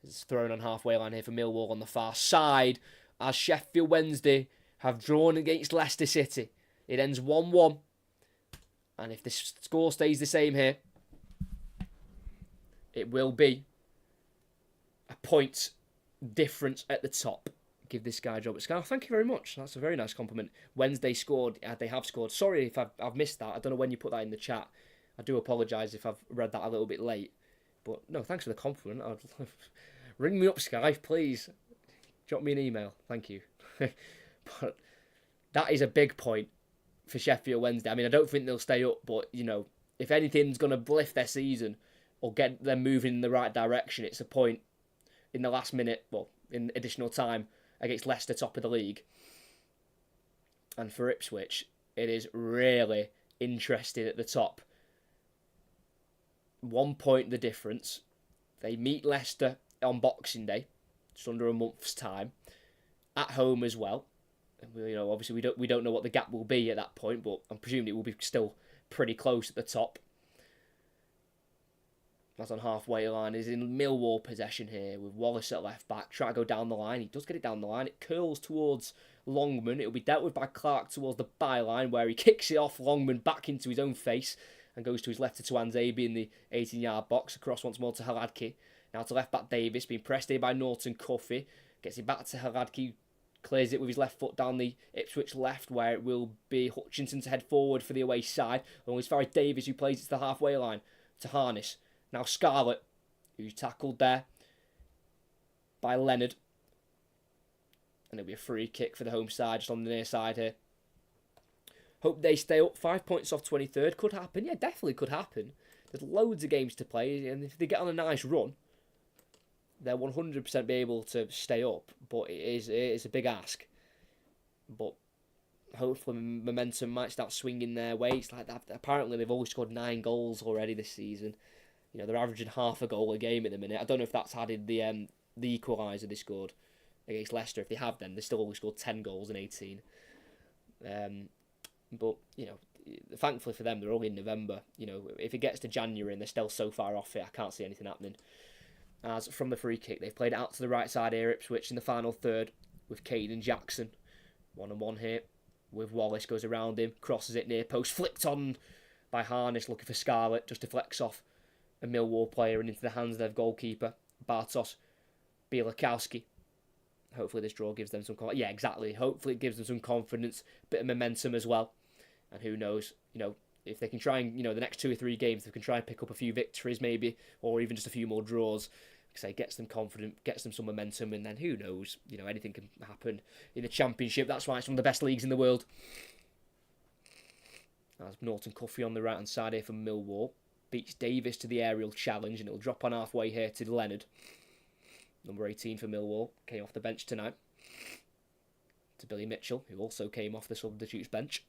Speaker 1: It's thrown on halfway line here for Millwall on the far side, as Sheffield Wednesday have drawn against Leicester City. It ends 1-1. And if the score stays the same here, it will be a point difference at the top. Give this guy a job at Sky. Thank you very much. That's a very nice compliment. Wednesday scored. They have scored. Sorry if I've missed that. I don't know when you put that in the chat. I do apologise if I've read that a little bit late. But no, thanks for the compliment. Ring me up, Sky, please. Drop me an email. Thank you. But that is a big point for Sheffield Wednesday. I mean, I don't think they'll stay up, but, you know, if anything's going to lift their season or get them moving in the right direction, it's a point in the last minute, well, in additional time, against Leicester, top of the league. And for Ipswich, it is really interesting at the top. 1 point the difference. They meet Leicester on Boxing Day, just under a month's time, at home as well. You know, obviously we don't know what the gap will be at that point, but I'm presuming it will be still pretty close at the top. That's on halfway line. Is in Millwall possession here with Wallace at left back. Try to go down the line. He does get it down the line. It curls towards Longman. It'll be dealt with by Clark towards the byline where he kicks it off Longman back into his own face and goes to his left to Tuanzebe in the 18-yard box. Across once more to Haladki. Now to left back Davis, being pressed here by Norton Cuffy. Gets it back to Haladki. Clears it with his left foot down the Ipswich left, where it will be Hutchinson to head forward for the away side. Along as far as Davis, who plays it to the halfway line to Harness. Now Scarlett, who's tackled there by Leonard. And it'll be a free kick for the home side, just on the near side here. Hope they stay up. 5 points off 23rd. Could happen. Yeah, definitely could happen. There's loads of games to play. And if they get on a nice run, they'll 100% be able to stay up. But it is a big ask. But hopefully momentum might start swinging their way. It's like that. Apparently they've only scored 9 goals already this season. You know, they're averaging half a goal a game at the minute. I don't know if that's added the equaliser they scored against Leicester. If they have, then they still only scored 10 goals in 18. But, you know, thankfully for them, they're only in November. You know, if it gets to January and they're still so far off it, I can't see anything happening. As from the free kick, they've played it out to the right side here, Ipswich in the final third with Caden Jackson. 1-on-1 here with Wallace, goes around him, crosses it near post, flicked on by Harness, looking for Scarlett, just deflects off a Millwall player and into the hands of their goalkeeper, Bartosz Bielakowski. Hopefully this draw gives them some confidence. Yeah, exactly. Hopefully it gives them some confidence, bit of momentum as well. And who knows, you know, if they can try and, you know, the next 2 or 3 games, they can try and pick up a few victories maybe, or even just a few more draws. Say, gets them confident, gets them some momentum, and then who knows, you know, anything can happen in the Championship. That's why it's one of the best leagues in the world. That's Norton Cuffy on the right hand side here for Millwall. Beats Davis to the aerial challenge, and it'll drop on halfway here to Leonard. Number 18 for Millwall, came off the bench tonight. To Billy Mitchell, who also came off the substitutes bench.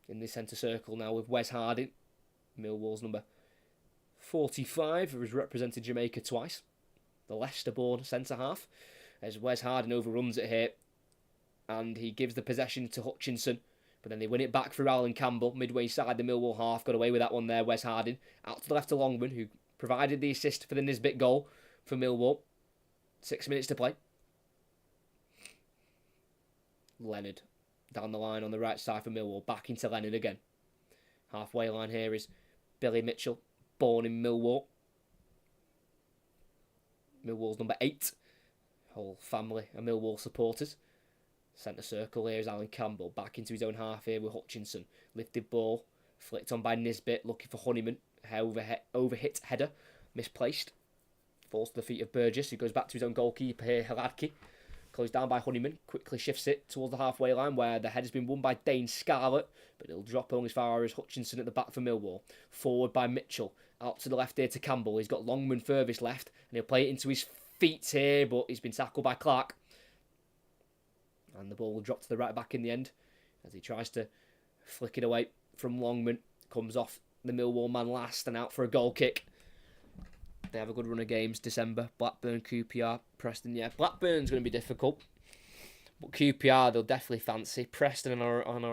Speaker 1: In the centre circle now with Wes Harding, Millwall's number 45, who has represented Jamaica twice. The Leicester-born centre-half. As Wes Harding overruns it here. And he gives the possession to Hutchinson. But then they win it back for Alan Campbell. Midway side, the Millwall half. Got away with that one there, Wes Harding. Out to the left to Longman, who provided the assist for the Nisbet goal for Millwall. 6 minutes to play. Leonard down the line on the right side for Millwall. Back into Leonard again. Halfway line here is Billy Mitchell. Born in Millwall. Millwall's number 8. Whole family are Millwall supporters. Centre circle here is Alan Campbell. Back into his own half here with Hutchinson. Lifted ball. Flicked on by Nisbet. Looking for Honeyman. Overhit header. Misplaced. Falls to the feet of Burgess, who goes back to his own goalkeeper here, Haladki. Closed down by Honeyman. Quickly shifts it towards the halfway line where the head has been won by Dane Scarlett. But it'll drop only as far as Hutchinson at the back for Millwall. Forward by Mitchell. Out to the left here to Campbell. He's got Longman furthest left. And he'll play it into his feet here. But he's been tackled by Clark. And the ball will drop to the right back in the end. As he tries to flick it away from Longman. Comes off the Millwall man last and out for a goal kick. They have a good run of games. December, Blackburn, QPR, Preston. Yeah, Blackburn's going to be difficult. But QPR, they'll definitely fancy. Preston are on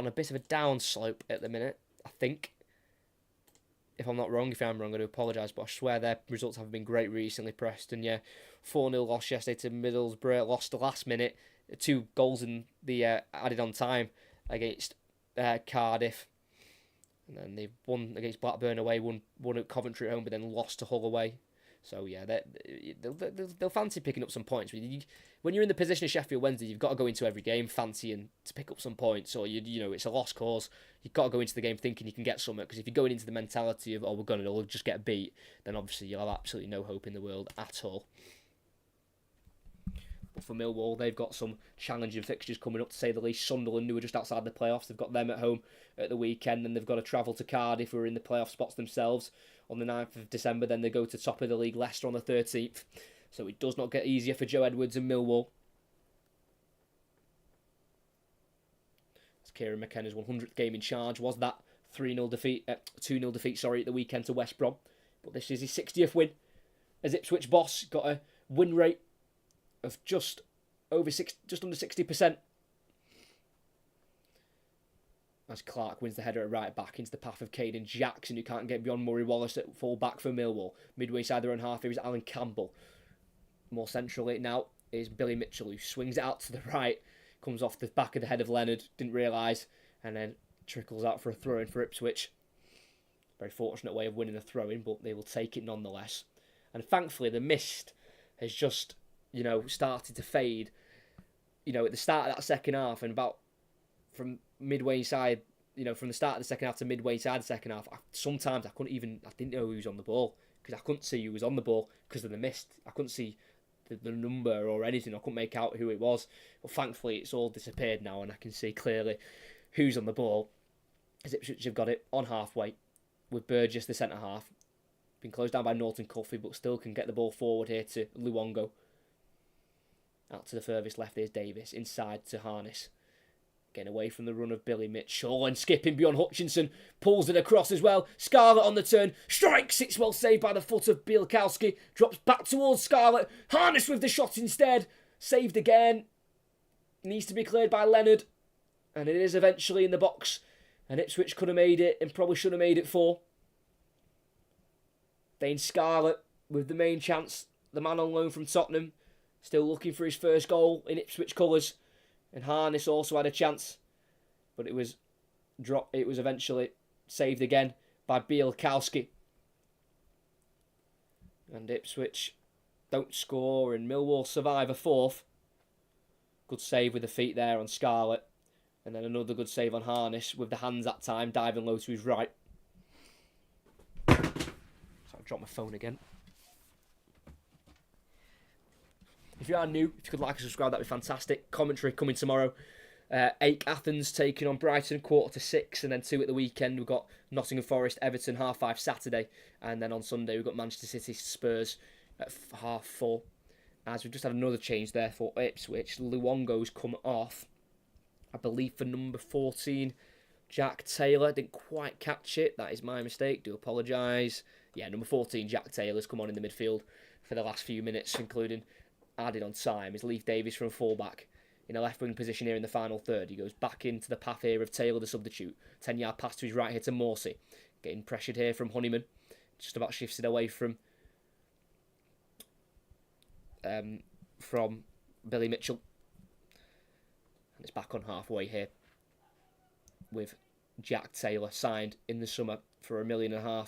Speaker 1: a bit of a down slope at the minute, I think. If I'm not wrong, if I'm wrong, I do apologise. But I swear their results haven't been great recently. Preston, yeah. 4-0 loss yesterday to Middlesbrough. Lost the last minute. 2 goals in the added on time against Cardiff. And then they've won against Blackburn away, won at Coventry at home, but then lost to Hull away. So yeah, they'll fancy picking up some points. When you're in the position of Sheffield Wednesday, you've got to go into every game fancying to pick up some points, or you know it's a lost cause. You've got to go into the game thinking you can get something, because if you're going into the mentality of we're going to just get beat, then obviously you'll have absolutely no hope in the world at all. But for Millwall, they've got some challenging fixtures coming up, to say the least. Sunderland, who are just outside the playoffs, they've got them at home at the weekend, and they've got to travel to Cardiff, who are in the playoff spots themselves, on the 9th of December. Then they go to top of the league, Leicester, on the 13th. So it does not get easier for Joe Edwards and Millwall. As Kieran McKenna's 100th game in charge was that 2-0 defeat at the weekend to West Brom. But this is his 60th win as Ipswich boss. Got a win rate of just under 60%. as Clark wins the header at right back into the path of Caden Jackson, who can't get beyond Murray Wallace at full back for Millwall. Midway side their own half here is Alan Campbell. More centrally now is Billy Mitchell, who swings it out to the right, comes off the back of the head of Leonard, didn't realise, and then trickles out for a throw-in for Ipswich. Very fortunate way of winning a throw-in, but they will take it nonetheless. And thankfully, the mist has just, started to fade. At the start of that second half, and about from midway inside, from the start of the second half to midway inside the second half, sometimes I didn't know who was on the ball, because I couldn't see who was on the ball because of the mist. I couldn't see the number or anything. I couldn't make out who it was. But thankfully, it's all disappeared now, and I can see clearly who's on the ball. As Ipswich have got it on halfway, with Burgess, the centre half. Been closed down by Norton Cuffy, but still can get the ball forward here to Luongo. Out to the furthest left, here's Davis. Inside to Harness. Getting away from the run of Billy Mitchell and skipping beyond Hutchinson. Pulls it across as well. Scarlett on the turn. Strikes. It's well saved by the foot of Bielkowski. Drops back towards Scarlett. Harness with the shot instead. Saved again. Needs to be cleared by Leonard. And it is eventually in the box. And Ipswich could have made it and probably should have made it 4. Dane Scarlett with the main chance. The man on loan from Tottenham. Still looking for his first goal in Ipswich colours. And Harness also had a chance. But it was dropped. It was eventually saved again by Bielkowski. And Ipswich don't score and Millwall survive a 4th. Good save with the feet there on Scarlett. And then another good save on Harness with the hands that time, diving low to his right. So I dropped my phone again. If you are new, if you could like and subscribe, that'd be fantastic. Commentary coming tomorrow. Ake Athens taking on Brighton, 4:45, and then 2 at the weekend. We've got Nottingham Forest, Everton, 5:30 Saturday. And then on Sunday, we've got Manchester City, Spurs at 4:30. As we've just had another change there for Ipswich. Luongo's come off, I believe, for number 14, Jack Taylor. Didn't quite catch it. That is my mistake. Do apologise. Yeah, number 14, Jack Taylor's come on in the midfield for the last few minutes, including added on time is Leif Davis from fullback in a left wing position here in the final third. He goes back into the path here of Taylor, the substitute. 10-yard pass to his right here to Morsey. Getting pressured here from Honeyman. Just about shifts it away from Billy Mitchell. And it's back on halfway here with Jack Taylor, signed in the summer for £1.5 million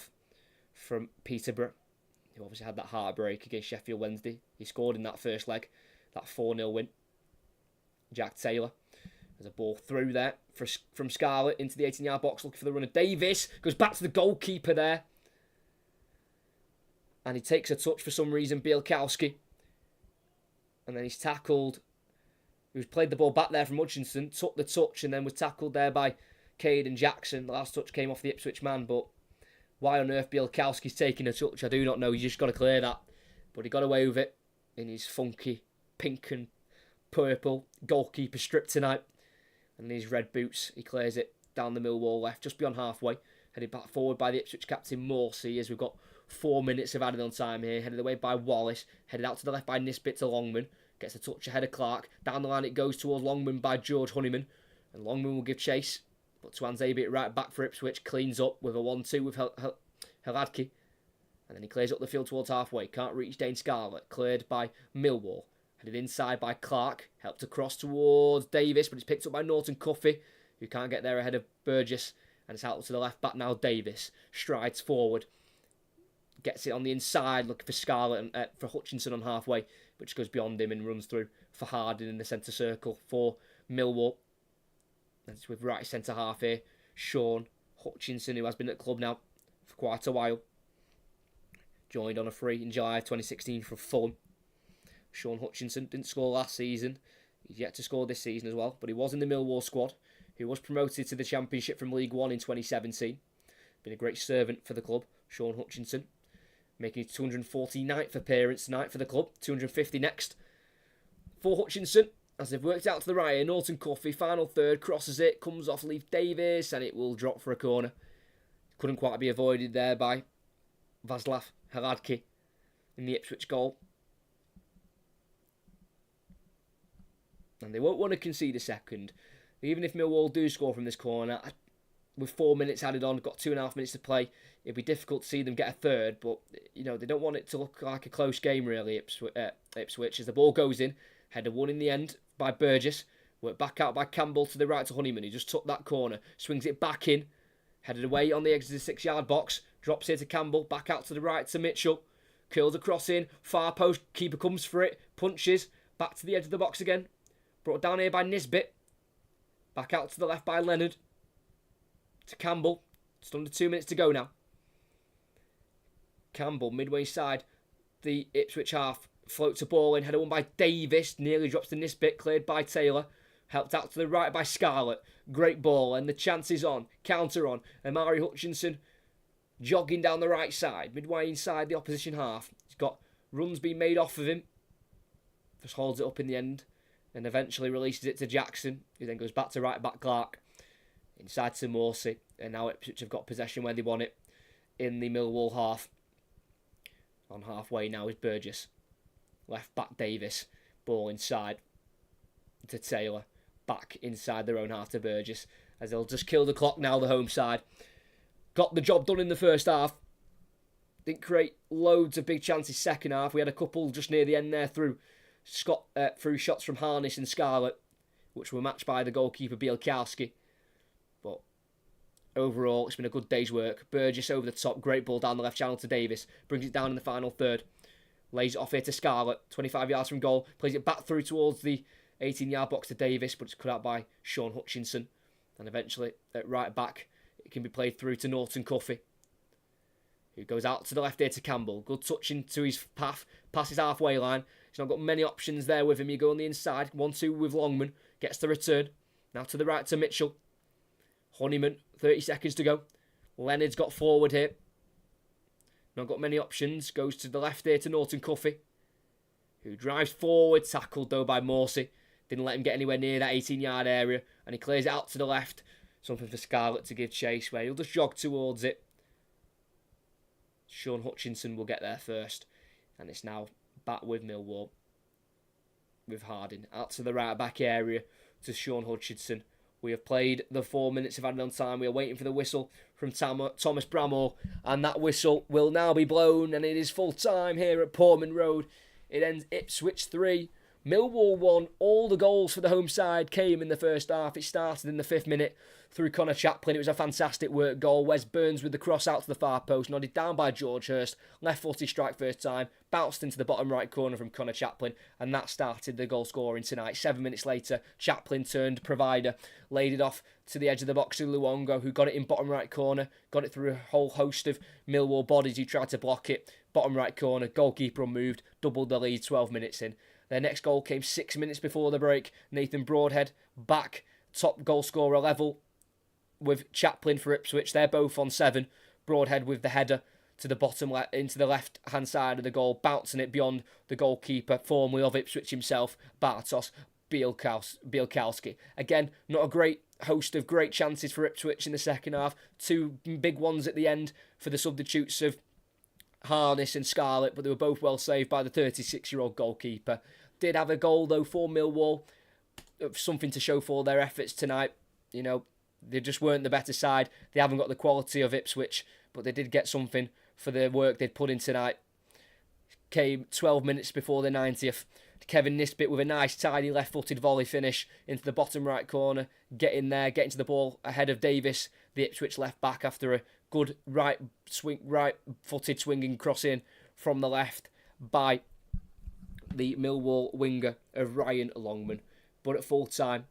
Speaker 1: from Peterborough, who obviously had that heartbreak against Sheffield Wednesday. He scored in that first leg, that 4-0 win. Jack Taylor. There's a ball through there from Scarlett into the 18-yard box, looking for the runner. Davis goes back to the goalkeeper there. And he takes a touch for some reason, Bielkowski. And then he's tackled. He played the ball back there from Hutchinson, took the touch, and then was tackled there by Caden Jackson. The last touch came off the Ipswich man, but why on earth Bielkowski's taking a touch, I do not know. You just got to clear that. But he got away with it in his funky pink and purple goalkeeper strip tonight. And in his red boots, he clears it down the Millwall left, just beyond halfway. Headed back forward by the Ipswich captain, Morsey, as we've got 4 minutes of added on time here. Headed away by Wallace. Headed out to the left by Nisbet to Longman. Gets a touch ahead of Clark. Down the line it goes towards Longman by George Honeyman. And Longman will give chase. But Tuanzebe right back for Ipswich. Cleans up with a 1-2 with Heladki. And then he clears up the field towards halfway. Can't reach Dane Scarlett. Cleared by Millwall. Headed inside by Clark. Helped across towards Davis. But it's picked up by Norton Cuffy, who can't get there ahead of Burgess. And it's out to the left back now, Davis. Strides forward. Gets it on the inside, looking for Scarlett and for Hutchinson on halfway. But just goes beyond him and runs through for Harding in the centre circle for Millwall. And it's with right centre half here, Sean Hutchinson, who has been at the club now for quite a while. Joined on a free in July 2016 from Fulham. Sean Hutchinson didn't score last season. He's yet to score this season as well. But he was in the Millwall squad, who was promoted to the Championship from League One in 2017. Been a great servant for the club, Sean Hutchinson. Making his 249th appearance tonight for the club. 250 next for Hutchinson. As they've worked out to the right here, Norton Cuffy, final third, crosses it, comes off Leif Davis, and it will drop for a corner. Couldn't quite be avoided there by Václav Hladky in the Ipswich goal. And they won't want to concede a second. Even if Millwall do score from this corner, with 4 minutes added on, got 2.5 minutes to play. It'd be difficult to see them get a third, but they don't want it to look like a close game really. Ipswich, as the ball goes in, header won in the end by Burgess, worked back out by Campbell to the right to Honeyman, who just took that corner, swings it back in, headed away on the exit of the 6-yard box, drops here to Campbell, back out to the right to Mitchell, curls across in, far post, keeper comes for it, punches, back to the edge of the box again, brought down here by Nisbet, back out to the left by Leonard, to Campbell, just under 2 minutes to go now. Campbell, midway side, the Ipswich half, floats a ball in, header won by Davis, nearly drops to Nisbet, cleared by Taylor, helped out to the right by Scarlett, great ball, and the chance is on, counter on, Amari Hutchinson jogging down the right side, midway inside the opposition half, he's got runs being made off of him, just holds it up in the end, and eventually releases it to Jackson, who then goes back to right back Clark, inside to Morsey, and now Ipswich have got possession where they want it, in the Millwall half. On halfway now is Burgess. Left back Davis. Ball inside to Taylor. Back inside their own half to Burgess. As they'll just kill the clock now, the home side. Got the job done in the first half. Didn't create loads of big chances second half. We had a couple just near the end there through shots from Harness and Scarlett, which were matched by the goalkeeper Bielkowski. But overall, it's been a good day's work. Burgess over the top, great ball down the left channel to Davis. Brings it down in the final third. Lays it off here to Scarlett, 25 yards from goal. Plays it back through towards the 18-yard box to Davis, but it's cut out by Sean Hutchinson. And eventually, at right back, it can be played through to Norton Cuffy, who goes out to the left here to Campbell. Good touch into his path, passes halfway line. He's not got many options there with him. You go on the inside, 1-2 with Longman. Gets the return. Now to the right to Mitchell. Honeyman, 30 seconds to go. Leonard's got forward here. Not got many options. Goes to the left here to Norton Cuffy, who drives forward, tackled though by Morsey. Didn't let him get anywhere near that 18-yard area, and he clears it out to the left. Something for Scarlett to give chase, where he'll just jog towards it. Sean Hutchinson will get there first, and it's now back with Millwall. With Harding out to the right back area to Sean Hutchinson. We have played the 4 minutes of added on time. We are waiting for the whistle from Thomas Bramall. And that whistle will now be blown. And it is full time here at Portman Road. It ends Ipswich 3, Millwall 1. All the goals for the home side came in the first half. It started in the 5th minute through Connor Chaplin. It was a fantastic work goal. Wes Burns with the cross out to the far post. Nodded down by George Hurst. Left-footed strike first time. Bounced into the bottom right corner from Connor Chaplin. And that started the goal scoring tonight. 7 minutes later, Chaplin turned provider. Laid it off to the edge of the box to Luongo, who got it in bottom right corner. Got it through a whole host of Millwall bodies who tried to block it. Bottom right corner. Goalkeeper unmoved. Doubled the lead 12 minutes in. Their next goal came 6 minutes before the break. Nathan Broadhead back. Top goal scorer level with Chaplin for Ipswich. They're both on 7. Broadhead with the header to the bottom into the left-hand side of the goal, bouncing it beyond the goalkeeper, formerly of Ipswich himself, Bartosz Bielkowski. Again, not a great host of great chances for Ipswich in the second half. 2 big ones at the end for the substitutes of Harness and Scarlett, but they were both well saved by the 36-year-old goalkeeper. Did have a goal, though, for Millwall. Something to show for their efforts tonight. They just weren't the better side. They haven't got the quality of Ipswich, but they did get something for the work they'd put in tonight. Came 12 minutes before the 90th. Kevin Nisbet with a nice, tidy left-footed volley finish into the bottom right corner. Getting to the ball ahead of Davis, the Ipswich left-back, after a good right-footed swinging cross-in from the left by the Millwall winger of Ryan Longman. But at full-time,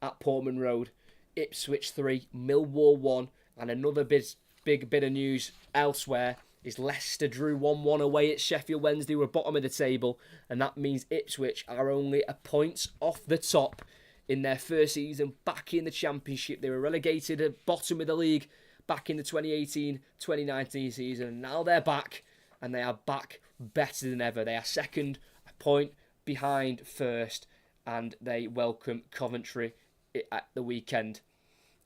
Speaker 1: at Portman Road, Ipswich 3, Millwall 1, and another big bit of news elsewhere is Leicester drew 1-1 away at Sheffield Wednesday. We're bottom of the table, and that means Ipswich are only a point off the top in their first season back in the Championship. They were relegated at bottom of the league back in the 2018-2019 season, and now they're back, and they are back better than ever. They are second, a point behind first, and they welcome Coventry at the weekend.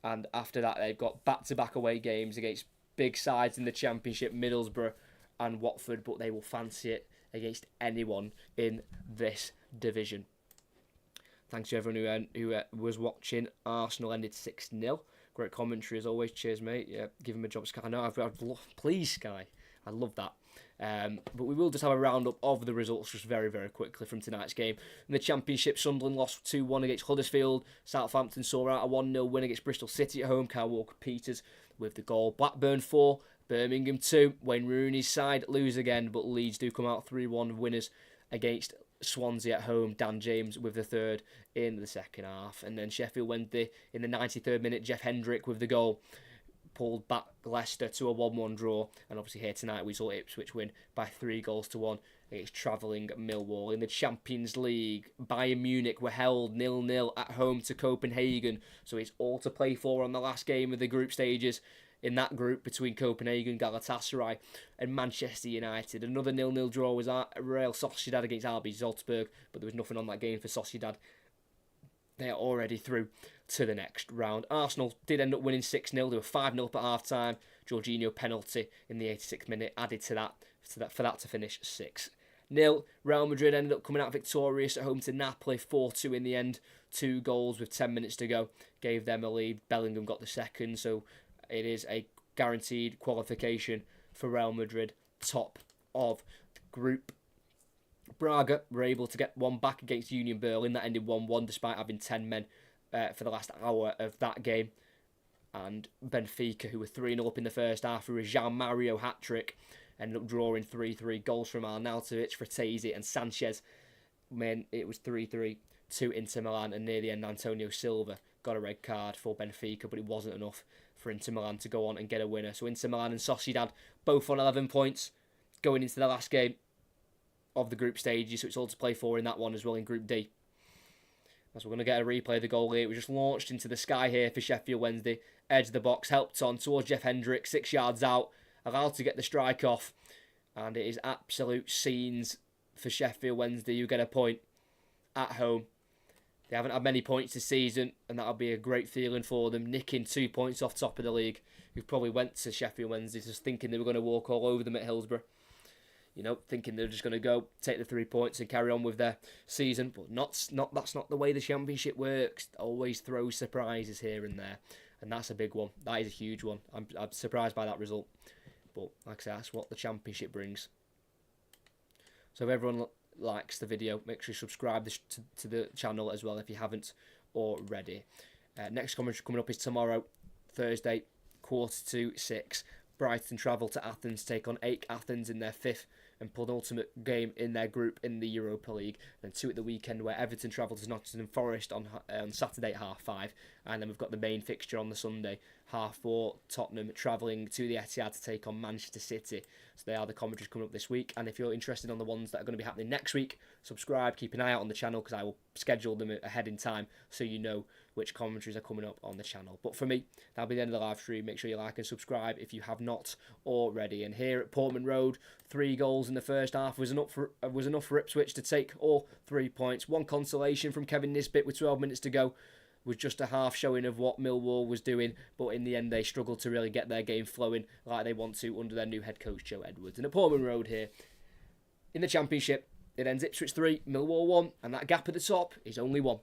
Speaker 1: And after that, they've got back-to-back away games against big sides in the Championship, Middlesbrough and Watford, but they will fancy it against anyone in this division. Thanks to everyone who was watching. Arsenal ended 6-0 Great commentary as always. Cheers, mate. Yeah, give him a job, Sky. No, please, Sky. I love that. But we will just have a roundup of the results just very, very quickly from tonight's game. In the Championship, Sunderland lost 2-1 against Huddersfield. Southampton saw out a 1-0 win against Bristol City at home. Kyle Walker-Peters with the goal. Blackburn 4, Birmingham 2. Wayne Rooney's side lose again, but Leeds do come out 3-1 winners against Swansea at home. Dan James with the third in the second half. And then Sheffield Wednesday in the 93rd minute, Jeff Hendrick with the goal. Pulled back Leicester to a 1-1 draw, and obviously here tonight we saw Ipswich win by 3-1 against travelling Millwall. In the Champions League, Bayern Munich were held 0-0 at home to Copenhagen, so it's all to play for on the last game of the group stages in that group between Copenhagen, Galatasaray and Manchester United. Another 0-0 draw was at Real Sociedad against RB Salzburg, but there was nothing on that game for Sociedad. They are already through to the next round. Arsenal did end up winning 6-0. They were 5-0 up at half-time. Jorginho penalty in the 86th minute added to that for that to finish 6-0. Real Madrid ended up coming out victorious at home to Napoli, 4-2 in the end. 2 goals with 10 minutes to go gave them a lead. Bellingham got the second, so it is a guaranteed qualification for Real Madrid, top of the group. Braga were able to get one back against Union Berlin. That ended 1-1 despite having 10 men for the last hour of that game. And Benfica, who were 3-0 up in the first half through a Jean-Mario hat-trick, ended up drawing 3-3. Goals from Arnautovic, Fratesi and Sanchez. Man, it was 3-3 to Inter Milan, and near the end Antonio Silva got a red card for Benfica, but it wasn't enough for Inter Milan to go on and get a winner. So Inter Milan and Sociedad both on 11 points going into the last game of the group stages, so it's all to play for in that one as well in Group D. As we're going to get a replay of the goal here. We just launched into the sky here for Sheffield Wednesday. Edge of the box, helped on towards Jeff Hendrick, 6 yards out, allowed to get the strike off. And it is absolute scenes for Sheffield Wednesday. You get a point at home. They haven't had many points this season, and that'll be a great feeling for them, nicking 2 points off top of the league, who probably went to Sheffield Wednesday just thinking they were going to walk all over them at Hillsborough. You know, thinking they're just going to go take the 3 points and carry on with their season, but that's not the way the Championship works. It always throws surprises here and there, and that's a big one. That is a huge one. I'm surprised by that result, but like I say, that's what the Championship brings. So if everyone likes the video, make sure you subscribe to the channel as well if you haven't already. Next commentary coming up is tomorrow, Thursday, 5:45. Brighton travel to Athens, take on AEK Athens in their 5th and penultimate game in their group in the Europa League. Then 2 at the weekend where Everton travel to Nottingham Forest on Saturday at 5:30. And then we've got the main fixture on the Sunday, 4:30, Tottenham travelling to the Etihad to take on Manchester City. So they are the commentaries coming up this week. And if you're interested on the ones that are going to be happening next week, subscribe, keep an eye out on the channel because I will schedule them ahead in time so you know which commentaries are coming up on the channel. But for me, that'll be the end of the live stream. Make sure you like and subscribe if you have not already. And here at Portman Road, 3 goals in the first half was enough for Ipswich to take all 3 points. One consolation from Kevin Nisbet with 12 minutes to go was just a half showing of what Millwall was doing, but in the end they struggled to really get their game flowing like they want to under their new head coach Joe Edwards. And at Portman Road here, in the Championship, it ends Ipswich 3, Millwall 1, and that gap at the top is only 1.